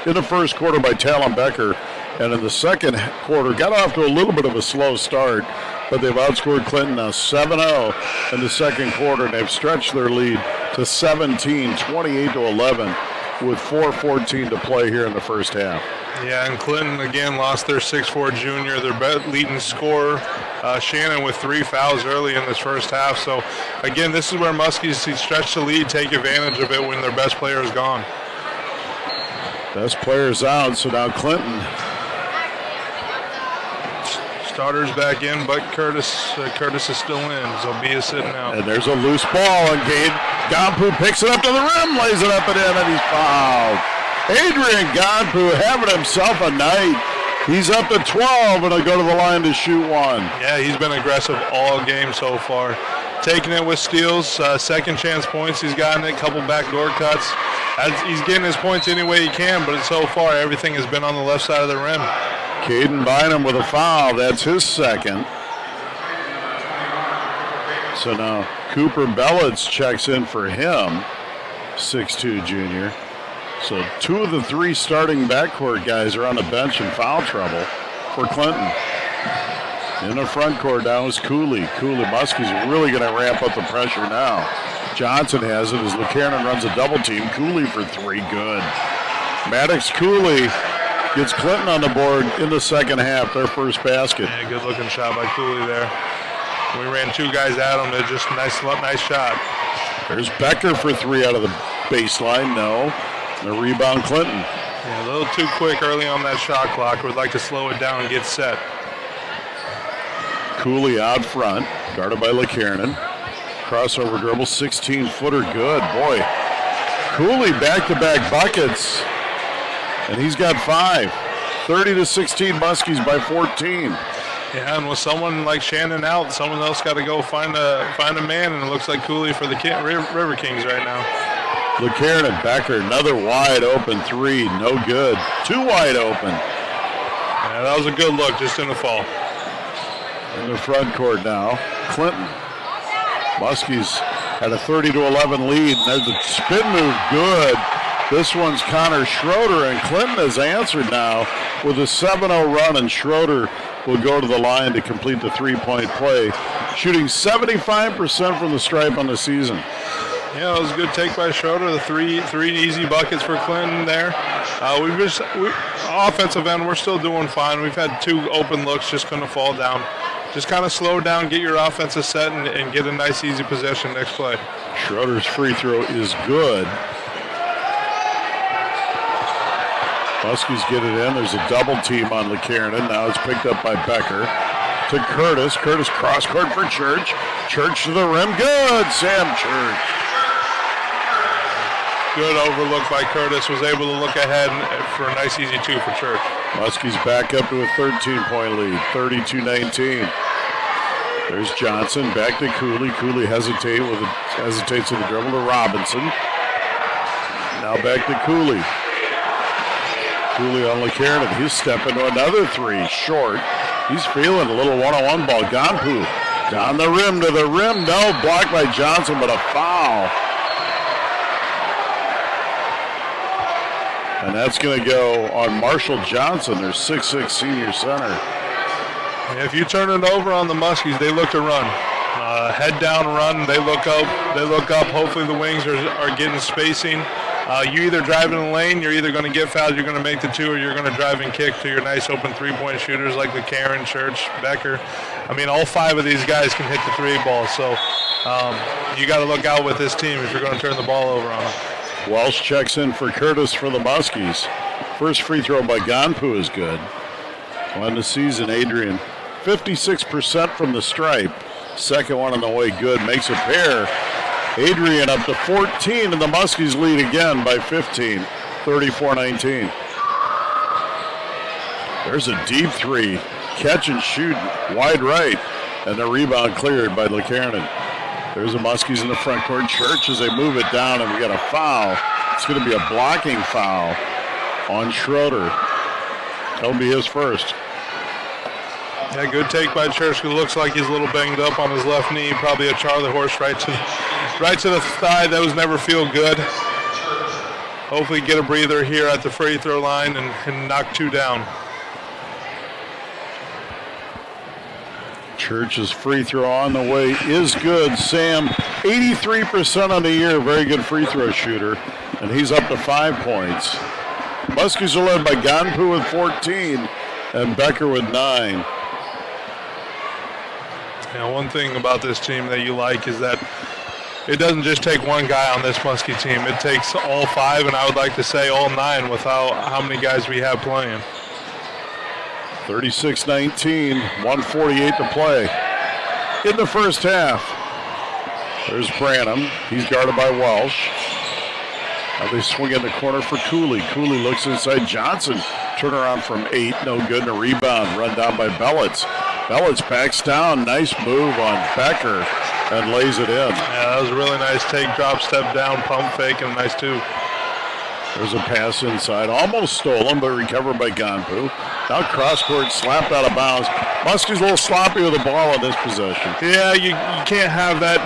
in the first quarter by Talon Becker. And in the second quarter, got off to a little bit of a slow start, but they've outscored Clinton now 7-0 in the second quarter, and they've stretched their lead to 17, 28-11, with 4:14 to play here in the first half. Yeah, and Clinton again lost their 6'4" junior, their leading scorer, Shannon, with 3 fouls early in this first half. So again, this is where Muskies stretch the lead, take advantage of it when their best player is gone. Best player's out, so now Clinton. Starters back in, but Curtis is still in, so B is sitting out. And there's a loose ball, and Gampu picks it up to the rim, lays it up and in, and he's fouled. Adrian Gampu having himself a night. He's up to 12, and he'll go to the line to shoot 1. Yeah, he's been aggressive all game so far. Taking it with steals, second chance points. He's gotten it, couple backdoor cuts. He's getting his points any way he can, but so far everything has been on the left side of the rim. Caden Bynum with a foul. That's his second. So now Cooper Bellitz checks in for him, 6'2" junior. So 2 of the 3 starting backcourt guys are on the bench in foul trouble for Clinton. In the front court now is Cooley. Muskie's really going to ramp up the pressure now. Johnson has it as LeCarnon runs a double team. Cooley for 3, good. Maddox Cooley gets Clinton on the board in the second half, their first basket. Yeah, good looking shot by Cooley there. We ran 2 guys at him. They're just nice shot. There's Becker for 3 out of the baseline. No. The rebound, Clinton. Yeah, a little too quick early on that shot clock. Would like to slow it down and get set. Cooley out front, guarded by LeCarnon. Crossover dribble, 16-footer, good. Boy, Cooley back-to-back buckets, and he's got 5. 30-16 Muskies by 14. Yeah, and with someone like Shannon out, someone else got to go find a man, and it looks like Cooley for the River Kings right now. LeCarnon, Becker, another wide open 3, no good. 2 wide open. Yeah, that was a good look, just in the fall. In the front court now, Clinton. Muskies had a 30-11 lead, and there's a spin move, good. This one's Connor Schroeder, and Clinton has answered now with a 7-0 run, and Schroeder will go to the line to complete the 3-point play, shooting 75% from the stripe on the season. Yeah, it was a good take by Schroeder. The three easy buckets for Clinton there. Offensive end, we're still doing fine. We've had 2 open looks, just going to fall down. Just kind of slow down, get your offensive set, and get a nice, easy possession next play. Schroeder's free throw is good. Muskies get it in. There's a double team on LeCarron. Now it's picked up by Becker. To Curtis. Curtis cross court for Church. Church to the rim. Good. Sam Church. Good overlook by Curtis. Was able to look ahead for a nice easy 2 for Church. Muskies back up to a 13-point lead. 32-19. There's Johnson. Back to Cooley. Cooley hesitates with a dribble to Robinson. Now back to Cooley. Cooley on LeCarron. He's stepping to another 3. Short. He's feeling a little one-on-one ball. Gonpu down the rim to the rim. No, blocked by Johnson, but a foul. And that's going to go on Marshall Johnson, their 6'6" senior center. If you turn it over on the Muskies, they look to run. Head down run, they look up. Hopefully the wings are getting spacing. You either drive in the lane, you're either going to get fouled, you're going to make the 2, or you're going to drive and kick to your nice open 3-point shooters like LeCarron, Church, Becker. I mean, all 5 of these guys can hit the 3 ball, so you got to look out with this team if you're going to turn the ball over on them. Welsh checks in for Curtis for the Muskies. First free throw by Gonpu is good. On the season, Adrian, 56% from the stripe. Second one on the way, good, makes a pair. Adrian up to 14, and the Muskies lead again by 15, 34-19. There's a deep 3, catch and shoot, wide right, and the rebound cleared by LeCarron. There's the Muskies in the front court. Church as they move it down, and we got a foul. It's going to be a blocking foul on Schroeder. That'll be his first. Yeah, good take by Church. It looks like he's a little banged up on his left knee. Probably a Charlie horse right to the thigh. That was never feel good. Hopefully get a breather here at the free throw line and knock 2 down. Church's free throw on the way is good. Sam, 83% on the year. Very good free throw shooter. And he's up to 5 points. Muskies are led by Gonpu with 14 and Becker with 9. Yeah, one thing about this team that you like is that it doesn't just take one guy on this Muskie team. It takes all 5, and I would like to say all 9 with how many guys we have playing. 36-19, 1:48 to play in the first half. There's Branham. He's guarded by Welsh. Now they swing in the corner for Cooley. Cooley looks inside Johnson. Turnaround from 8, no good, and a rebound run down by Bellitz. Bellitz backs down. Nice move on Becker and lays it in. Yeah, that was a really nice take, drop, step down, pump fake, and a nice 2. There's a pass inside. Almost stolen, but recovered by Gonpu. Now cross court, slapped out of bounds. Muskie's a little sloppy with the ball in this possession. Yeah, you can't have that.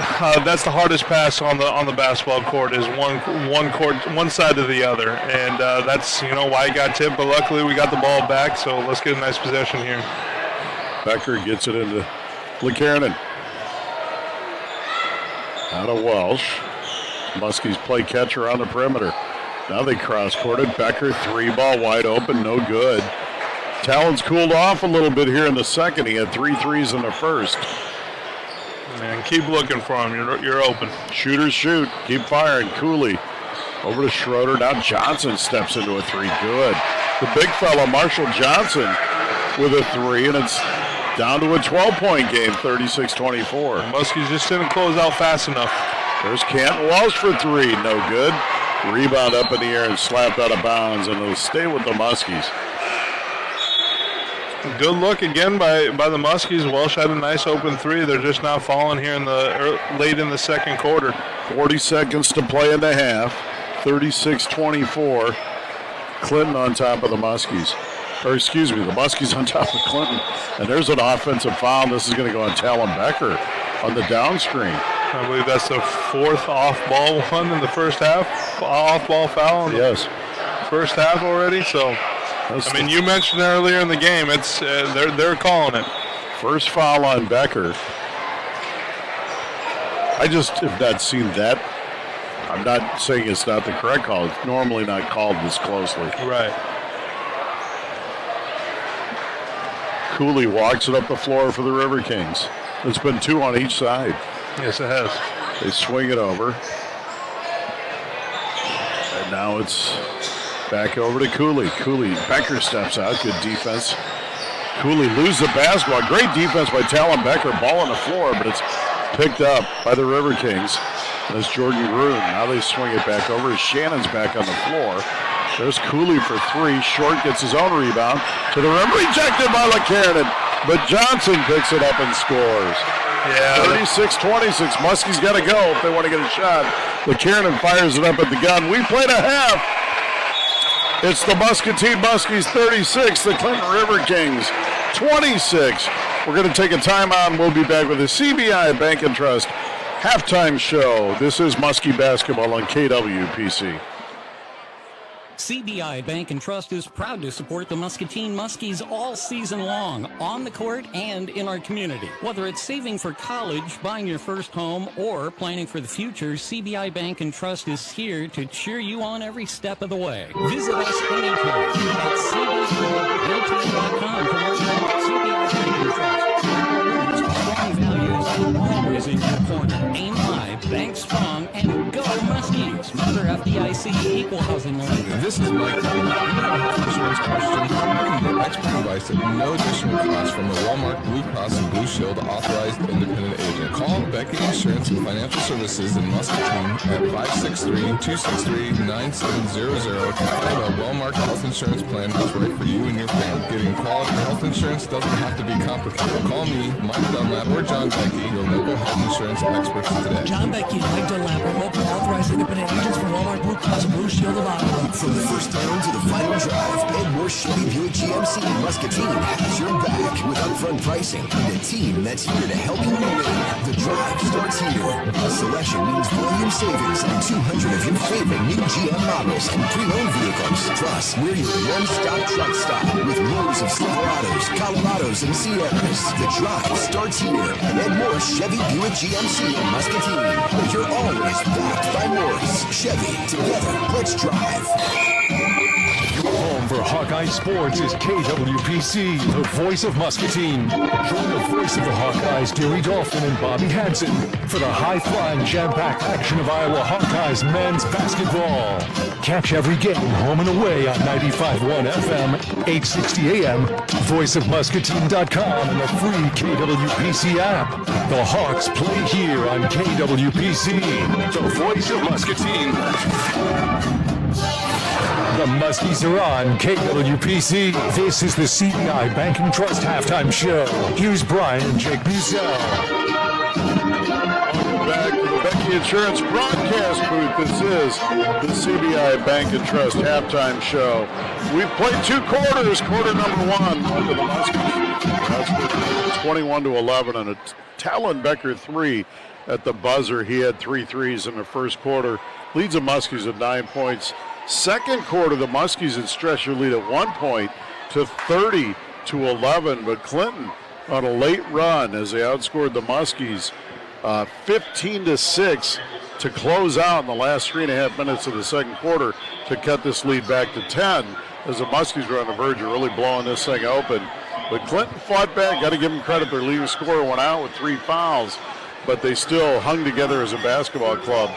That's the hardest pass on the basketball court is one side to the other, and that's why it got tipped. But luckily we got the ball back, so let's get a nice possession here. Becker gets it into LeCarron. Out of Welsh. Muskies play catcher on the perimeter. Now they cross-courted. Becker, 3 ball wide open, no good. Talon's cooled off a little bit here in the second. He had 3 threes in the first. Man, keep looking for him. You're open. Shooters shoot. Keep firing. Cooley over to Schroeder. Now Johnson steps into a 3. Good. The big fella, Marshall Johnson, with a 3, and it's down to a 12-point game, 36-24. Muskies just didn't close out fast enough. There's Canton Welsh for 3. No good. Rebound up in the air and slapped out of bounds, and it'll stay with the Muskies. Good look again by the Muskies. Welsh had a nice open 3. They're just not falling here late in the second quarter. 40 seconds to play in the half. 36-24. Clinton on top of the Muskies. Or excuse me, the Muskies on top of Clinton. And there's an offensive foul. This is going to go on Talon Becker on the down screen. I believe that's the 4th off-ball one in the first half. Off-ball foul in the first half already. So, you mentioned earlier in the game, it's they're calling it. First foul on Becker. I just have not seen that. I'm not saying it's not the correct call. It's normally not called this closely. Right. Cooley walks it up the floor for the River Kings. It's been 2 on each side. Yes, it has. They swing it over. And now it's Back over to Cooley. Becker steps out. Good defense. Cooley loses the basketball. Great defense by Talon Becker. Ball on the floor, but it's picked up by the River Kings. That's Jordan Gruen. Now they swing it back over. Shannon's back on the floor. There's Cooley for three. Short gets his own rebound. To the rim. Rejected by LeCarron. But Johnson picks it up and scores. Yeah. 36-26. Muskie's got to go if they want to get a shot. LeCarron fires it up at the gun. We played a half. It's the Muscatine Muskies 36, the Clinton River Kings 26. We're going to take a timeout and we'll be back with the CBI Bank and Trust halftime show. This is Muskie basketball on KWPC. CBI Bank and Trust is proud to support the Muscatine Muskies all season long, on the court and in our community. Whether it's saving for college, buying your first home, or planning for the future, CBI Bank and Trust is here to cheer you on every step of the way. Visit us anytime at cbbank.com to learn more. CBI Bank and Trust. Strong values always in your corner. Aim high, bank strong, and go Muskies. Member FDIC, equal housing lender. This is Mike. If you have a health insurance question, you can get expert advice at no additional cost from a Walmart Blue Cross and Blue Shield authorized independent agent. Call Becky Insurance and Financial Services in Muscatine at 563-263-9700 to find a Walmart health insurance plan that's right for you and your family. Getting quality health insurance doesn't have to be complicated. Call me, Mike Dunlap, or John Becky, your local health insurance experts today. John Becky and Mike Dunlap are local authorized independent agents for Walmart Blue Cross and Blue Shield of Ottawa. From the first down to the final drive, Edmore Chevy Buick GMC in Muscatine has your back with upfront pricing and a team that's here to help you win. The drive starts here. A selection means volume savings on 200 of your favorite new GM models and pre-owned vehicles. Plus, we're your one-stop truck stop with rows of Silverados, Colorados, and Sierras. The drive starts here at Edmore Chevy Buick GMC in Muscatine, where you're always backed by Morris. Chevy, together, let's drive. Your home for Hawkeye Sports is KWPC, the voice of Muscatine. Join the voice of the Hawkeyes, Deary Dolphin and Bobby Hansen, for the high-flying, jam-packed action of Iowa Hawkeyes men's basketball. Catch every game home and away on 95.1 FM, 860 AM, voiceofmuscatine.com, and the free KWPC app. The Hawks play here on KWPC, the voice of Muscatine. The Muskies are on KWPC. This is the CBI Bank and Trust halftime show. Here's Brian and Jake Buzzell. Welcome back to the Becky Insurance broadcast booth. This is the CBI Bank and Trust halftime show. We've played two quarters. Quarter number one to the Muskies. That's 21-11 and a Talon Becker three at the buzzer. He had 3 threes in the first quarter. Leads the Muskies at 9 points. Second quarter, the Muskies had stretched their lead at 1 point to 30-11, but Clinton on a late run as they outscored the Muskies 15-6 to close out in the last 3.5 minutes of the second quarter to cut this lead back to 10 as the Muskies were on the verge of really blowing this thing open. But Clinton fought back. Got to give them credit. Their leading scorer went out with 3 fouls, but they still hung together as a basketball club.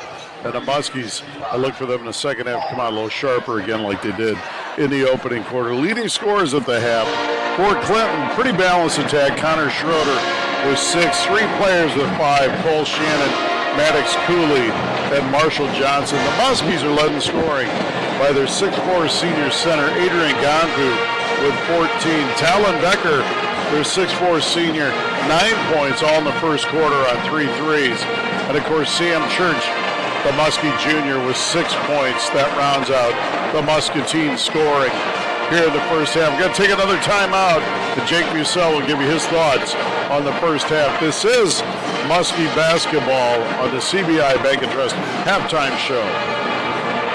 And the Muskies, I look for them in the second half to come out a little sharper again like they did in the opening quarter. Leading scorers at the half for Clinton, pretty balanced attack. Connor Schroeder with 6, 3 players with 5, Cole Shannon, Maddox Cooley, and Marshall Johnson. The Muskies are led in scoring by their 6'4" senior center, Adrian Ganpu, with 14. Talon Becker, their 6'4" senior, 9 points, all in the first quarter on 3 threes. And of course, Sam Church, the Muskie Jr. with 6 points. That rounds out the Muscatine scoring here in the first half. We're going to take another timeout, and Jake Bussell will give you his thoughts on the first half. This is Muskie basketball on the CBI Bank and Trust halftime show.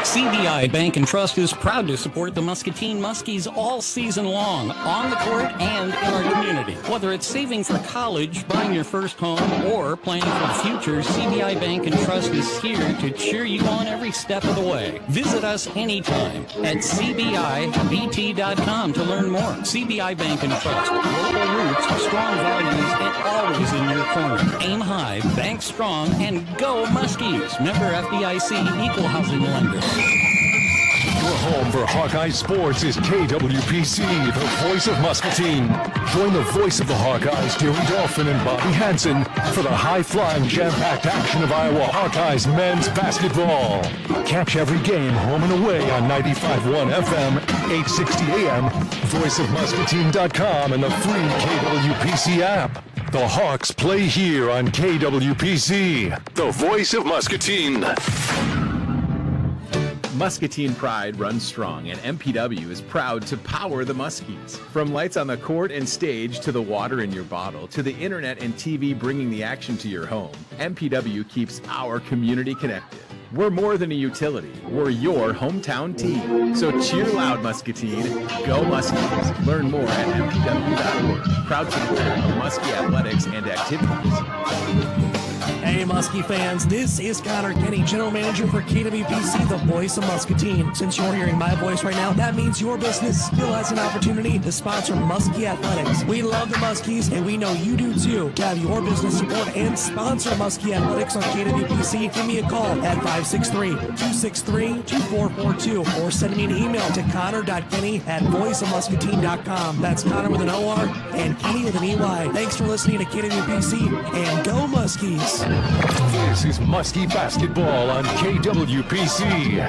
CBI Bank and Trust is proud to support the Muscatine Muskies all season long, on the court and in our community. Whether it's saving for college, buying your first home, or planning for the future, CBI Bank and Trust is here to cheer you on every step of the way. Visit us anytime at cbibt.com to learn more. CBI Bank and Trust, local roots, strong values, and always in your corner. Aim high, bank strong, and go Muskies. Member FDIC, equal housing lender. Your home for Hawkeye Sports is KWPC, the voice of Muscatine. Join the voice of the Hawkeyes, Deary Dolphin and Bobby Hansen, for the high-flying, jam-packed action of Iowa Hawkeyes men's basketball. Catch every game home and away on 95.1 FM, 860 AM, voiceofmuscatine.com, and the free KWPC app. The Hawks play here on KWPC, the voice of Muscatine. Muscatine pride runs strong, and MPW is proud to power the Muskies. From lights on the court and stage to the water in your bottle to the internet and TV bringing the action to your home, MPW keeps our community connected. We're more than a utility. We're your hometown team. So cheer loud, Muscatine. Go Muskies. Learn more at mpw.org. Proud supporter of Muskie athletics and activities. Hey, Muskie fans, this is Connor Kenny, General Manager for KWPC, the voice of Muscatine. Since you're hearing my voice right now, that means your business still has an opportunity to sponsor Muskie Athletics. We love the Muskies, and we know you do too. To have your business support and sponsor Muskie Athletics on KWPC, give me a call at 563-263-2442 or send me an email to connor.kenny@voiceofmuscatine.com. That's Connor with an O-R and Kenny with an E-Y. Thanks for listening to KWPC, and go Muskies! This is Muskie Basketball on KWPC.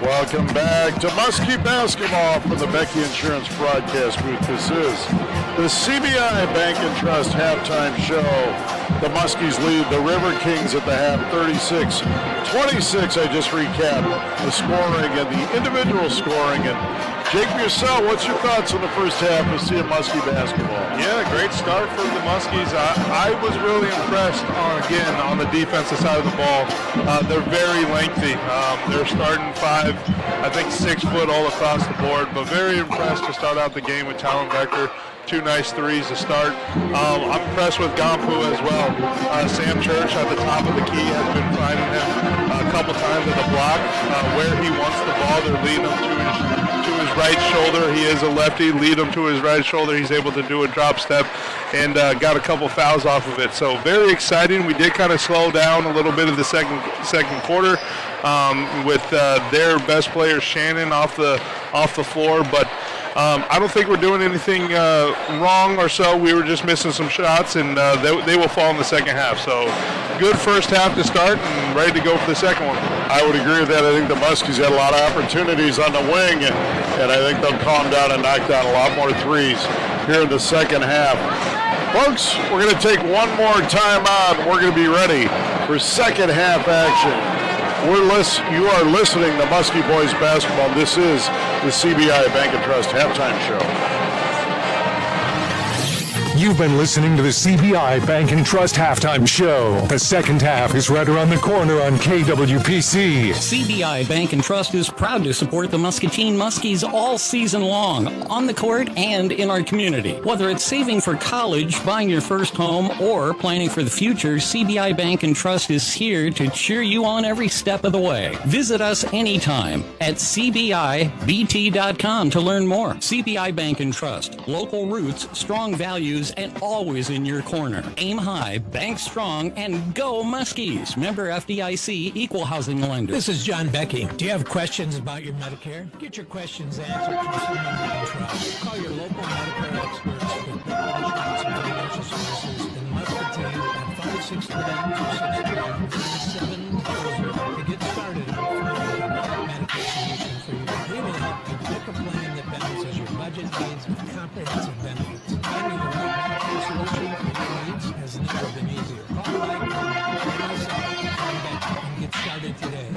Welcome back to Muskie Basketball from the Becky Insurance broadcast booth. This is the CBI Bank and Trust halftime show. The Muskies lead the River Kings at the half 36-26. I just recapped the scoring and the individual scoring. And Jake Bussell, what's your thoughts on the first half of seeing Muskie basketball? Yeah, great start for the Muskies. I was really impressed on the defensive side of the ball. They're very lengthy. They're starting five, I think 6 foot all across the board, but very impressed to start out the game with Talon Becker. 2 nice threes to start. I'm impressed with Gampu as well. Sam Church at the top of the key has been finding him a couple times at the block where he wants the ball. They're leading him to his right shoulder. He is a lefty. Lead him to his right shoulder. He's able to do a drop step and got a couple fouls off of it. So very exciting. We did kind of slow down a little bit of the second quarter with their best player Shannon off the floor, but I don't think we're doing anything wrong or so. We were just missing some shots, and they will fall in the second half. So good first half to start and ready to go for the second one. I would agree with that. I think the Muskies had a lot of opportunities on the wing, and I think they'll calm down and knock down a lot more threes here in the second half. Folks, we're going to take one more time out, and we're going to be ready for second half action. You are listening to Muskie Boys Basketball. This is the CBI Bank and Trust halftime show. You've been listening to the CBI Bank and Trust halftime show. The second half is right around the corner on KWPC. CBI Bank and Trust is proud to support the Muscatine Muskies all season long, on the court and in our community. Whether it's saving for college, buying your first home, or planning for the future, CBI Bank and Trust is here to cheer you on every step of the way. Visit us anytime at cbibt.com to learn more. CBI Bank and Trust, local roots, strong values, and always in your corner. Aim high, bank strong, and go Muskies. Member FDIC, equal housing lender. This is John Becky. Do you have questions about your Medicare? Get your questions answered from someone you trust. Call your local Medicare experts with medical insurance and financial services in Muscatine at 563-263-3700 to get started on finding the right medical solution for you. We will help you pick a plan that balances your budget needs with comprehensive benefits. Finding the right medical solution for your needs has never been easier. Call Mike and myself and get started today.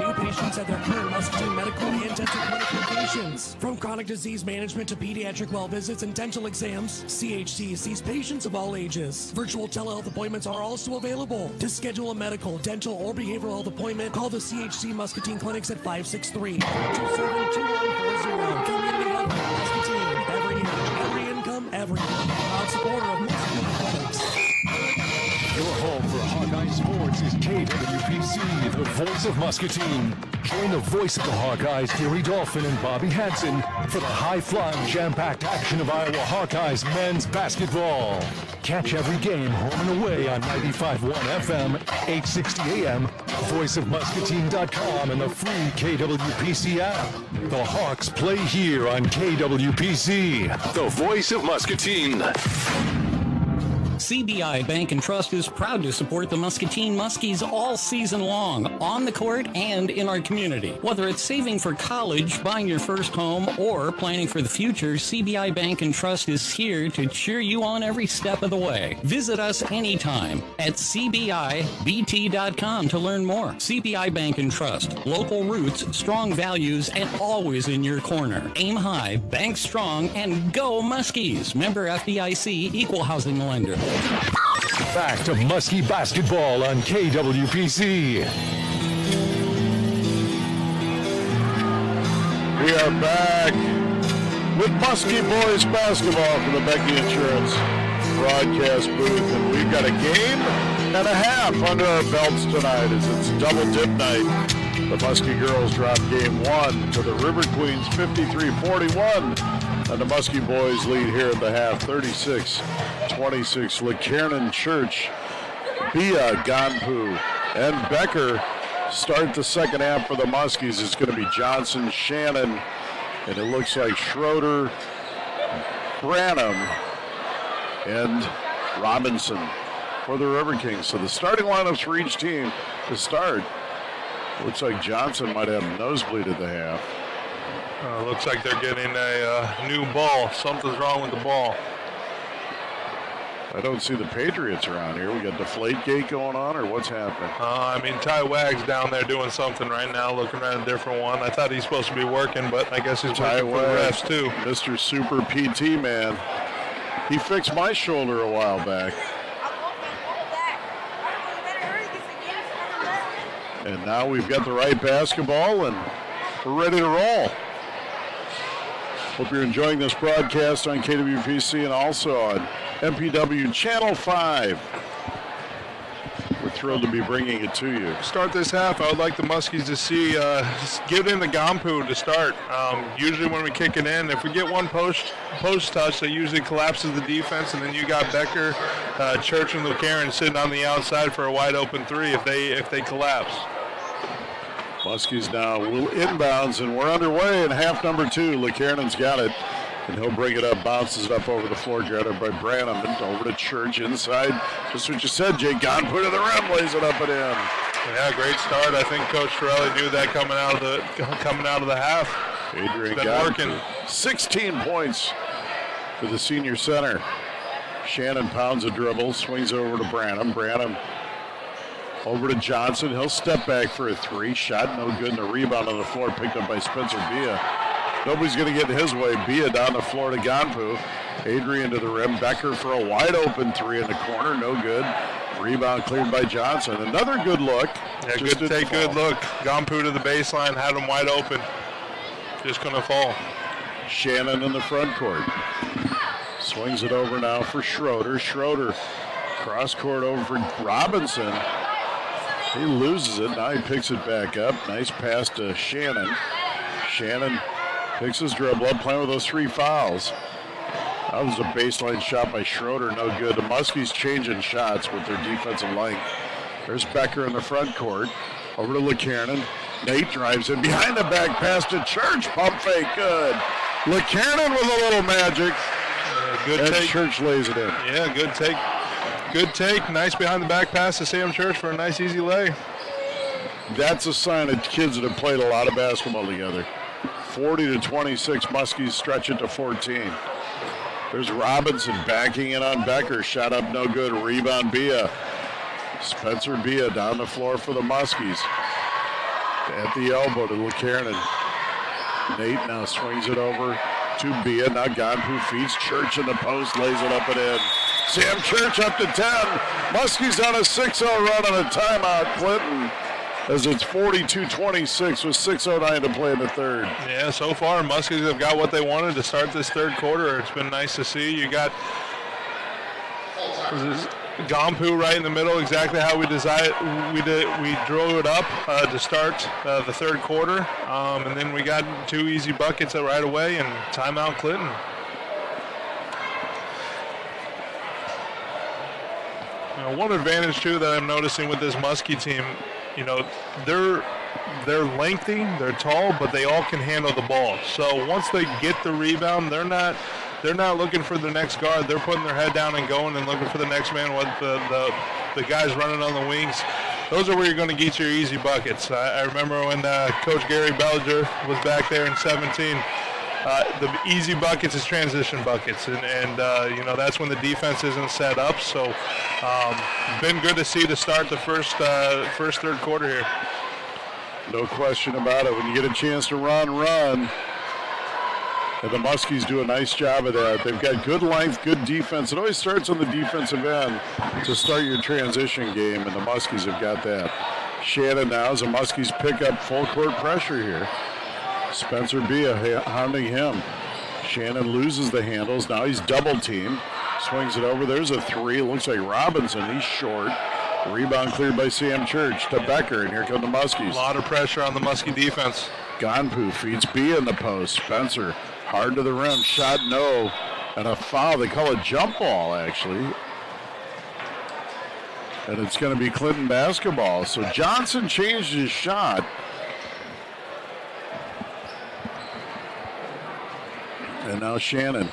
New patients at their current Muscatine medical and dental clinic locations. From chronic disease management to pediatric well visits and dental exams, CHC sees patients of all ages. Virtual telehealth appointments are also available. To schedule a medical, dental, or behavioral health appointment, call the CHC Muscatine Clinics at 563-227-2140. Community Health Muscatine. Every age, every income, every proud supporter of Muscatine Clinics. Your home for Hawkeye Sports is KWPC, the voice of Muscatine. Join the voice of the Hawkeyes, Gary Dolphin and Bobby Hansen, for the high-flying, jam-packed action of Iowa Hawkeyes men's basketball. Catch every game home and away on 95.1 FM, 860 AM, voiceofmuscatine.com, and the free KWPC app. The Hawks play here on KWPC, the voice of Muscatine. CBI Bank and Trust is proud to support the Muscatine Muskies all season long, on the court and in our community. Whether it's saving for college, buying your first home, or planning for the future, CBI Bank and Trust is here to cheer you on every step of the way. Visit us anytime at cbibt.com to learn more. CBI Bank and Trust, local roots, strong values, and always in your corner. Aim high, bank strong, and go Muskies. Member FDIC, equal housing lender. Back to Muskie basketball on KWPC. We are back with Muskie Boys basketball from the Becky Insurance broadcast booth, and we've got a game and a half under our belts tonight as it's double dip night. The Muskie girls drop game one to the River Queens 53-41. And the Muskie boys lead here at the half, 36-26. LeKiernan, Church, Bia, Ganpu, and Becker start the second half for the Muskies. It's going to be Johnson, Shannon, and it looks like Schroeder, Branham, and Robinson for the River Kings. So the starting lineups for each team to start. Looks like Johnson might have a nosebleed at the half. Looks like they're getting a new ball. Something's wrong with the ball. I don't see the Patriots around here. We got Deflategate going on, or what's happening? Ty Wagg's down there doing something right now, looking at a different one. I thought he's supposed to be working, but I guess he's working for the refs too. Mr. Super PT man. He fixed my shoulder a while back. And now we've got the right basketball, and we're ready to roll. Hope you're enjoying this broadcast on KWPC and also on MPW Channel 5. We're thrilled to be bringing it to you. Start this half, I would like the Muskies to see, get in the Gampu to start. Usually when we kick it in, if we get one post touch, that usually collapses the defense, and then you got Becker, Church, and LeKiernan sitting on the outside for a wide open three if they collapse. Muskies now will inbounds, and we're underway in half number two. LeKiernan's got it, and he'll bring it up, bounces it up over the floor, gathered by Branham, and over to Church inside. Just what you said, Jake Gonput to the rim, lays it up and in. Yeah, great start. I think Coach Torelli knew that coming out of the half. Adrian it's been working. 16 points for the senior center. Shannon pounds a dribble, swings over to Branham. Branham over to Johnson. He'll step back for a three. Shot no good, and a rebound on the floor picked up by Spencer Bia. Nobody's going to get in his way. Bia down the floor to Ganpu. Adrian to the rim. Becker for a wide open three in the corner. No good. Rebound cleared by Johnson. Another good look. Yeah, good look. Ganpu to the baseline. Had him wide open. Just going to fall. Shannon in the front court. Swings it over now for Schroeder. Schroeder cross court over for Robinson. He loses it. Now he picks it back up. Nice pass to Shannon. Shannon picks his dribble up, playing with those three fouls. That was a baseline shot by Schroeder. No good. The Muskies changing shots with their defensive length. There's Becker in the front court. Over to LeKiernan. Nate drives in behind the back pass to Church. Pump fake. Good. LeKiernan with a little magic. Good take. Church lays it in. Yeah, good take. Good take. Nice behind the back pass to Sam Church for a nice easy lay. That's a sign of kids that have played a lot of basketball together. 40-26, Muskies stretch it to 14. There's Robinson backing in on Becker. Shot up no good. Rebound Bia. Spencer Bia down the floor for the Muskies. At the elbow to LeKiernan. Nate now swings it over to Bia. Now Ganpu feeds Church in the post, lays it up and in. Sam Church up to 10. Muskies on a 6-0 run on a timeout, Clinton, as it's 42-26 with 6:09 to play in the third. Yeah, so far Muskies have got what they wanted to start this third quarter. It's been nice to see. You got Gompu right in the middle, exactly how we designed. We drew it up to start the third quarter, and then we got 2 easy buckets right away, and timeout Clinton. One advantage too that I'm noticing with this Muskie team, they're lengthy, they're tall, but they all can handle the ball. So once they get the rebound, they're not looking for the next guard. They're putting their head down and going and looking for the next man. What the guys running on the wings. Those are where you're going to get your easy buckets. I remember when Coach Gary Bellinger was back there in 17. The easy buckets is transition buckets, and that's when the defense isn't set up. So, been good to see to start the first third quarter here. No question about it. When you get a chance to run. And the Muskies do a nice job of that. They've got good length, good defense. It always starts on the defensive end to start your transition game, and the Muskies have got that. Shannon now as the Muskies pick up full court pressure here. Spencer Bia hounding him. Shannon loses the handles. Now he's double teamed. Swings it over. There's a 3. Looks like Robinson. He's short. Rebound cleared by Sam Church to Becker, and here come the Muskies. A lot of pressure on the Muskie defense. Gonpu feeds Bia in the post. Spencer hard to the rim. Shot no. And a foul. They call it jump ball, actually. And it's going to be Clinton basketball. So Johnson changed his shot. And now Shannon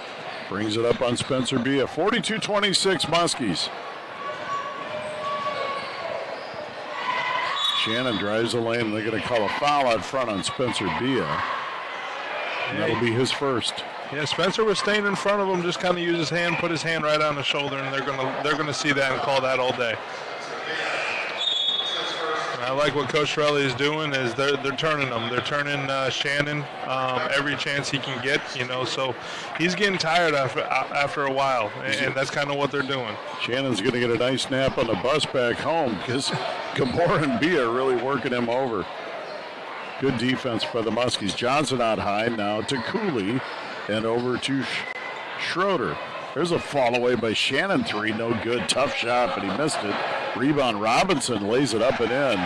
brings it up on Spencer Bia. 42-26 Muskies. Shannon drives the lane. They're going to call a foul out front on Spencer Bia. And that'll be his first. Yeah, Spencer was staying in front of him, just kind of used his hand, put his hand right on the shoulder, and they're gonna see that and call that all day. And I like what Coach Torelli is doing is they're turning them. They're turning Shannon every chance he can get, so he's getting tired after a while, and that's kind of what they're doing. Shannon's going to get a nice nap on the bus back home because Gabor and Bia are really working him over. Good defense by the Muskies. Johnson out high now to Cooley and over to Schroeder. There's a fall away by Shannon. 3, no good. Tough shot, but he missed it. Rebound, Robinson lays it up and in.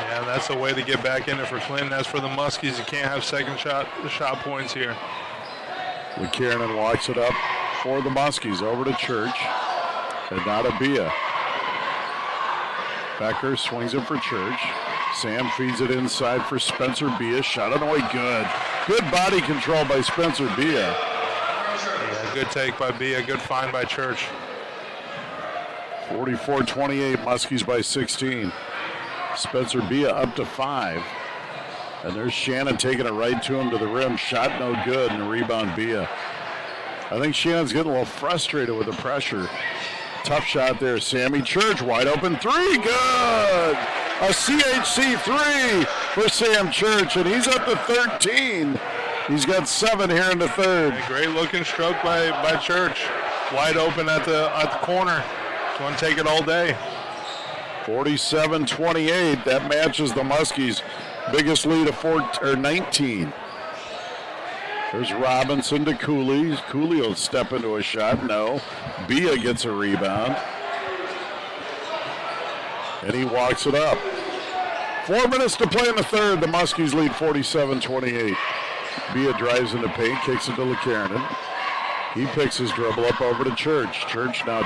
Yeah, that's a way to get back in it for Clinton. As for the Muskies, you can't have second shot points here. McKiernan walks it up for the Muskies. Over to Church. And now to Bia. Becker swings it for Church. Sam feeds it inside for Spencer Bia. Shot it away good. Good body control by Spencer Bia. Yeah, good take by Bia. Good find by Church. 44-28, Muskies by 16. Spencer Bia up to 5. And there's Shannon taking it right to him to the rim. Shot no good, and a rebound Bia. I think Shannon's getting a little frustrated with the pressure. Tough shot there. Sammy Church, wide open 3, good! A CHC 3 for Sam Church, and he's up to 13. He's got 7 here in the third. Yeah, great looking stroke by Church. Wide open at the corner. He's going to take it all day. 47-28. That matches the Muskies' biggest lead of 19. There's Robinson to Cooley. Cooley will step into a shot. No. Bia gets a rebound. And he walks it up. 4 minutes to play in the third. The Muskies lead 47-28. Bia drives into paint, kicks it to LeCarron. He picks his dribble up over to Church. Church now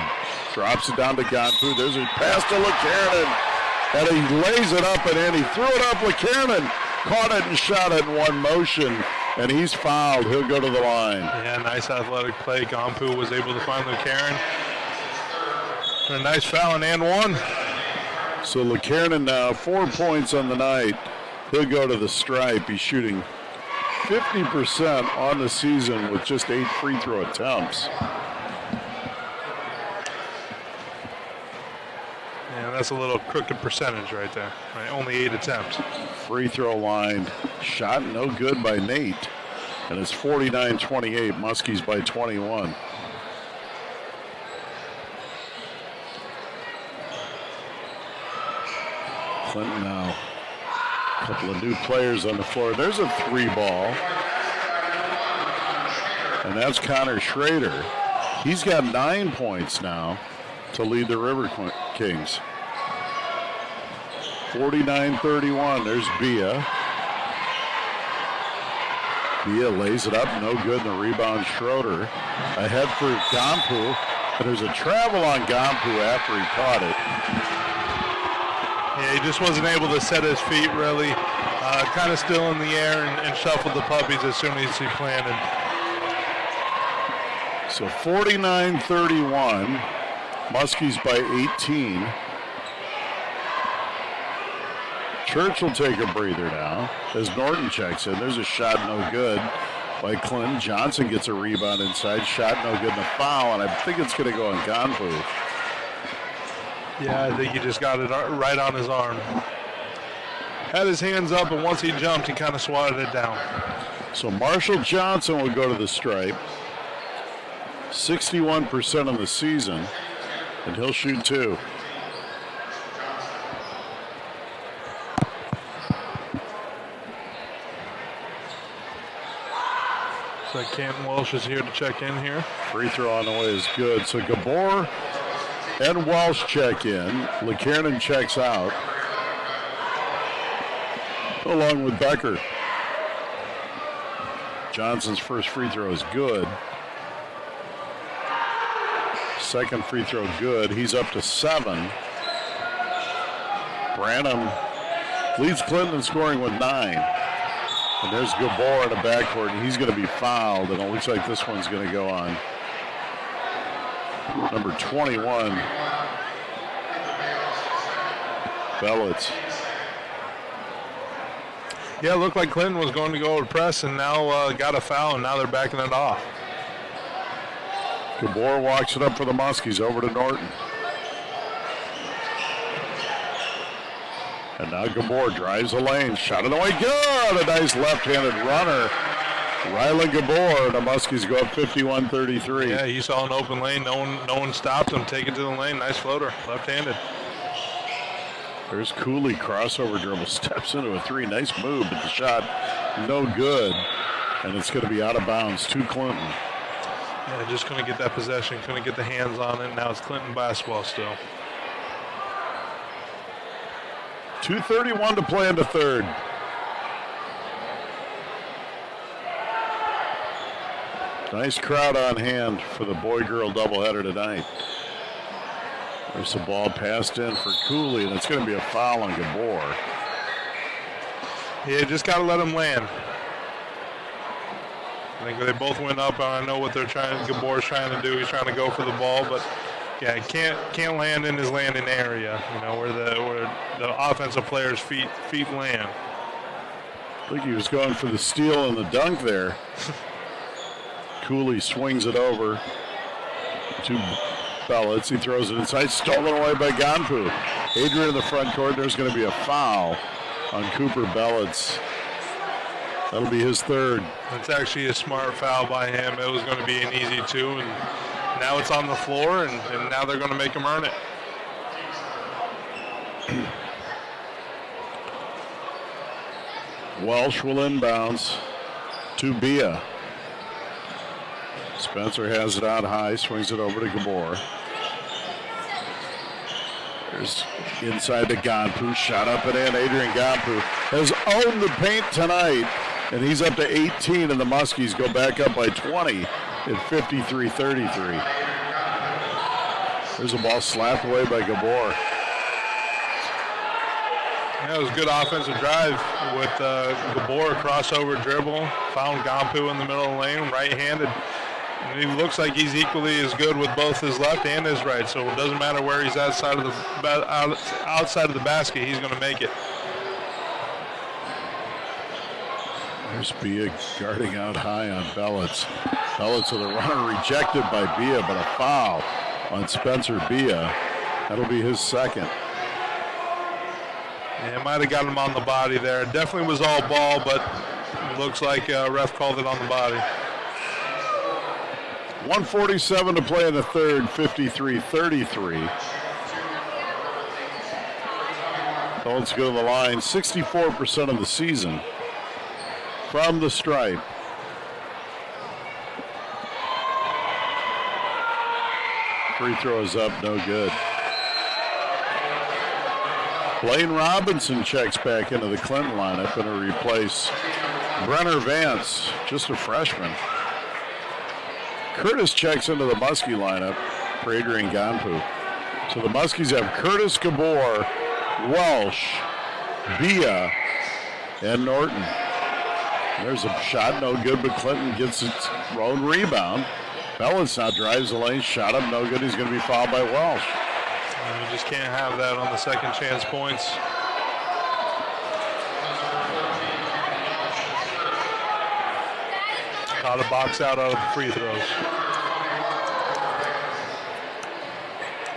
drops it down to Gonfu. There's a pass to LeCarron. And he lays it up and in. He threw it up. LeCarron caught it and shot it in one motion. And he's fouled. He'll go to the line. Yeah, nice athletic play. Gompu was able to find LeCarron. And a nice foul and one. So LeCarron now 4 points on the night. He'll go to the stripe. He's shooting 50% on the season with just 8 free throw attempts. Yeah, that's a little crooked percentage right there. Right, only 8 attempts. Free throw line. Shot no good by Nate. And it's 49-28. Muskies by 21. Clinton now. A couple of new players on the floor. There's a 3 ball. And that's Connor Schrader. He's got 9 points now. to lead the River Kings. 49-31. There's Bia. Bia lays it up, no good, and the rebound Schroeder. Ahead for Gampu, and there's a travel on Gampu after he caught it. Yeah, he just wasn't able to set his feet really. Kind of still in the air and shuffled the puppies as soon as he planted. So 49-31, Muskies by 18. Church will take a breather now as Norton checks in. There's a shot no good by Clinton. Johnson gets a rebound inside. Shot no good and a foul, and I think it's going to go on Ganpu. Yeah, I think he just got it right on his arm. Had his hands up, and once he jumped, he kind of swatted it down. So Marshall Johnson will go to the stripe. 61% of the season, and he'll shoot 2. So Canton Welsh is here to check in here. Free throw on the way is good. So Gabor and Welsh check in. LeKiernan checks out, along with Becker. Johnson's first free throw is good. Second free throw good. He's up to 7. Branham leads Clinton in scoring with 9. And there's Gabor in the backcourt, and he's going to be fouled, and it looks like this one's going to go on number 21, Bellitz. Yeah, it looked like Clinton was going to go to press and now got a foul, and now they're backing it off. Gabor walks it up for the Muskies over to Norton. And now Gabor drives the lane, shot it away, good! A nice left-handed runner. Rylan Gabor, the Muskies go up 51-33. Yeah, he saw an open lane, no one stopped him, take it to the lane, nice floater, left-handed. There's Cooley, crossover dribble, steps into a 3, nice move, but the shot no good. And it's going to be out of bounds to Clinton. Yeah, just couldn't get that possession, couldn't get the hands on it, now it's Clinton basketball still. 2:31 to play in the third. Nice crowd on hand for the boy-girl doubleheader tonight. There's the ball passed in for Cooley, and it's going to be a foul on Gabor. Yeah, just got to let him land. I think they both went up, and I know what Gabor's trying to do. He's trying to go for the ball, but yeah, can't land in his landing area, you know, where the offensive player's feet land. I think he was going for the steal and the dunk there. Cooley swings it over to Bellitz. He throws it inside, stolen away by Ganpu. Adrian in the front court. There's going to be a foul on Cooper Bellitz. That'll be his third. It's actually a smart foul by him. It was going to be an easy 2, and now it's on the floor, and now they're going to make him earn it. Welsh will inbounds to Bia. Spencer has it out high, swings it over to Gabor. There's inside to Ganpu, shot up and in. Adrian Ganpu has owned the paint tonight, and he's up to 18, and the Muskies go back up by 20 at 53-33. There's a ball slapped away by Gabor. Yeah, it was a good offensive drive with Gabor, crossover dribble, found Ganpu in the middle of the lane, right-handed. And he looks like he's equally as good with both his left and his right, so it doesn't matter where he's outside of the basket, he's going to make it. There's Bia guarding out high on Bellitz. Bellitz with a runner rejected by Bia, but a foul on Spencer Bia. That'll be his second. Yeah, might have got him on the body there. It definitely was all ball, but it looks like ref called it on the body. 1:47 to play in the third, 53-33. So let's go to the line. 64% of the season from the stripe. Free throw is up, no good. Blaine Robinson checks back into the Clinton lineup and will replace Brenner Vance, just a freshman. Curtis checks into the Muskie lineup for Adrian Gonpu. So the Muskies have Curtis, Gabor, Welsh, Bia, and Norton. There's a shot, no good, but Clinton gets its own rebound. Bellis now drives the lane, shot up, no good. He's going to be fouled by Welsh. You just can't have that on the second chance points. Got to box out of the free throws.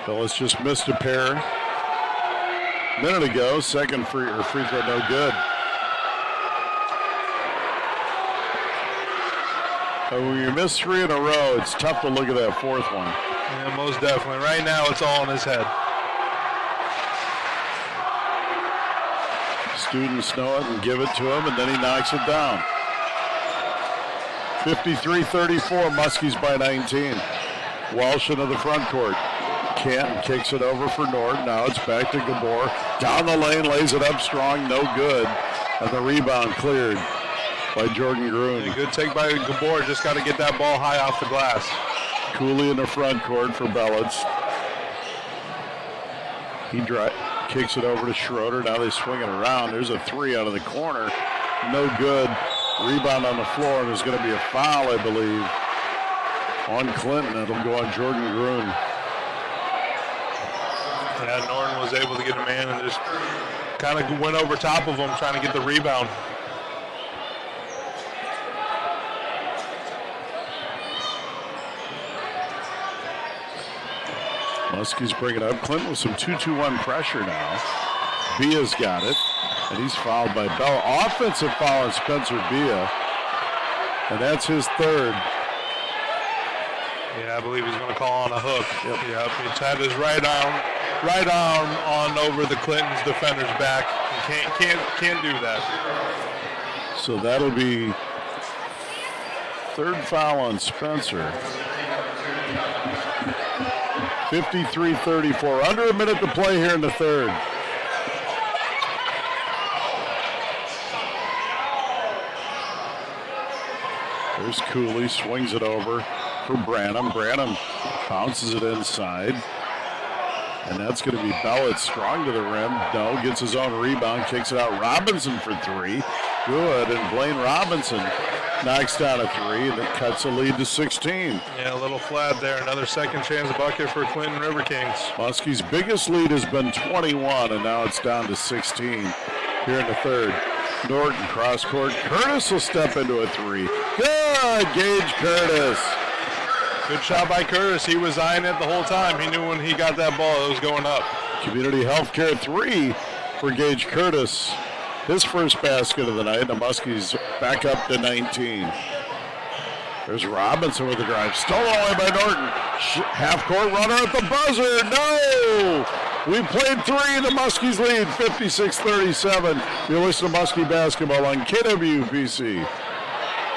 Bellis just missed a pair a minute ago. Second free throw, no good. When you miss 3 in a row, it's tough to look at that fourth one. Yeah, most definitely. Right now, it's all in his head. Students know it and give it to him, and then he knocks it down. 53-34, Muskies by 19. Walsh into the front court. Canton kicks it over for Norton. Now it's back to Gabor. Down the lane, lays it up strong, no good. And the rebound cleared by Jordan Gruen. A good take by Gabor. Just got to get that ball high off the glass. Cooley in the front court for Belitz. He kicks it over to Schroeder. Now they swing it around. There's a 3 out of the corner. No good. Rebound on the floor, and there's going to be a foul, I believe, on Clinton. It'll go on Jordan Gruen. Yeah, Norton was able to get a man and just kind of went over top of him trying to get the rebound. Muskies bring it up. Clinton with some 2-2-1 pressure now. Bia's got it, and he's fouled by Bell. Offensive foul on Spencer Bia, and that's his third. Yeah, I believe he's going to call on a hook. Yep. He's had his right arm on over the Clinton's defender's back. He can't do that. So that'll be third foul on Spencer. 53-34. Under a minute to play here in the third. There's Cooley, swings it over for Branham. Branham bounces it inside. And that's going to be Belitz, strong to the rim. No, gets his own rebound, kicks it out. Robinson for 3. Good, and Blaine Robinson knocks down a 3, and it cuts the lead to 16. Yeah, a little flat there. Another second chance bucket for Clinton River Kings. Muskie's biggest lead has been 21, and now it's down to 16 here in the third. Norton cross court. Curtis will step into a 3. Good, Gage Curtis. Good shot by Curtis. He was eyeing it the whole time. He knew when he got that ball, it was going up. Community Healthcare 3 for Gage Curtis. His first basket of the night. The Muskies back up to 19. There's Robinson with the drive. Stolen away by Norton. Half-court runner at the buzzer. No! We've played 3. The Muskies lead 56-37. You're listening to Muskie Basketball on KWPC.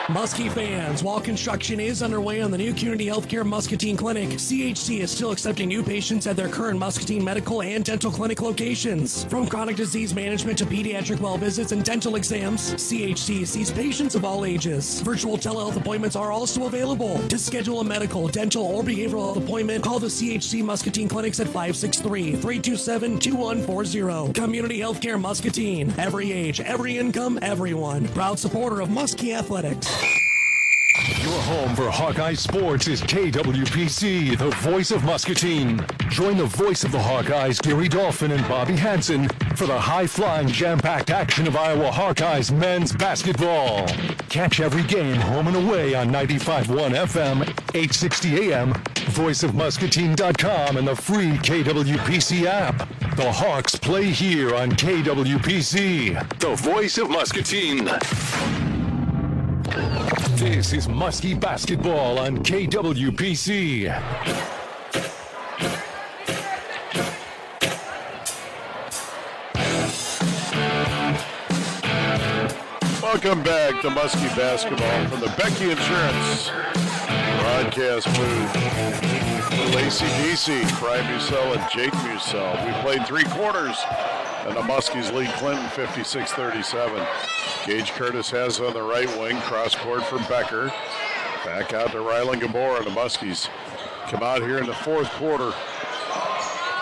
Muskie fans, while construction is underway on the new Community Healthcare Muscatine Clinic, CHC is still accepting new patients at their current Muscatine medical and dental clinic locations. From chronic disease management to pediatric well visits and dental exams, CHC sees patients of all ages. Virtual telehealth appointments are also available. To schedule a medical, dental, or behavioral health appointment, call the CHC Muscatine Clinics at 563-327-2140. Community Healthcare Muscatine. Every age, every income, everyone. Proud supporter of Muskie Athletics. Your home for Hawkeye Sports is KWPC, the voice of Muscatine. Join the voice of the Hawkeyes, Gary Dolphin and Bobby Hansen, for the high-flying, jam-packed action of Iowa Hawkeyes men's basketball. Catch every game home and away on 95.1 FM, 860 AM, voiceofmuscatine.com, and the free KWPC app. The Hawks play here on KWPC, the voice of Muscatine. This is Muskie Basketball on KWPC. Welcome back to Muskie Basketball from the Becky Insurance broadcast booth. Lacey DC, Brian Musell, and Jake Musell. We played 3 quarters, and the Muskies lead Clinton 56-37. Gage Curtis has on the right wing, cross court for Becker. Back out to Rylan Gabor, and the Muskies come out here in the 4th quarter.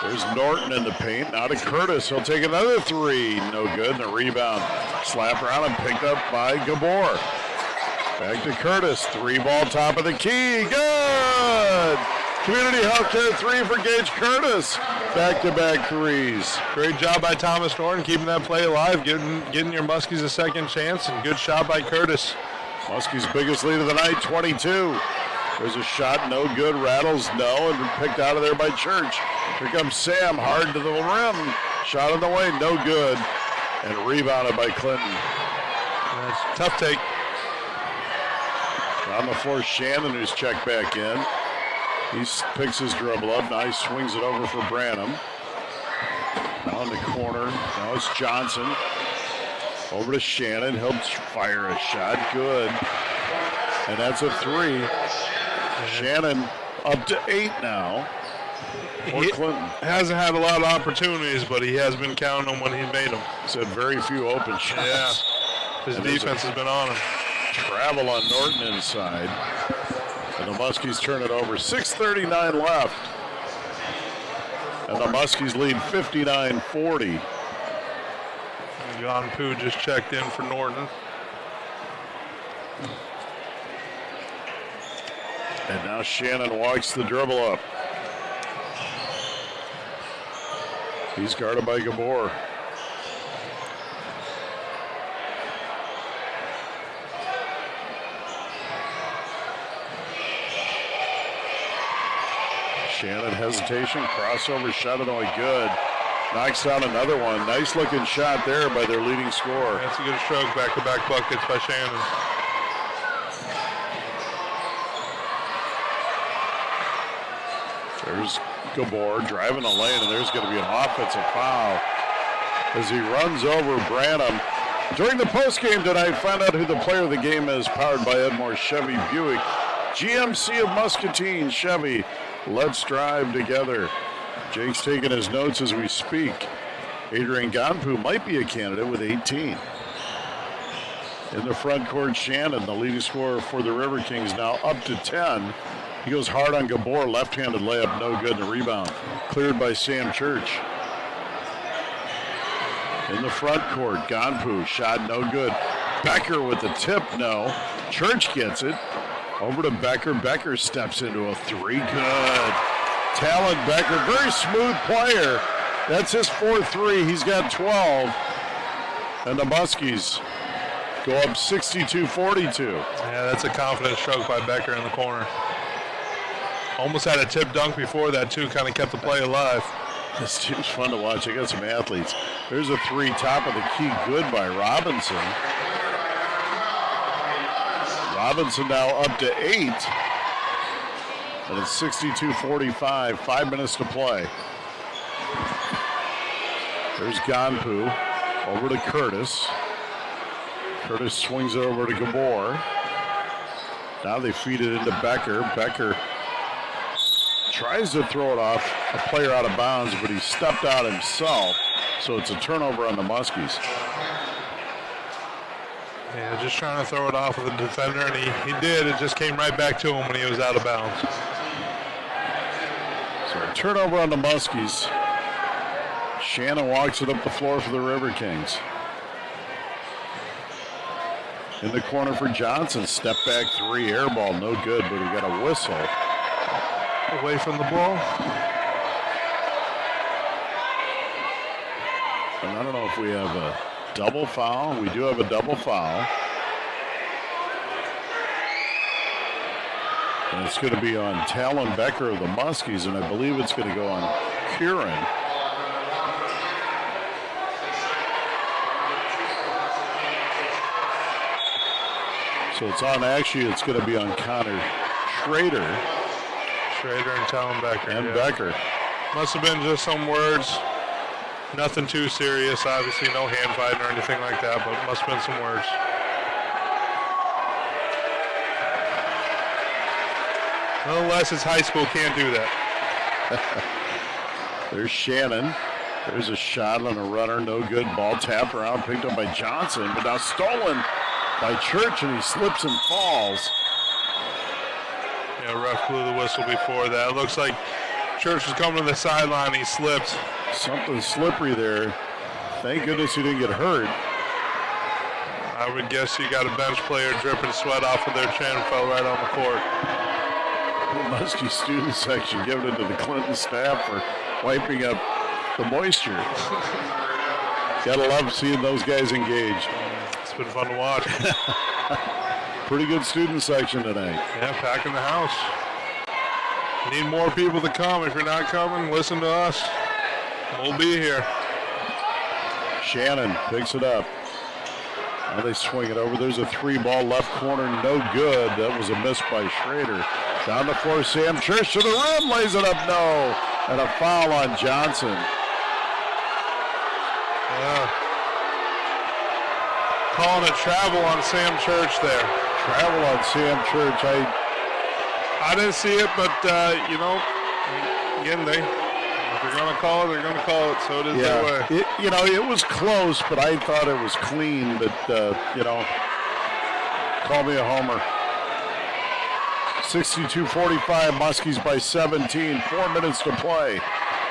There's Norton in the paint. Now to Curtis. He'll take another 3. No good. And a rebound. Slap around and picked up by Gabor. Back to Curtis. 3-ball top of the key. Good! Community Healthcare 3 for Gage Curtis. Back-to-back 3s. Great job by Thomas Norton keeping that play alive, getting your Muskies a second chance, and good shot by Curtis. Muskies' biggest lead of the night, 22. There's a shot, no good. Rattles, no, and picked out of there by Church. Here comes Sam, hard to the rim. Shot on the way, no good. And rebounded by Clinton. That's a tough take. On the floor, Shannon, who's checked back in. He picks his dribble up. Now he swings it over for Branham. Now in the corner. Now it's Johnson. Over to Shannon. He'll fire a shot. Good. And that's a 3. Shannon up to 8 now. He hasn't had a lot of opportunities, but he has been counting them when he made them. He's had very few open shots. Yeah. His defense has been on him. Travel on Norton inside. And the Muskies turn it over. 6:39 left. And the Muskies lead 59-40. John Pooh just checked in for Norton. And now Shannon walks the dribble up. He's guarded by Gabor. Shannon hesitation, crossover shot it away good. Knocks down another one. Nice looking shot there by their leading scorer. That's a good stroke, back-to-back buckets by Shannon. There's Gabor driving the lane, and there's going to be an offensive foul as he runs over Branham. During the postgame tonight, find out who the player of the game is, powered by Edmore Chevy Buick. GMC of Muscatine Chevy. Let's drive together. Jake's taking his notes as we speak. Adrian Gonpu might be a candidate with 18. In the front court, Shannon, the leading scorer for the River Kings, now up to 10. He goes hard on Gabor, left-handed layup, no good, and a rebound. Cleared by Sam Church. In the front court, Gonpu, shot no good. Becker with the tip, no. Church gets it. Over to Becker. Becker steps into a 3. Good. Talon Becker, very smooth player. That's his 4-3. He's got 12. And the Muskies go up 62-42. Yeah, that's a confident stroke by Becker in the corner. Almost had a tip dunk before that, too. Kind of kept the play alive. This team's fun to watch. They got some athletes. There's a 3 top of the key. Good by Robinson. Robinson now up to 8. And it's 62-45. 5 minutes to play. There's Gonpu. Over to Curtis. Curtis swings it over to Gabor. Now they feed it into Becker. Becker tries to throw it off a player out of bounds, but he stepped out himself. So it's a turnover on the Muskies. Yeah, just trying to throw it off of the defender, and he did. It just came right back to him when he was out of bounds. So a turnover on the Muskies. Shannon walks it up the floor for the River Kings. In the corner for Johnson. Step back 3, air ball, no good, but he got a whistle. Away from the ball. And I don't know if we have a double foul. We do have a double foul. And it's going to be on Talon Becker of the Muskies, and I believe it's going to go on Kieran. So it's on, actually, it's going to be on Connor Schrader. Schrader and Talon Becker. And Becker. Must have been just some words. Nothing too serious, obviously no hand fighting or anything like that, but must have been some words. Nonetheless, it's high school, can't do that. There's Shannon. There's a shot on a runner, no good. Ball tapped around, picked up by Johnson, but now stolen by Church, and he slips and falls. Yeah, ref blew the whistle before that. It looks like Church was coming to the sideline. He slipped. Something slippery there. Thank goodness he didn't get hurt. I would guess you got a bench player dripping sweat off of their chin, fell right on the court. The Muskie student section giving it to the Clinton staff for wiping up the moisture. Gotta love seeing those guys engaged. It's been fun to watch. Pretty good student section tonight. Yeah, packing the house. Need more people to come. If you're not coming, listen to us. We'll be here. Shannon picks it up. Now they swing it over. There's a 3-ball left corner, no good. That was a miss by Schrader. Down the floor, Sam Church to the rim, lays it up, no. And a foul on Johnson. Yeah. Calling a travel on Sam Church there. Travel on Sam Church. I didn't see it, but, you know, again, if they're going to call it, they're going to call it, so it is their way. It was close, but I thought it was clean, but, call me a homer. 62-45, Muskies by 17, 4 minutes to play.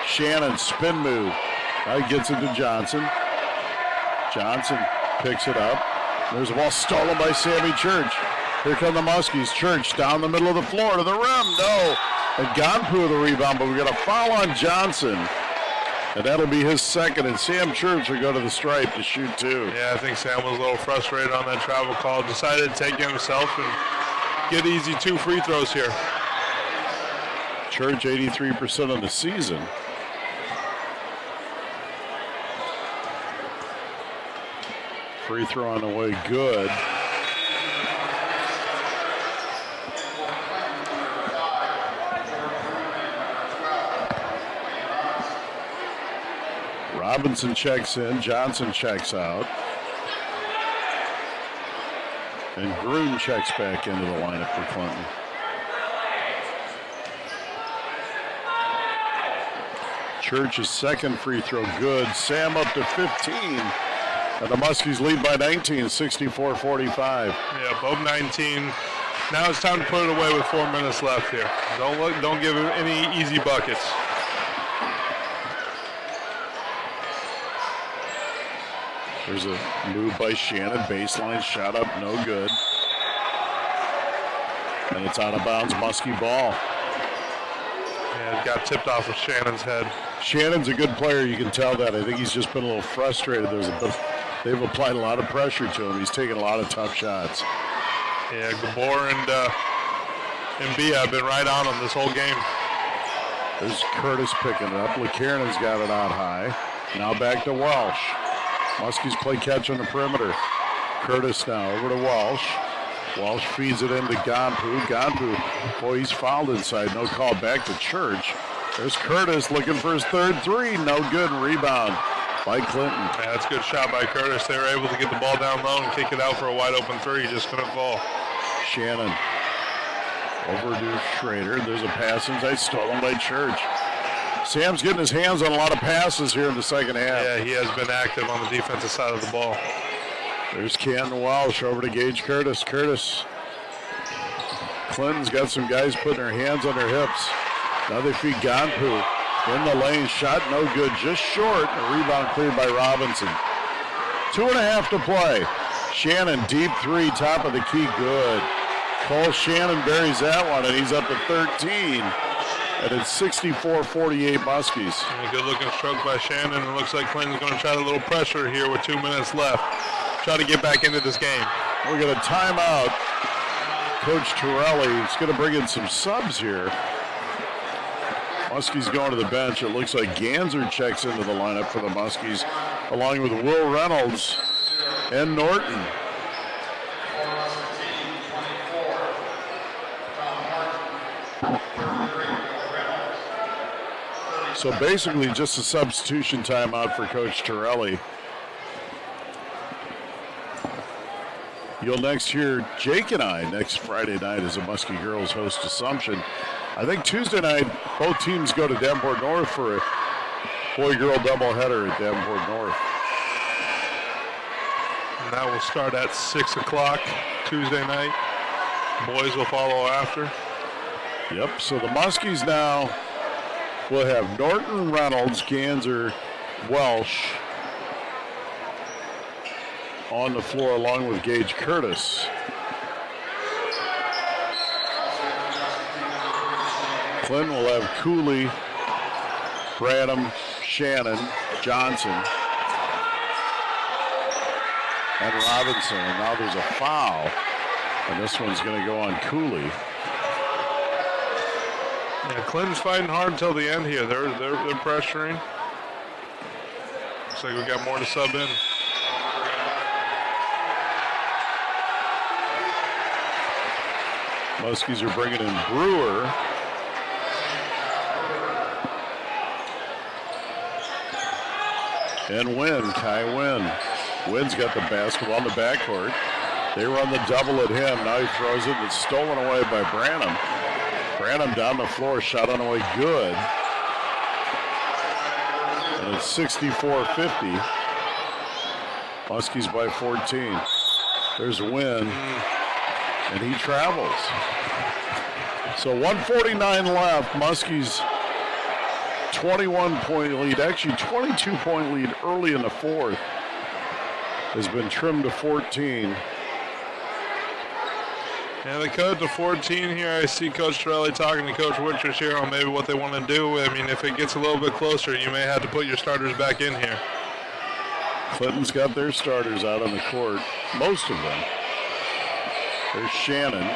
Shannon, spin move. Now he gets it to Johnson. Johnson picks it up. There's a ball stolen by Sammy Church. Here come the Muskies. Church down the middle of the floor to the rim. No. And Gonpu the rebound, but we got a foul on Johnson. And that'll be his second. And Sam Church will go to the stripe to shoot 2. Yeah, I think Sam was a little frustrated on that travel call. Decided to take it himself and get easy 2 free throws here. Church 83% of the season. Free throw on the way, good. Robinson checks in, Johnson checks out. And Grun checks back into the lineup for Clinton. Church's second free throw, good. Sam up to 15. And the Muskies lead by 19, 64-45. Yeah, above 19. Now it's time to put it away with 4 minutes left here. Don't give him any easy buckets. There's a move by Shannon, baseline shot up, no good. And it's out of bounds, Muskie ball. Yeah, it got tipped off of Shannon's head. Shannon's a good player, you can tell that. I think he's just been a little frustrated. They've applied a lot of pressure to him. He's taken a lot of tough shots. Yeah, Gabor and Bia have been right on him this whole game. There's Curtis picking it up. LeKernan's got it out high. Now back to Welsh. Muskies play catch on the perimeter. Curtis now over to Walsh. Walsh feeds it into Gonpu. Gonpu, boy, he's fouled inside. No call, back to Church. There's Curtis looking for his third 3. No good. Rebound by Clinton. Yeah, that's a good shot by Curtis. They were able to get the ball down low and kick it out for a wide open 3. He just couldn't fall. Shannon over to Schrader. There's a pass inside, stolen by Church. Sam's getting his hands on a lot of passes here in the second half. Yeah, he has been active on the defensive side of the ball. There's Canton Walsh over to Gage Curtis. Clinton's got some guys putting their hands on their hips. Now they feed Gonpu in the lane. Shot no good, just short. A rebound cleared by Robinson. 2.5 to play. Shannon, deep 3, top of the key, good. Cole Shannon buries that one, and he's up to 13. And it's 64-48 Muskies. A good-looking stroke by Shannon. It looks like Clinton's going to try a little pressure here with 2 minutes left. Try to get back into this game. We got a timeout. Coach Torelli is going to bring in some subs here. Muskies going to the bench. It looks like Ganser checks into the lineup for the Muskies, along with Will Reynolds and Norton. So basically just a substitution timeout for Coach Torelli. You'll next hear Jake and I next Friday night as the Muskie girls host Assumption I think Tuesday night, both teams go to Davenport North for a boy-girl doubleheader at Davenport North. And that will start at 6 o'clock Tuesday night. Boys will follow after. Yep, so the Muskies now will have Norton, Reynolds, Ganser, Welsh on the floor along with Gage Curtis. Clinton will have Cooley, Branham, Shannon, Johnson, and Robinson. And now there's a foul, and this one's going to go on Cooley. Yeah, Clinton's fighting hard until the end here. They're pressuring. Looks like we got more to sub in. Muskies are bringing in Brewer. And Wynn, Kai Wynn. Wynn's got the basketball in the backcourt. They run the double at him. Now he throws it. It's stolen away by Branham. Branham down the floor, shot on the way, good. And it's 64-50. Muskies by 14. There's Wynn, and he travels. So 1:49 left. Muskies 21-point lead, actually 22-point lead early in the fourth, has been trimmed to 14. Yeah, they cut it to 14 here. I see Coach Torelli talking to Coach Witchers here on maybe what they want to do. I mean, if it gets a little bit closer, you may have to put your starters back in here. Clinton's got their starters out on the court, most of them. There's Shannon.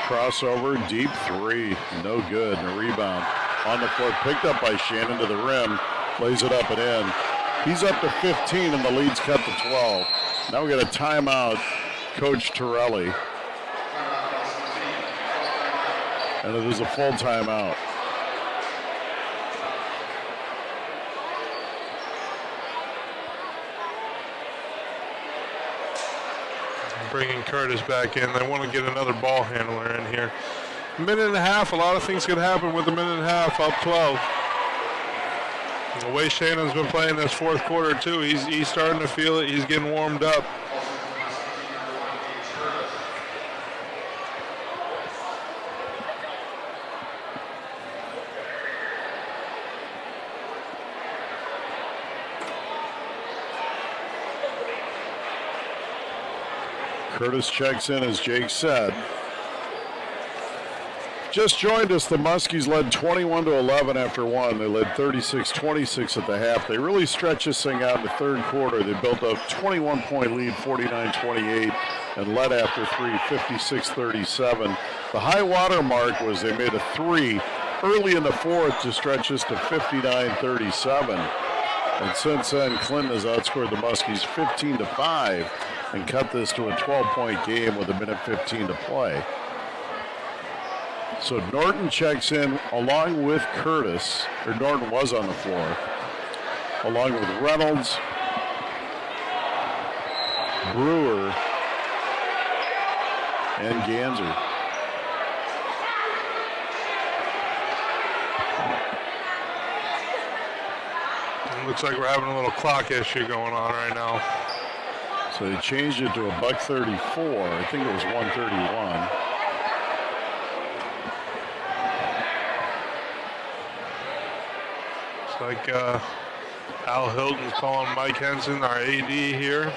Crossover, deep three, no good, and a rebound. On the floor, picked up by Shannon to the rim, plays it up and in. He's up to 15 and the lead's cut to 12. Now we got a timeout, Coach Torelli. And it is a full timeout. Bringing Curtis back in. They want to get another ball handler in here. A minute and a half, a lot of things could happen with a minute and a half, up 12. And the way Shannon's been playing this fourth quarter too, he's starting to feel it, he's getting warmed up. Curtis checks in, as Jake said. Just joined us, the Muskies led 21-11 after one. They led 36-26 at the half. They really stretched this thing out in the third quarter. They built a 21-point lead, 49-28, and led after three, 56-37. The high water mark was they made a three early in the fourth to stretch this to 59-37. And since then, Clinton has outscored the Muskies 15-5 and cut this to a 12-point game with 1:15 to play. So Norton checks in along with Curtis, or Norton was on the floor, along with Reynolds, Brewer, and Ganser. It looks like we're having a little clock issue going on right now. So they changed it to $1:34. I think it was 1:31. Like Al Hilton's calling Mike Henson, our AD here,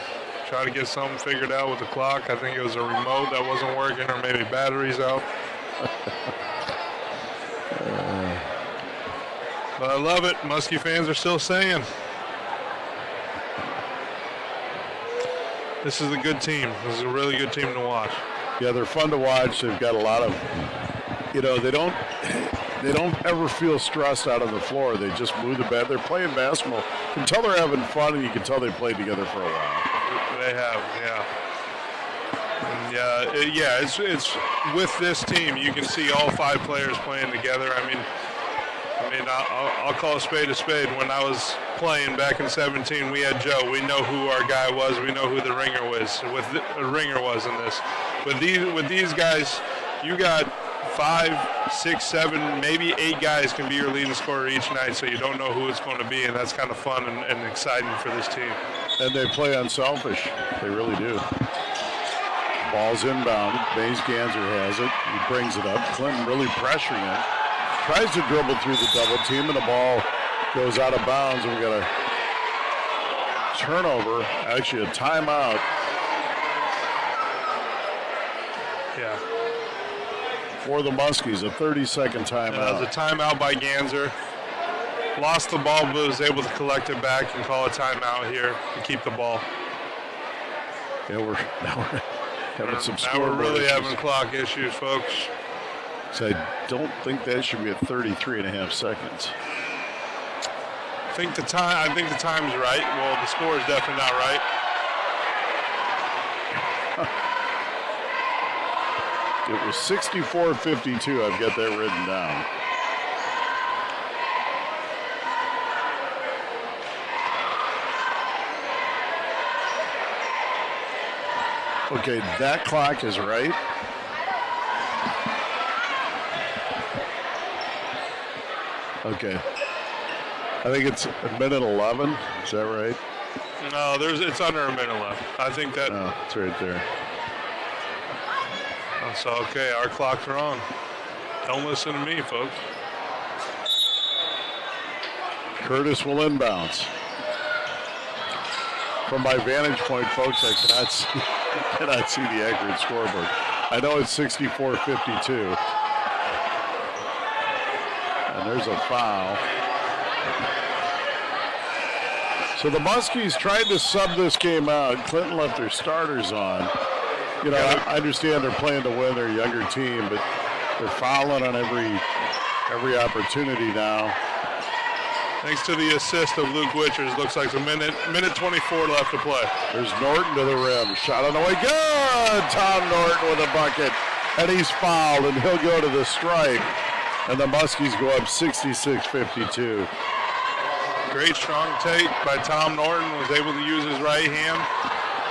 try to get something figured out with the clock. I think it was a remote that wasn't working, or maybe batteries out. But I love it. Muskie fans are still saying this is a good team. This is a really good team to watch. Yeah, they're fun to watch. They've got a lot of, they don't ever feel stressed out on the floor. They just move the bat. They're playing basketball. You can tell they're having fun, and you can tell they played together for a while. They have, yeah. And it's with this team, you can see all five players playing together. I mean, I'll call a spade a spade. When I was playing back in 17, we had Joe. We know who our guy was. We know who the ringer was. The ringer was in this. With these guys, you got 5, 6, 7, maybe 8 guys can be your leading scorer each night, so you don't know who it's going to be, and that's kind of fun and exciting for this team. And they play unselfish. They really do. Ball's inbound. Mays Ganser has it. He brings it up. Clinton really pressuring it. Tries to dribble through the double team, and the ball goes out of bounds, and we got a turnover, actually a timeout. Yeah. For the Muskies, a 30-second timeout. That was a timeout by Ganser. Lost the ball, but was able to collect it back and call a timeout here to keep the ball. Yeah, now we're having some Now we're really issues. having clock issues, folks. So I don't think that should be at 33.5 seconds. I think the time's right. Well, the score is definitely not right. It was 64-52. I've got that written down. Okay, that clock is right. Okay. I think it's a minute 11. Is that right? No, it's under a minute left. I think that. No, it's right there. So, okay, our clock's wrong. Don't listen to me, folks. Curtis will inbounds. From my vantage point, folks, I cannot see the accurate scoreboard. I know it's 64-52. And there's a foul. So the Muskies tried to sub this game out. Clinton left their starters on. You know, I understand they're playing to win, their younger team, but they're fouling on every opportunity now. Thanks to the assist of Luke Witchers, looks like a minute 24 left to play. There's Norton to the rim. Shot on the way. Good! Tom Norton with a bucket. And he's fouled, and he'll go to the stripe. And the Muskies go up 66-52. Great strong take by Tom Norton. Was able to use his right hand,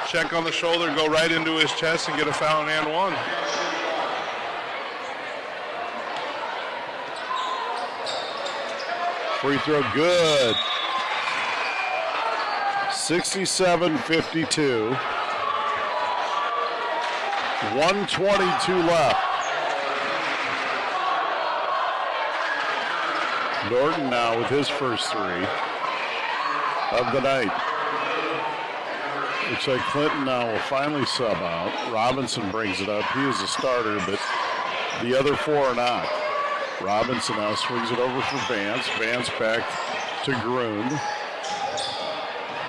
check on the shoulder, go right into his chest, and get a foul and one. Free throw good. 67-52. 1:22 left. Norton now with his first three of the night. Looks like Clinton now will finally sub out. Robinson brings it up. He is a starter, but the other four are not. Robinson now swings it over for Vance. Vance back to Groom.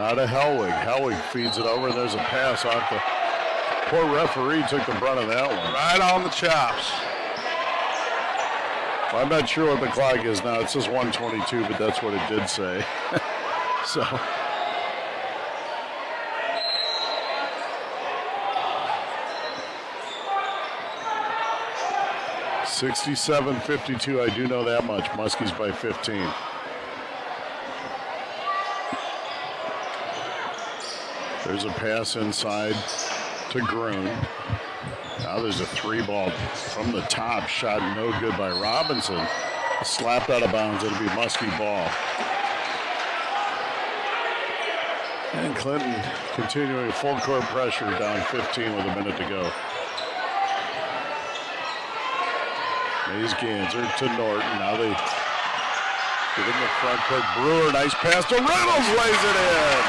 Now to Hellwig. Hellwig feeds it over, and there's a pass off the poor referee took the brunt of that one. Right on the chops. Well, I'm not sure what the clock is now. It says 1:22, but that's what it did say. So. $67-52, I do know that much. Muskies by 15. There's a pass inside to Groom. Now there's a three ball from the top. Shot no good by Robinson. Slapped out of bounds. It'll be Muskie ball. And Clinton continuing full court pressure down 15 with a minute to go. Mays Ganser to Norton. Now they get in the front court. Brewer, nice pass to Reynolds, lays it in.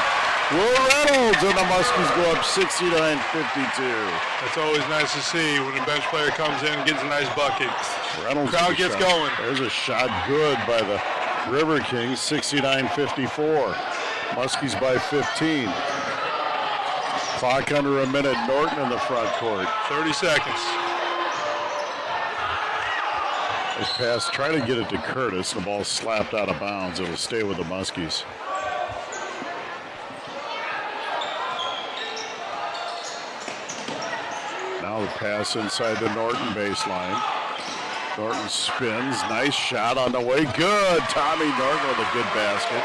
Will Reynolds, and the Muskies go up 69-52. That's always nice to see when a bench player comes in and gets a nice bucket. Reynolds crowd gets going. There's a shot good by the River Kings, 69-54. Muskies by 15. Clock under a minute. Norton in the front court. 30 seconds. This pass, try to get it to Curtis. The ball slapped out of bounds. It'll stay with the Muskies. Now the pass inside the Norton baseline. Norton spins. Nice shot on the way. Good. Tommy Norton with a good basket.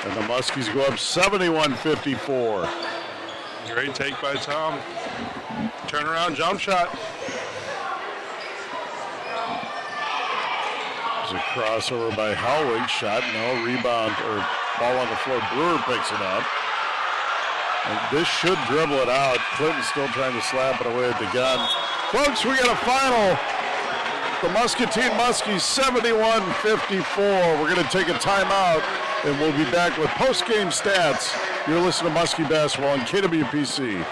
And the Muskies go up 71-54. Great take by Tom. Turnaround jump shot. There's a crossover by Howard. Shot, no. Rebound, or ball on the floor. Brewer picks it up. And this should dribble it out. Clinton's still trying to slap it away at the gun. Folks, we got a final. The Muscatine Muskies 71-54. We're going to take a timeout, and we'll be back with post-game stats. You're listening to Muskie Basketball on KWPC.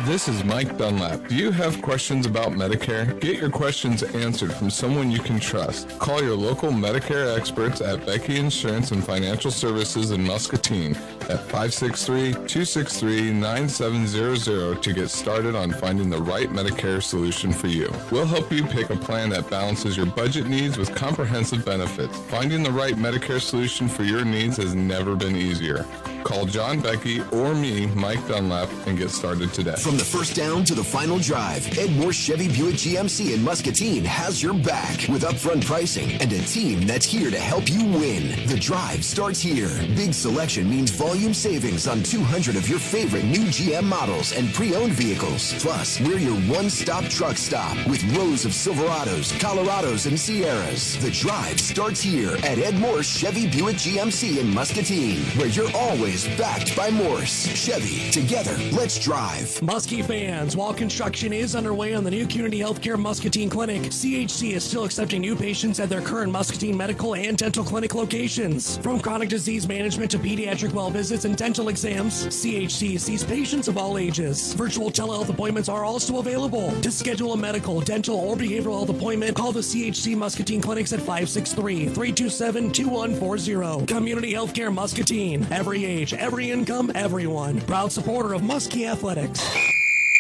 This is Mike Dunlap. Do you have questions about Medicare? Get your questions answered from someone you can trust. Call your local Medicare experts at Becky Insurance and Financial Services in Muscatine at 563-263-9700 to get started on finding the right Medicare solution for you. We'll help you pick a plan that balances your budget needs with comprehensive benefits. Finding the right Medicare solution for your needs has never been easier. Call John, Becky, or me, Mike Dunlap, and get started today. From the first down to the final drive, Ed Moore Chevy Buick GMC in Muscatine has your back with upfront pricing and a team that's here to help you win. The drive starts here. Big selection means volume savings on 200 of your favorite new GM models and pre-owned vehicles. Plus, we're your one-stop truck stop with rows of Silverados, Colorados, and Sierras. The drive starts here at Ed Moore Chevy Buick GMC in Muscatine, where you're always backed by Morse. Chevy, together, let's drive. Muskie fans, while construction is underway on the new Community Healthcare Muscatine Clinic, CHC is still accepting new patients at their current Muscatine Medical and Dental Clinic locations. From chronic disease management to pediatric well visits and dental exams, CHC sees patients of all ages. Virtual telehealth appointments are also available. To schedule a medical, dental, or behavioral health appointment, call the CHC Muscatine Clinics at 563-327-2140. Community Healthcare Muscatine. Every age, every income, everyone. Proud supporter of Muskie Athletics.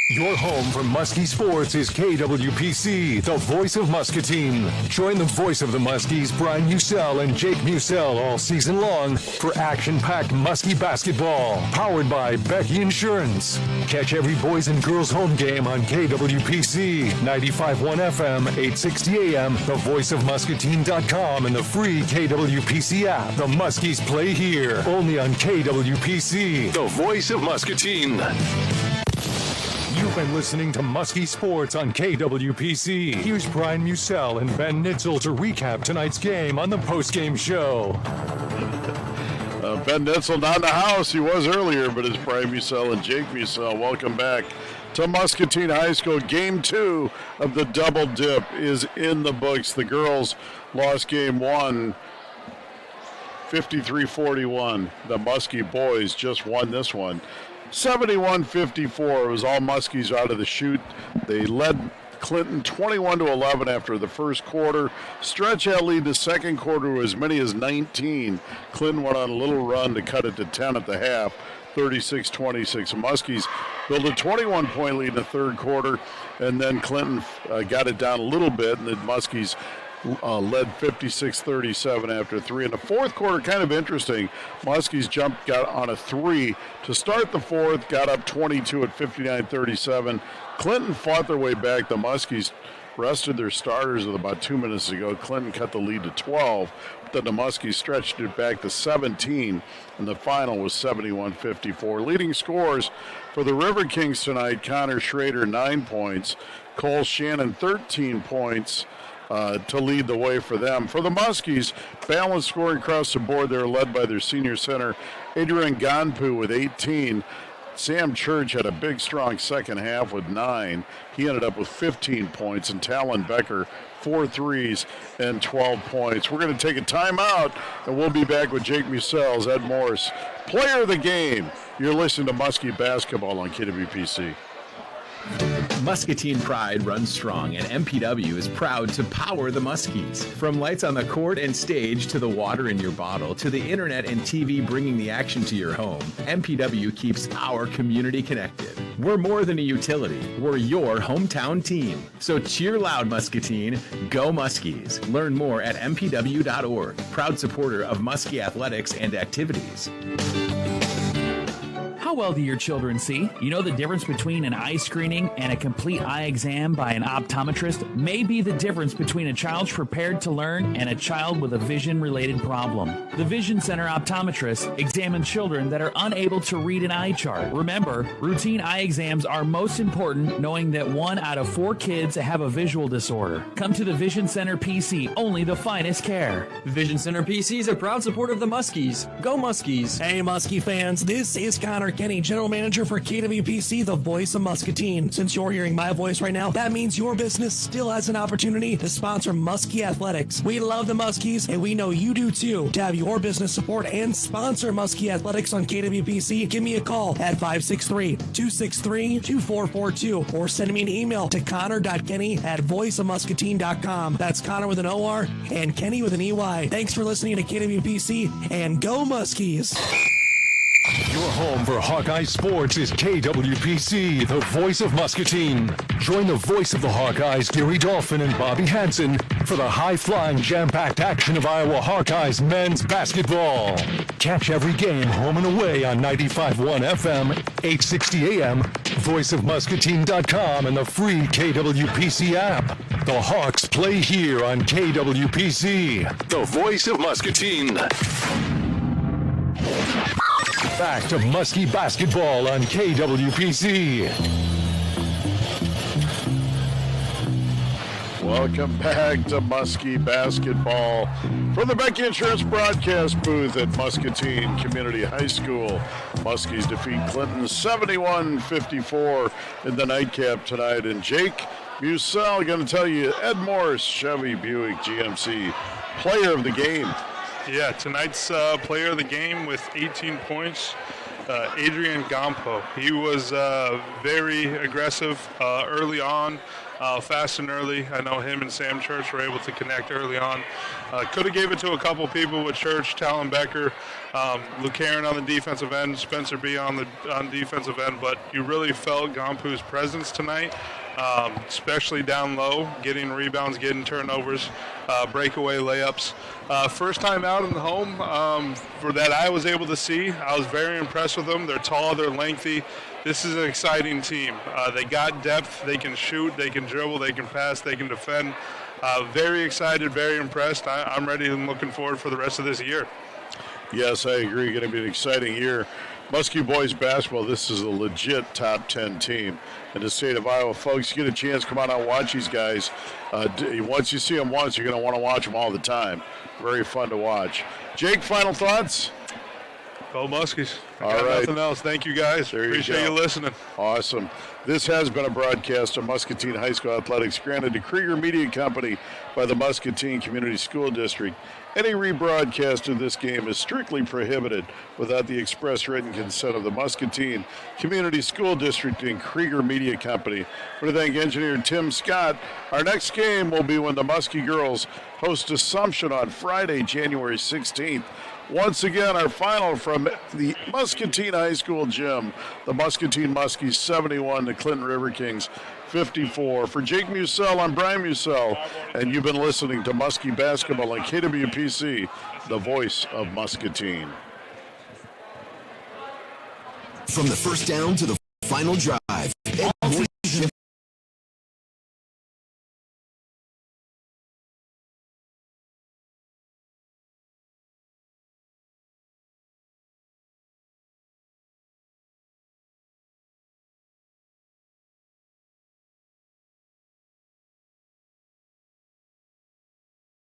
Your home for Muskie Sports is KWPC, the voice of Muscatine. Join the voice of the Muskies, Brian Musell and Jake Musell, all season long for action-packed Muskie basketball, powered by Becky Insurance. Catch every boys and girls home game on KWPC, 95.1 FM, 860 AM, thevoiceofmuscatine.com, and the free KWPC app. The Muskies play here, only on KWPC, the voice of Muscatine. You've been listening to Muskie Sports on KWPC. Here's Brian Musell and Ben Nitzel to recap tonight's game on the postgame show. Ben Nitzel not in the house. He was earlier, but it's Brian Musell and Jake Musell. Welcome back to Muscatine High School. Game 2 of the double dip is in the books. The girls lost game 1, 53-41. The Muskie boys just won this one, 71-54. It was all Muskies out of the chute. They led Clinton 21-11 after the first quarter. Stretch that lead the second quarter to as many as 19. Clinton went on a little run to cut it to 10 at the half, 36-26. Muskies built a 21-point lead in the third quarter, and then Clinton got it down a little bit, and the Muskies led 56-37 after 3. In the fourth quarter, kind of interesting, Muskies got on a 3 to start the fourth, got up 22 at 59-37. Clinton fought their way back. The Muskies rested their starters with about 2 minutes ago. Clinton cut the lead to 12, but then the Muskies stretched it back to 17, and the final was 71-54. Leading scorers for the River Kings tonight: Connor Schrader, 9 points, Cole Shannon, 13 points, to lead the way for them. For the Muskies, balanced scoring across the board. They're led by their senior center, Adrian Ganpu, with 18. Sam Church had a big, strong second half with 9. He ended up with 15 points. And Talon Becker, 4 threes and 12 points. We're going to take a timeout, and we'll be back with Jake Musell's Ed Morse, player of the game. You're listening to Muskie Basketball on KWPC. Muscatine pride runs strong, and MPW is proud to power the Muskies. From lights on the court and stage to the water in your bottle to the internet and TV bringing the action to your home, MPW keeps our community connected. We're more than a utility. We're your hometown team. So cheer loud, Muscatine. Go Muskies. Learn more at mpw.org. Proud supporter of Muskie athletics and activities. How well do your children see? You know the difference between an eye screening and a complete eye exam by an optometrist may be the difference between a child prepared to learn and a child with a vision-related problem. The Vision Center optometrists examine children that are unable to read an eye chart. Remember, routine eye exams are most important, knowing that 1 out of 4 kids have a visual disorder. Come to the Vision Center PC, only the finest care. Vision Center PC is a proud supporter of the Muskies. Go Muskies! Hey, Muskie fans, this is Connor Kenny, General Manager for KWPC, the voice of Muscatine. Since you're hearing my voice right now, that means your business still has an opportunity to sponsor Muskie Athletics. We love the Muskies, and we know you do too. To have your business support and sponsor Muskie Athletics on KWPC, give me a call at 563-263-2442 or send me an email to connor.kenny@voiceofmuscatine.com. That's Connor with an OR and Kenny with an EY. Thanks for listening to KWPC, and go Muskies! Your home for Hawkeye Sports is KWPC, the voice of Muscatine. Join the voice of the Hawkeyes, Gary Dolphin and Bobby Hansen, for the high-flying, jam-packed action of Iowa Hawkeyes men's basketball. Catch every game home and away on 95.1 FM, 860 AM, voiceofmuscatine.com, and the free KWPC app. The Hawks play here on KWPC, the voice of Muscatine. Back to Muskie basketball on KWPC. Welcome back to Muskie basketball from the Becky Insurance broadcast booth at Muscatine Community High School. Muskies defeat Clinton 71-54 in the nightcap tonight. And Jake Musell going to tell you Ed Morris, Chevy Buick GMC player of the game. Yeah, tonight's player of the game with 18 points, Adrian Gampo. He was very aggressive early on, fast and early. I know him and Sam Church were able to connect early on. Could have gave it to a couple people with Church, Talon Becker, Luke Aaron on the defensive end, Spencer B on defensive end, but you really felt Gampo's presence tonight, especially down low, getting rebounds, getting turnovers, breakaway layups. First time out in the home for that I was able to see. I was very impressed with them. They're tall, they're lengthy. This is an exciting team. They got depth, they can shoot, they can dribble, they can pass, they can defend. Very excited, very impressed. I'm ready and looking forward for the rest of this year. Yes, I agree. Going to be an exciting year. Muskie boys basketball, this is a legit top 10 team in the state of Iowa. Folks, you get a chance, come on out and watch these guys. Once you see them once, you're going to want to watch them all the time. Very fun to watch. Jake, final thoughts? Go Muskies. All right. Nothing else. Thank you, guys. Appreciate you listening. Awesome. This has been a broadcast of Muscatine High School Athletics granted to Krieger Media Company by the Muscatine Community School District. Any rebroadcast of this game is strictly prohibited without the express written consent of the Muscatine Community School District and Krieger Media Company. I want to thank engineer Tim Scott. Our next game will be when the Muskie girls host Assumption on Friday, January 16th. Once again, our final from the Muscatine High School gym. The Muscatine Muskies 71, the Clinton River Kings 54. For Jake Musell, I'm Brian Musell, and you've been listening to Muskie Basketball on KWPC, the voice of Muscatine. From the first down to the final drive.